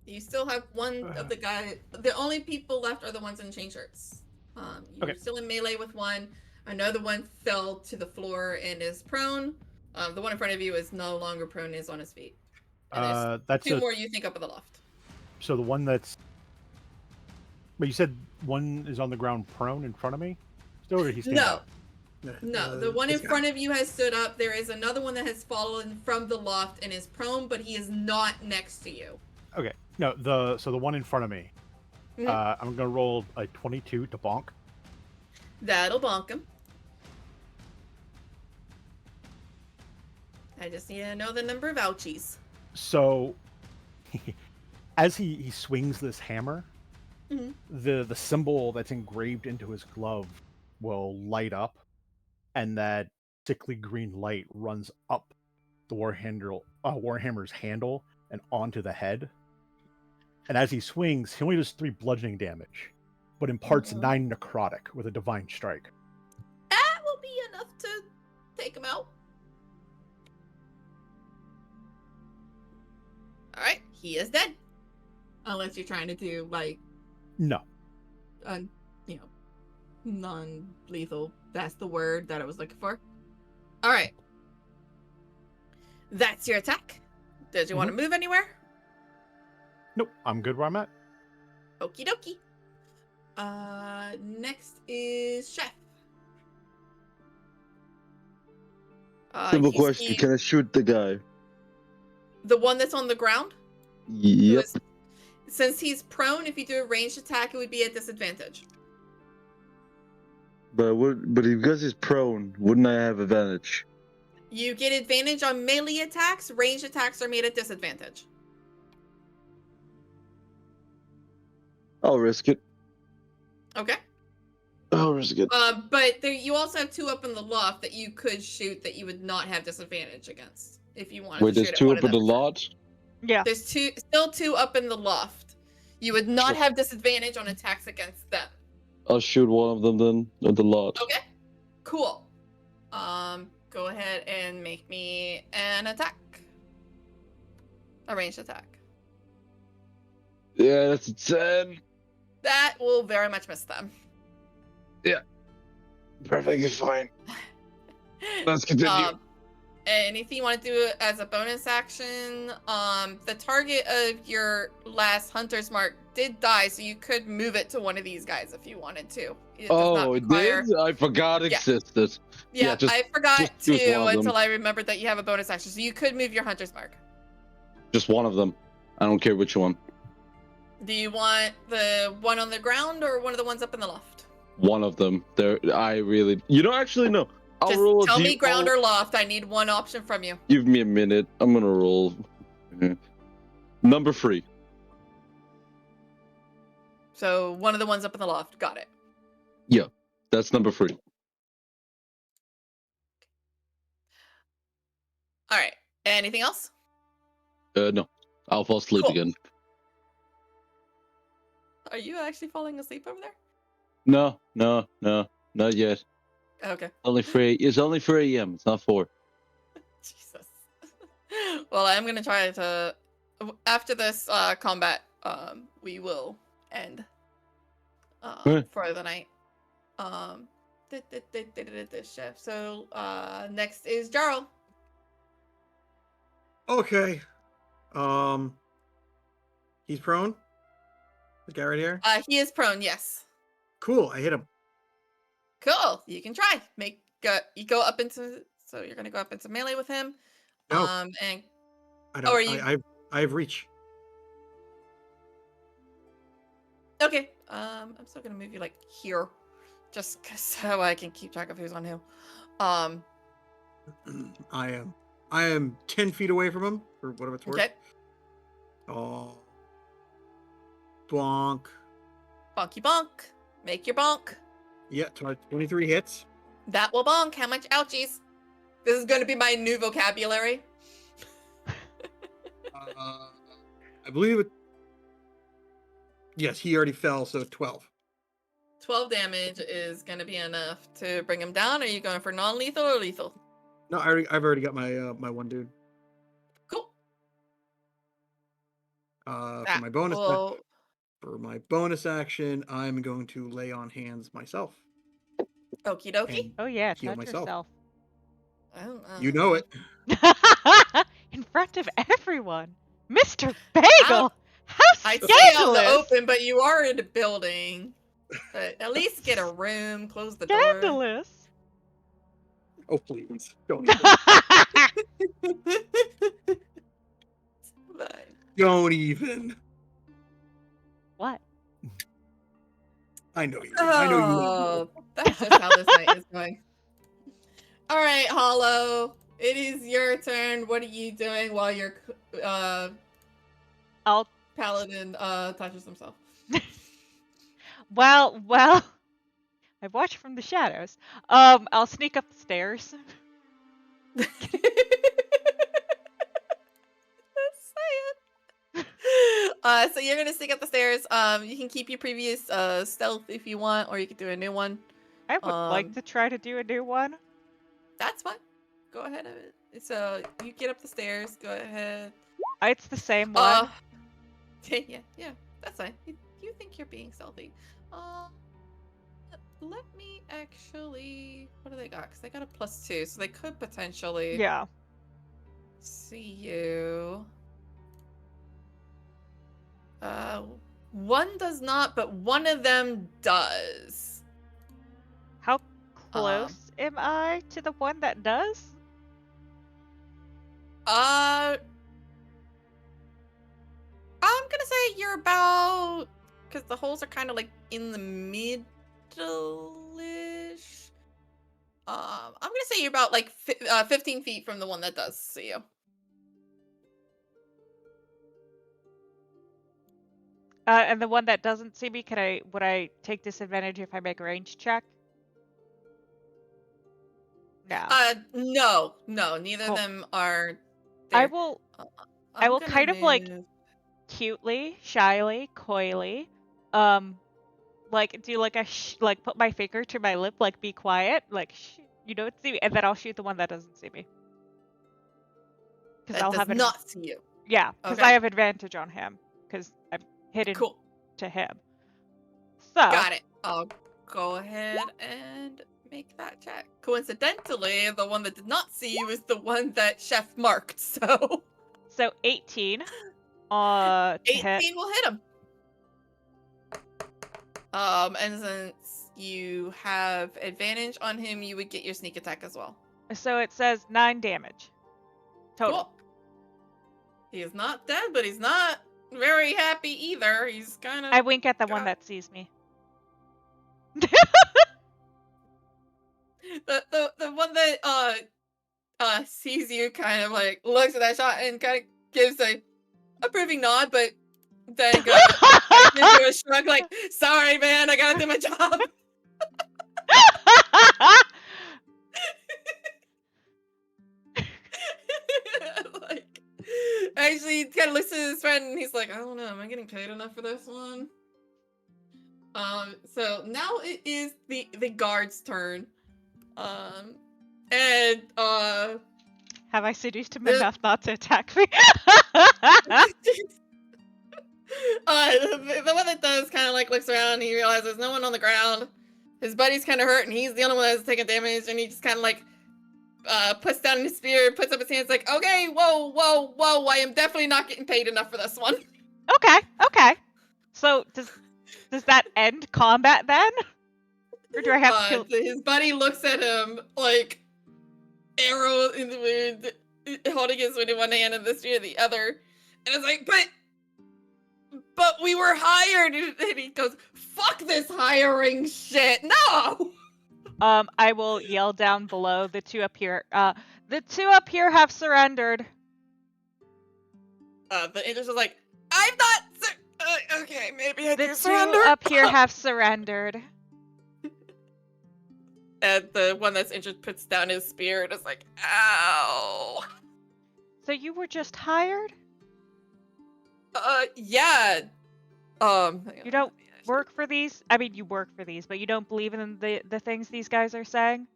You still have one of the guy. The only people left are the ones in chain shirts. You're still in melee with one. Another one fell to the floor and is prone. The one in front of you is no longer prone, is on his feet. And That's 2 more you think up in the loft. So the one that's... But you said one is on the ground prone in front of me? Still, or did he stand up? No, the one in front of you has stood up. There is another one that has fallen from the loft and is prone, but he is not next to you. Okay. No, so the one in front of me. Mm-hmm. I'm gonna roll a 22 to bonk. That'll bonk him. I just need to know the number of ouchies. So, as he swings this hammer, Mm-hmm. the symbol that's engraved into his glove will light up, and that sickly green light runs up the Warhammer's handle and onto the head. And as he swings, he only does 3 bludgeoning damage, but imparts 9 necrotic with a divine strike. That will be enough to take him out. Alright, he is dead. Unless you're trying to do, No. Non-lethal. That's the word that I was looking for. Alright. That's your attack. Did you want to move anywhere? Nope, I'm good where I'm at. Okie dokie. Next is Chef. Simple question, can I shoot the guy? The one that's on the ground? Yep. Since he's prone, if you do a ranged attack, it would be at disadvantage. But because he's prone, wouldn't I have advantage? You get advantage on melee attacks. Ranged attacks are made at disadvantage. I'll risk it. Okay. I'll risk it. But you also have 2 up in the loft that you could shoot that you would not have disadvantage against if you wanted Wait, to shoot there's at 2 one up of in the them. lot? Yeah. There's still 2 up in the loft. You would not have disadvantage on attacks against them. I'll shoot one of them then, at the lot. Okay. Cool. Go ahead and make me an attack. A ranged attack. Yeah, that's a 10. That will very much miss them. Yeah. Perfectly fine. Let's continue. Anything you want to do as a bonus action? The target of your last hunter's mark did die, so you could move it to one of these guys if you wanted to. It does not It require... did? I forgot Yeah. existed. Yeah, just I forgot just choose one to of them. until I remembered that you have a bonus action, so you could move your hunter's mark. Just one of them. I don't care which one. Do you want the one on the ground or one of the ones up in the loft? One of them. Actually, no. I'll Just roll. tell me ground or loft. I need one option from you. Give me a minute. I'm gonna roll. Number 3. So one of the ones up in the loft. Got it. Yeah, that's number 3. All right. Anything else? No. I'll fall asleep Cool. again. Are you actually falling asleep over there? No, not yet. Okay. It's only 3 a.m. It's not 4. Jesus. Well, I'm gonna try to. After this combat, we will end for the night. Chef. So next is Jarl. Okay. He's prone. This guy right here. He is prone. Yes. Cool. I hit him. Cool. You can try. You go up into. So you're gonna go up into melee with him. No. And I don't. are you? I have reach. Okay. I'm still gonna move you like here, just so I can keep track of who's on who. I am 10 feet away from him, for whatever it's worth. Okay. Oh. Bonk. Bonky bonk. Make your bonk. Yeah, 23 hits. That will bonk. How much ouchies? This is going to be my new vocabulary. I believe it. Yes, he already fell, so 12. 12 damage is going to be enough to bring him down. Are you going for non-lethal or lethal? No, I've already got my my one dude. Cool. For my bonus action, I'm going to lay on hands myself. Okie dokie. And Oh yeah, heal touch myself. yourself. You know it. In front of everyone. Mr. Bagel! How I say out in scandalous! the open, but you are in a building. But at least get a room, close the door. Scandalous! Oh, please. Don't even. Fine. Don't even. What? I know you. I know you. Oh, that's just how this night is going. All right, Hollow. It is your turn. What are you doing while your I'll paladin touches himself? well, I watch from the shadows. I'll sneak up the stairs. So you're gonna sneak up the stairs. You can keep your previous stealth if you want, or you could do a new one. I would like to try to do a new one. That's fine. Go ahead. So you get up the stairs. Go ahead. It's the same one. Yeah, that's fine. You think you're being stealthy. Let me actually. What do they got? Because they got a +2, so they could potentially. Yeah. See you. One does not, but one of them does. How close am I to the one that does? I'm gonna say you're about, because the holes are kind of like in the middle-ish. I'm gonna say you're about like 15 feet from the one that does see you. And the one that doesn't see me, would I take disadvantage if I make a range check? No. No, neither Cool. of them are I there. will I'm gonna kind of like move- cutely, shyly, coyly, like do like a like put my finger to my lip, like be quiet, like you don't see me, and then I'll shoot the one that doesn't see me. that does not see you. Yeah, because Okay. I have advantage on him because I'm hidden Cool. to him. So Got it. I'll go ahead and make that check. Coincidentally, the one that did not see you is the one that Chef marked, so... So 18. To 18 hit. will hit him. And since you have advantage on him, you would get your sneak attack as well. So it says 9 damage. Total. Cool. He is not dead, but he's not very happy either. He's kind of... I wink at the one that sees me. The one that sees you kind of like looks at that shot and kind of gives a approving nod, but then goes gives you a shrug like, sorry man, I gotta do my job. Like, actually he kind of looks at his friend and he's like, I don't know, am I getting paid enough for this one? So now it is the guard's turn. And Have I seduced him enough not to attack me? the one that does kind of like looks around and he realizes there's no one on the ground. His buddy's kind of hurt and he's the only one that's taking damage, and he just kind of like puts down his spear, puts up his hands like, okay, whoa, I am definitely not getting paid enough for this one. Okay. So does that end combat then? Or do I have to kill? His buddy looks at him like arrow in the wind, holding his sword in one hand and the spear in the other, and it's like, but we were hired, and he goes, fuck this hiring shit, no! I will yell down below. The two up here have surrendered. The Angels is like, I'm not okay, maybe I do The surrender. two up here have surrendered. And the one that's injured puts down his spear and is like, ow. So you were just hired? Yeah. You don't work for these? I mean, you work for these, but you don't believe in the things these guys are saying?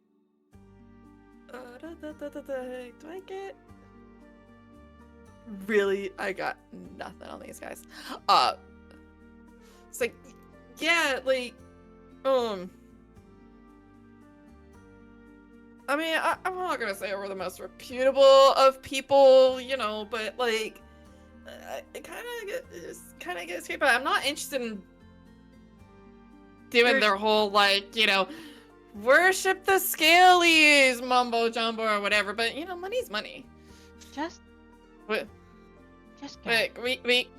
Do I get... Really? I got nothing on these guys. It's like, yeah, like, I mean, I'm not gonna say we're the most reputable of people, you know, but like, it kind of gets me. But I'm not interested in doing their whole like, you know, worship the scalies mumbo jumbo or whatever. But you know, money's money. Just Like,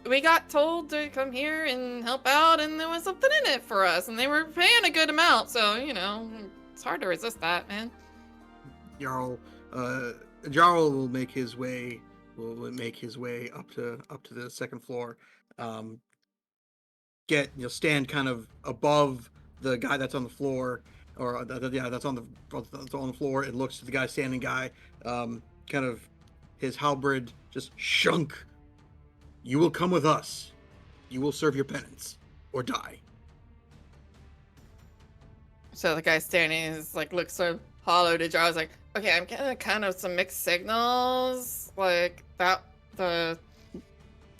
we got told to come here and help out, and there was something in it for us, and they were paying a good amount, so you know, it's hard to resist that, man. Jarl will make his way up to the second floor. Stand kind of above the guy that's on the floor, or that's on the floor, and looks to the standing guy. Kind of his halberd just shunk. You will come with us. You will serve your penance or die. So the guy standing is like looks so hollow to Jarl. Like, okay, I'm getting kind of some mixed signals. Like that the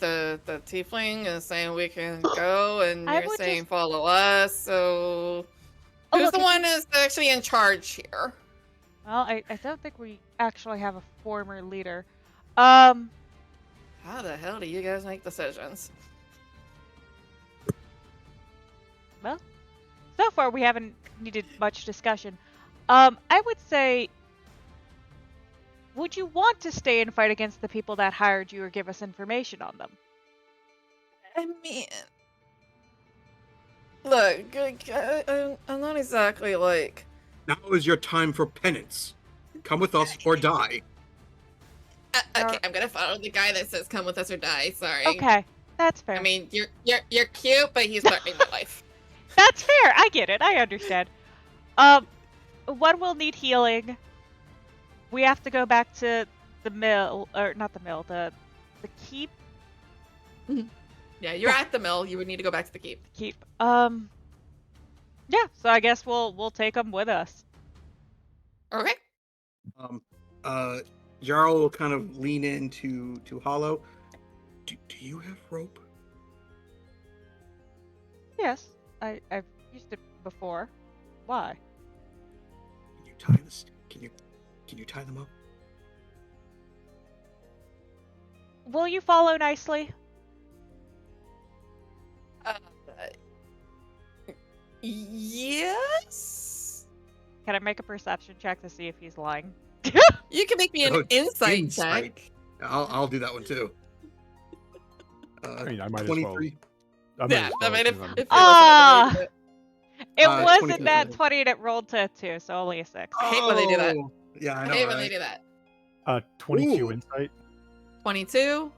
tiefling is saying we can go, and you're saying follow us. So who's the one that's actually in charge here? Well, I don't think we actually have a former leader. How the hell do you guys make decisions? Well, so far we haven't needed much discussion. I would say, would you want to stay and fight against the people that hired you, or give us information on them? I mean, look, I'm not exactly like... Now is your time for penance. Come with us or die. Okay, I'm gonna follow the guy that says come with us or die, sorry. Okay, that's fair. I mean, you're cute, but he's threatening my life. That's fair, I get it, I understand. One will need healing. We have to go back to the mill, or not the mill, the keep. Yeah, you're at the mill. You would need to go back to the keep. Keep. Yeah. So I guess we'll take them with us. Okay. Jarl will kind of lean into Hollow. Do you have rope? Yes, I've used it before. Why? tie this? Can you tie them up? Will you follow nicely? Yes. Can I make a perception check to see if he's lying? You can make me an Oh, insight check. I'll do that one too. I mean, I might as well. 23. Yeah, I mean, if since I'm- you're Ah! listening, It wasn't 23. that 20 and it rolled to 2, so only a 6. I hate when they do that. Oh, yeah, I I know, hate when they right? do that. 22 Ooh. insight. 22.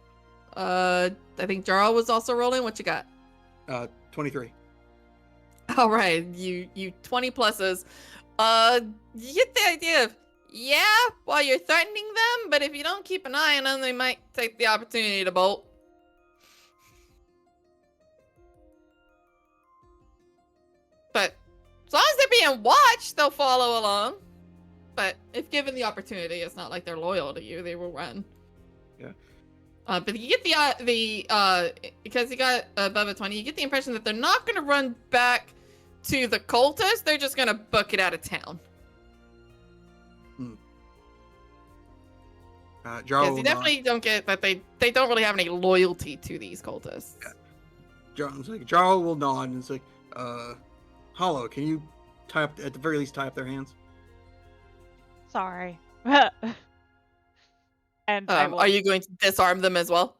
I think Jarl was also rolling. What you got? 23. All right, you 20 pluses. You get the idea of, yeah, while you're threatening them, but if you don't keep an eye on them, they might take the opportunity to bolt. But as long as they're being watched, they'll follow along. But if given the opportunity, it's not like they're loyal to you; they will run. Yeah. But you get the because you got above a 20, you get the impression that they're not going to run back to the cultists. They're just going to book it out of town. Jarl Because will you nod. definitely don't get that they don't really have any loyalty to these cultists. Yeah. Jarl will nod and it's like, Hollow, can you tie up, at the very least, tie up their hands? Sorry. And I will... Are you going to disarm them as well?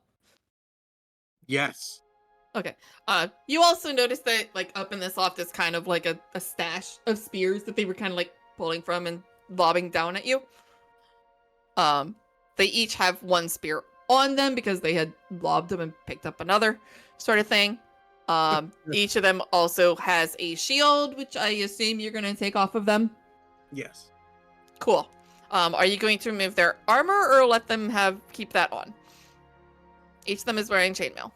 Yes. Okay. You also notice that like up in this loft is kind of like a stash of spears that they were kind of like pulling from and lobbing down at you. They each have one spear on them because they had lobbed them and picked up another sort of thing. Each of them also has a shield, which I assume you're gonna take off of them. Yes. Cool. Are you going to remove their armor or let them keep that on? Each of them is wearing chainmail.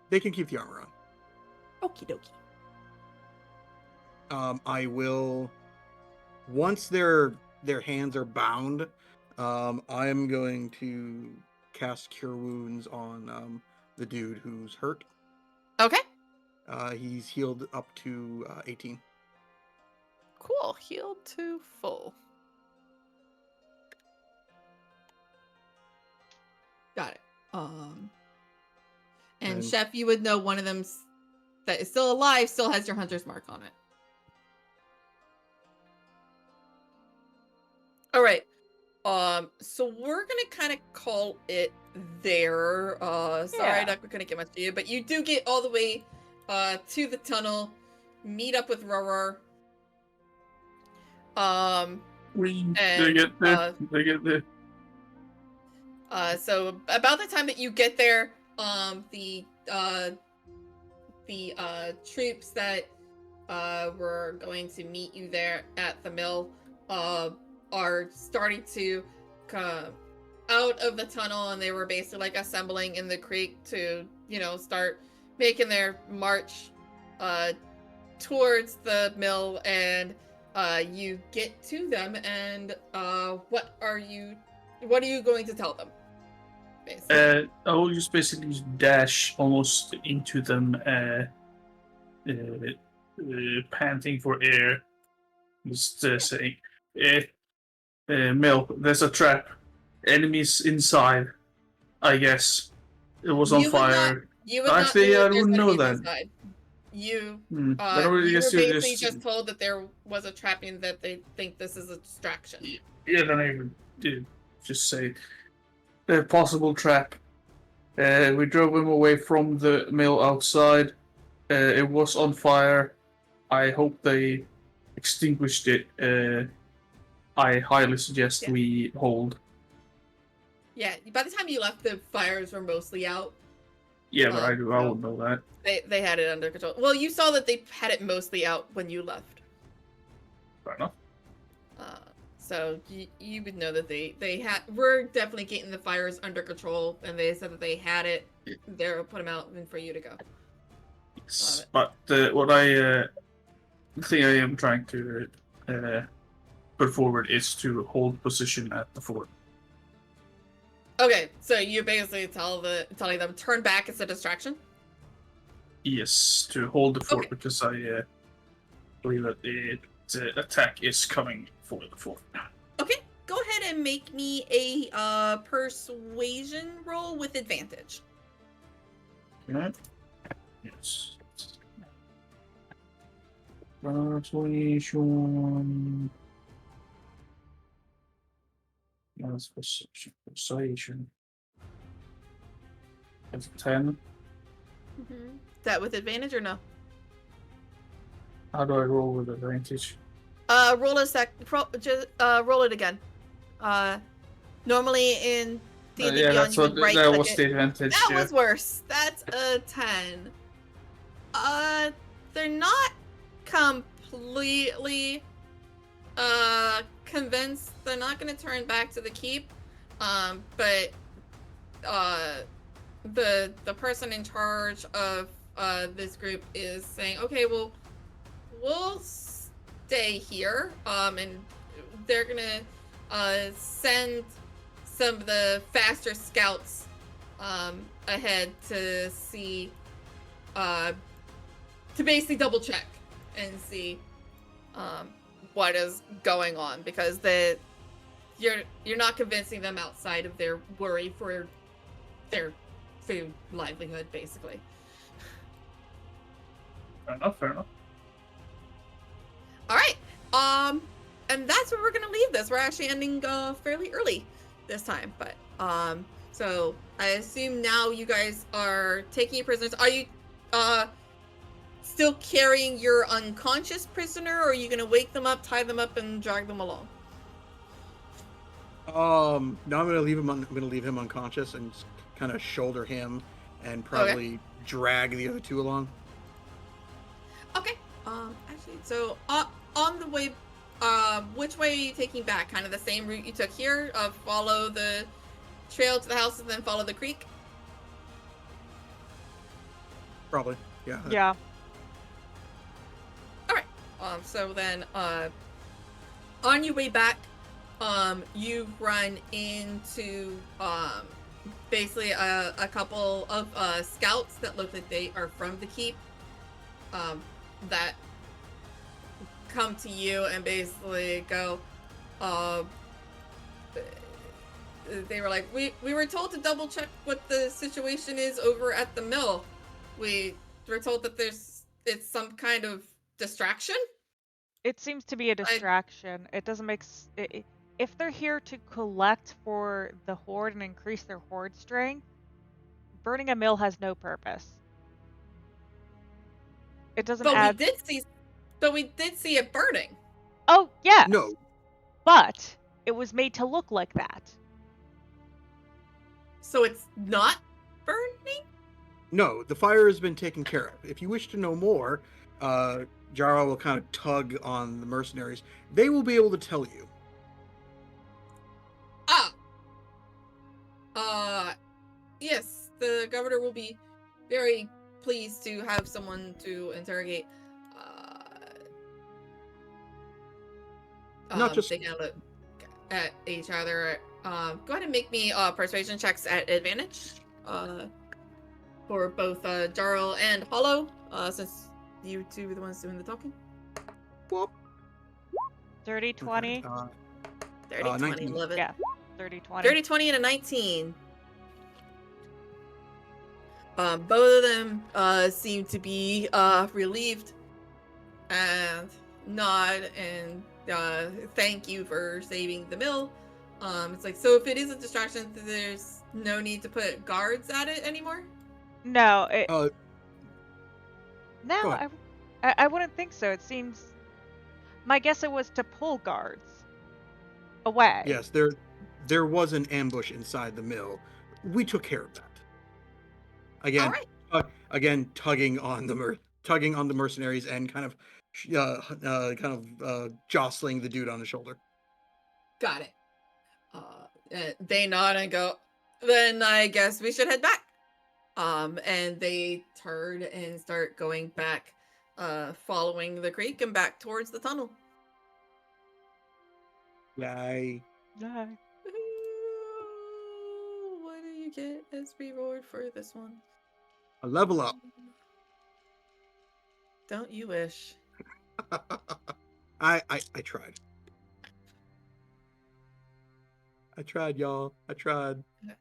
They can keep the armor on. Okie dokie. I will, once their hands are bound, I am going to cast Cure Wounds on the dude who's hurt. Okay. He's healed up to 18. Cool. Healed to full. Got it. And Chef, you would know one of them that is still alive still has your hunter's mark on it. All right. So we're gonna kind of call it there. Sorry, Yeah. not gonna get much to you, but you do get all the way to the tunnel, meet up with Rorar. They get there. They get there. So about the time that you get there, the troops that were going to meet you there at the mill are starting to come out of the tunnel, and they were basically like assembling in the creek to, start making their march towards the mill. And you get to them, and what are you going to tell them? Basically. I will just basically dash almost into them, panting for air. Just saying, Mill, there's a trap. Enemies inside. I guess it was on fire. You would Actually, not I know wouldn't know that. that. You I don't really you were guess basically just told that there was a trapping, that they think this is a distraction. Yeah, then I did just say a possible trap. We drove him away from the mill outside. It was on fire. I hope they extinguished it. I highly suggest we hold. Yeah, by the time you left, the fires were mostly out. Yeah, but I won't know that. They had it under control. Well, you saw that they had it mostly out when you left. Fair enough. So you would know that they were definitely getting the fires under control, and they said that they had it. They'll put them out and for you to go. Yes, but what the thing I am trying to put forward is to hold position at the fort. Okay, so you basically telling them turn back, it's a distraction? Yes, to hold the fort, because I believe that the attack is coming for the fourth. Okay, go ahead and make me a persuasion roll with advantage. Okay. Yes. Persuasion. That's perception. Persuasion. That's 10. Is that with advantage or no? How do I roll with advantage? Roll roll it again. Normally in D&D Yeah, Beyond that's you what would right that click was it. the advantage. That yeah. was worse. That's a 10. They're not completely convinced. They're not going to turn back to the keep. But the person in charge of this group is saying, okay, well, we'll stay here. And they're gonna send some of the faster scouts ahead to see to basically double check and see what is going on, because you're not convincing them outside of their worry for their food livelihood, basically. Fair enough, fair enough. All right. And that's where we're gonna leave this. We're actually ending fairly early this time, but so I assume now you guys are taking prisoners. Are you still carrying your unconscious prisoner, or are you gonna wake them up, tie them up, and drag them along? No, I'm gonna leave him. I'm gonna leave him unconscious and kind of shoulder him, and probably drag the other two along. Okay. Actually, so on the way, which way are you taking back? Kind of the same route you took here. Follow the trail to the house and then follow the creek. Probably, yeah. Yeah. All right. So then, on your way back, you run into basically a couple of scouts that look like they are from the keep. That come to you and basically go, they were like, we were told to double check what the situation is over at the mill. We were told that it's some kind of distraction. It seems to be a distraction. It doesn't make if they're here to collect for the horde and increase their horde strength, burning a mill has no purpose. It doesn't add. We did see it burning. Oh yes. No. But it was made to look like that. So it's not burning? No, the fire has been taken care of. If you wish to know more, Jara will kind of tug on the mercenaries. They will be able to tell you. Yes, the governor will be very pleased to have someone to interrogate. Not just. They kind of look at each other. Go ahead and make me persuasion checks at advantage. For both Jarl and Hollow, since you two are the ones doing the talking. Well, 30, 20. 30, 20, 19. love it. Yeah, 30, 20. 30, 20, and a 19. Both of them seem to be relieved and nod and thank you for saving the mill. It's like, so if it is a distraction, there's no need to put guards at it anymore? No, Go ahead. I wouldn't think so. It seems. My guess it was to pull guards away. Yes, there was an ambush inside the mill. We took care of that. Again, All right. Again, tugging on the mercenaries and kind of jostling the dude on the shoulder. Got it. They nod and go, then I guess we should head back. And they turn and start going back, following the creek and back towards the tunnel. Yay. Yeah. What do you get as reward for this one? A level up. Don't you wish? I tried. I tried, y'all. I tried. Not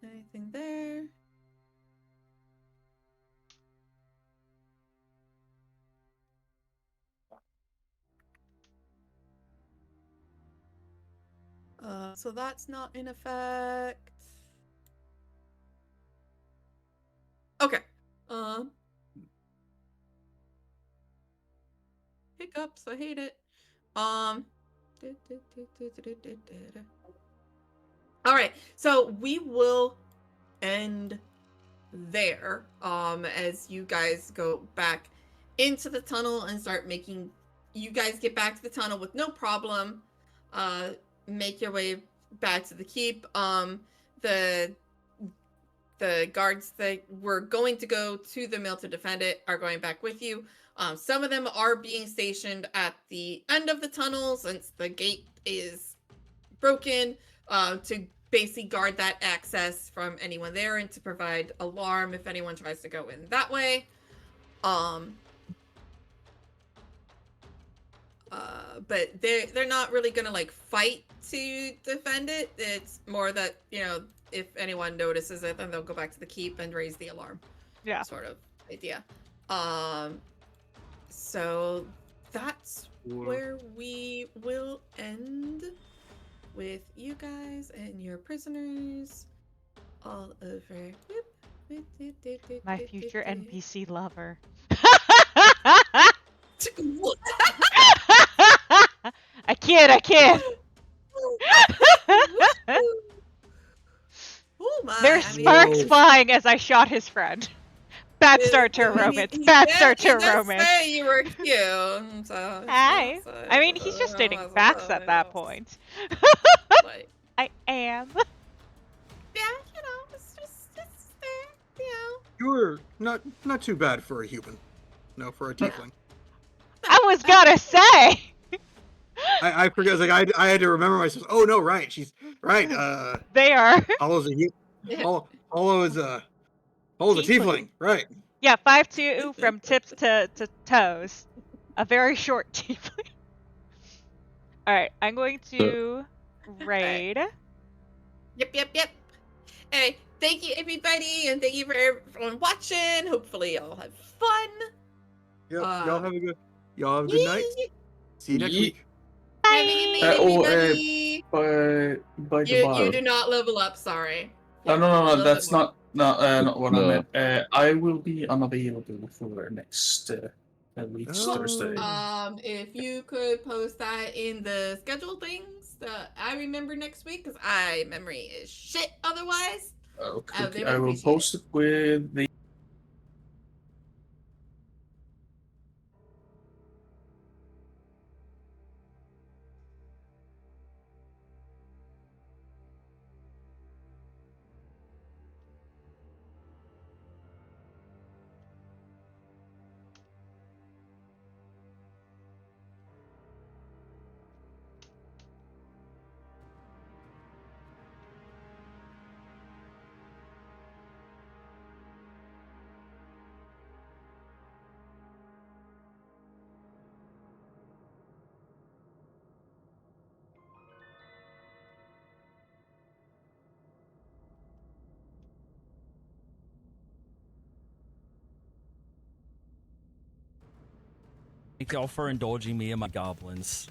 anything there. So that's not in effect. Okay. Hiccups. I hate it. All right. So we will end there. As you guys go back into the tunnel and start making, you guys get back to the tunnel with no problem. Make your way back to the keep. The guards that were going to go to the mill to defend it are going back with you. Some of them are being stationed at the end of the tunnel since the gate is broken, to basically guard that access from anyone there and to provide alarm if anyone tries to go in that way. But they're not really gonna like fight to defend it. It's more that, you know, if anyone notices it, then they'll go back to the keep and raise the alarm. Yeah. Sort of idea. So that's where we will end with you guys and your prisoners all over. My future NPC lover. I kid. Oh my! There's sparks Whoa. flying as I shot his friend. Bad start to a romance. Bad start to a He did romance. say you were cute. So Hi. I mean, he's just stating facts at that point. Like, I am. yeah, you know, it's you know. You're not too bad for a human. No, for a tiefling. I was gonna say. I forget. Like I had to remember myself. Oh no, right. She's right. They are. Hollow's a Hollow is a tiefling. Right. Yeah, 5'2" from tips to toes. A very short tiefling. Alright, I'm going to raid. Yep. Hey, thank you everybody, and thank you for everyone watching. Hopefully y'all have fun. Yep. Y'all have a good night. See you next week. Have a good night, everybody. By You do not level up, sorry. No, that's not what I meant. I will be unavailable for next week's Thursday. If you could post that in the schedule things that I remember next week, because memory is shit otherwise. Okay, I will post it with the Thank y'all for indulging me and my goblins.